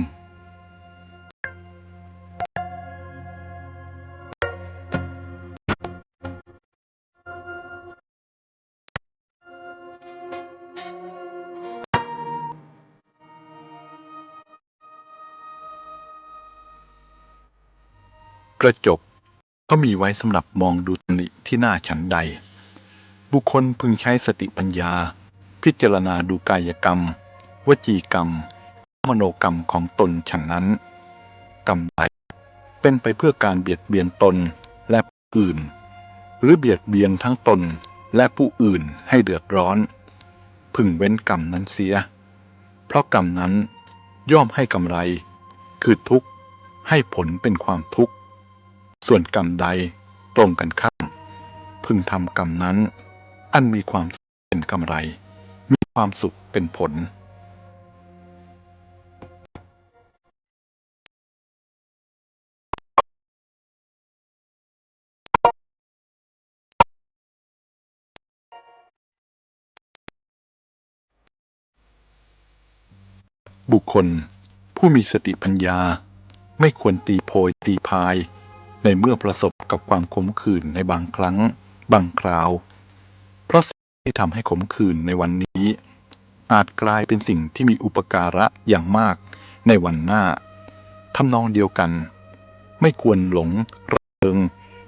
S1: กระจกก็มีไว้สำหรับมองดูตำหนิที่หน้าฉันใดบุคคลพึงใช้สติปัญญาพิจารณาดูกายกรรมวจีกรรมมโนกรรมของตนฉันนั้นกรรมใดเป็นไปเพื่อการเบียดเบียนตนและผู้อื่นหรือเบียดเบียนทั้งตนและผู้อื่นให้เดือดร้อนพึงเว้นกรรมนั้นเสียเพราะกรรมนั้นย่อมให้กำไรคือทุกข์ให้ผลเป็นความทุกข์ส่วนกรรมใดตรงกันข้ามพึงทำกรรมนั้นอันมีความสุขเป็นกำไรมีความสุขเป็นผลบุคคลผู้มีสติปัญญาไม่ควรตีโพยตีพายในเมื่อประสบกับความขมขื่นในบางครั้งบางคราวเพราะสิ่งที่ทำให้ขมขื่นในวันนี้อาจกลายเป็นสิ่งที่มีอุปการะอย่างมากในวันหน้าทำนองเดียวกันไม่ควรหลงระเริง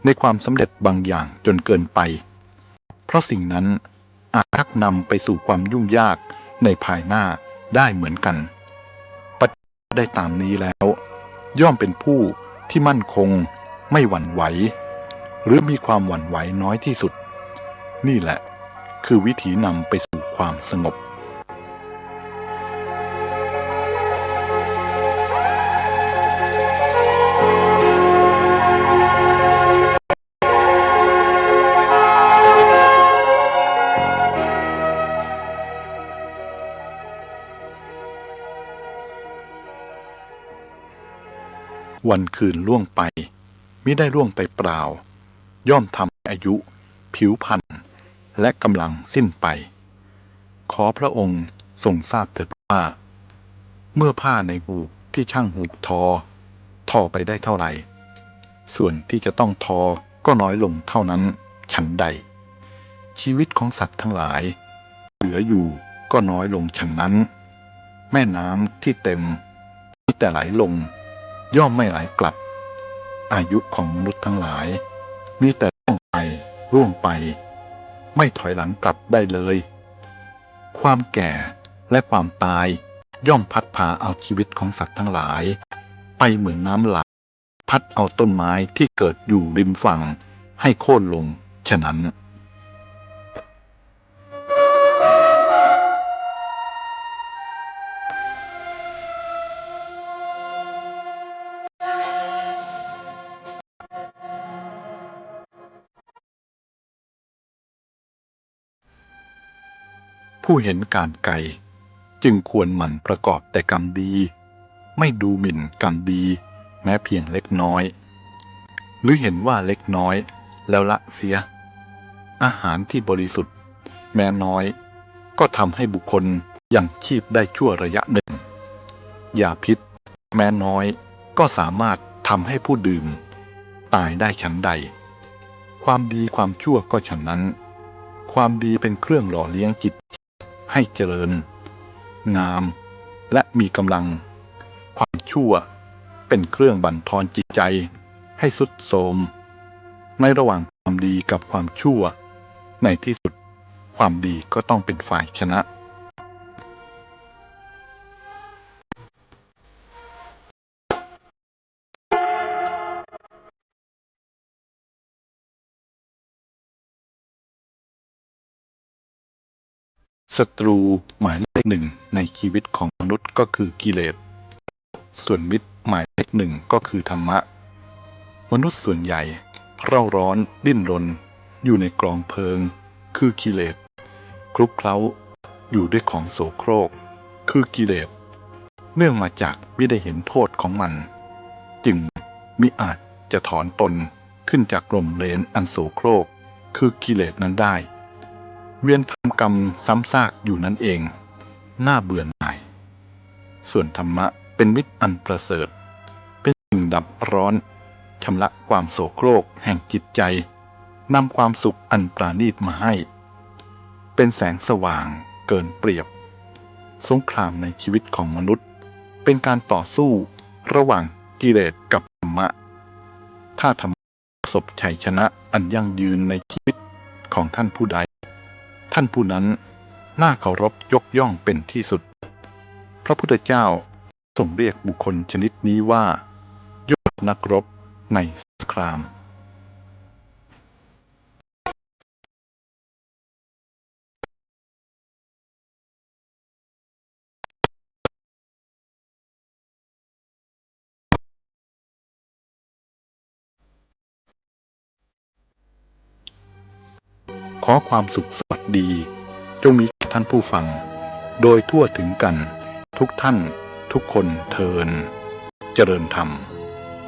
S1: ในความสำเร็จบางอย่างจนเกินไปเพราะสิ่งนั้นอาจชักนำไปสู่ความยุ่งยากในภายหน้าได้เหมือนกันปฏิบัติได้ตามนี้แล้วย่อมเป็นผู้ที่มั่นคงไม่หวั่นไหวหรือมีความหวั่นไหวน้อยที่สุดนี่แหละคือวิธีนำไปสู่ความสงบวันคืนล่วงไปมิได้ล่วงไปเปล่าย่อมทำให้อายุผิวพรรณและกำลังสิ้นไปขอพระองค์ทรงทราบเถิดว่าเมื่อผ้าในหูกที่ช่างหูกทอไปได้เท่าไหร่ส่วนที่จะต้องทอก็น้อยลงเท่านั้นฉันใดชีวิตของสัตว์ทั้งหลายเหลืออยู่ก็น้อยลงฉันนั้นแม่น้ำที่เต็มมีแต่ไหลลงย่อมไม่ไหลกลับอายุของมนุษย์ทั้งหลายมีแต่ร่วงไปไม่ถอยหลังกลับได้เลย ความแก่และความตายย่อมพัดพาเอาชีวิตของสัตว์ทั้งหลาย ไปเหมือนน้ำหลากพัดเอาต้นไม้ที่เกิดอยู่ริมฝั่งให้โค่นลงฉะนั้นผู้เห็นการไกลจึงควรหมั่นประกอบแต่กรรมดี ไม่ดูหมิ่นกรรมดีแม้เพียงเล็กน้อย หรือเห็นว่าเล็กน้อยแล้วละเสีย อาหารที่บริสุทธิ์แม้น้อยก็ทำให้บุคคลยังชีพได้ชั่วระยะหนึ่ง ยาพิษแม้น้อยก็สามารถทำให้ผู้ดื่มตายได้ฉันใด ความดีความชั่วก็ฉันนั้น ความดีเป็นเครื่องหล่อเลี้ยงจิตให้เจริญงามและมีกำลัง ความชั่วเป็นเครื่องบั่นทอนจิตใจให้ทรุดโทรมในระหว่างความดีกับความชั่วในที่สุดความดีก็ต้องเป็นฝ่ายชนะศัตรูหมายเลขหนึ่งในชีวิตของมนุษย์ก็คือกิเลสส่วนมิตรหมายเลขหนึ่งก็คือธรรมะมนุษย์ส่วนใหญ่เร่าร้อนดิ้นรนอยู่ในกองเพลิงคือกิเลสคลุกเคล้าอยู่ด้วยของโสโครกคือกิเลสเนื่องมาจากไม่ได้เห็นโทษของมันจึงมิอาจจะถอนตนขึ้นจากกลมเลนอันโสโครกคือกิเลสนั้นได้เวียนทำกรรมซ้ำซากอยู่นั่นเองน่าเบื่อหน่ายส่วนธรรมะเป็นมิตรอันประเสริฐเป็นสิ่งดับร้อนชำระความโศกโครกแห่งจิตใจนำความสุขอันปราณีตมาให้เป็นแสงสว่างเกินเปรียบสงครามในชีวิตของมนุษย์เป็นการต่อสู้ระหว่างกิเลสกับธรรมะถ้าธรรมะประสบชัยชนะอันยั่งยืนในชีวิตของท่านผู้ใดท่านผู้นั้นน่าเคารพยกย่องเป็นที่สุดพระพุทธเจ้าทรงเรียกบุคคลชนิดนี้ว่ายอดนักรบในสงครามขอความสุขสวัสดีจงมีแก่ท่านผู้ฟังโดยทั่วถึงกันทุกท่านทุกคนเทินเจริญธรรม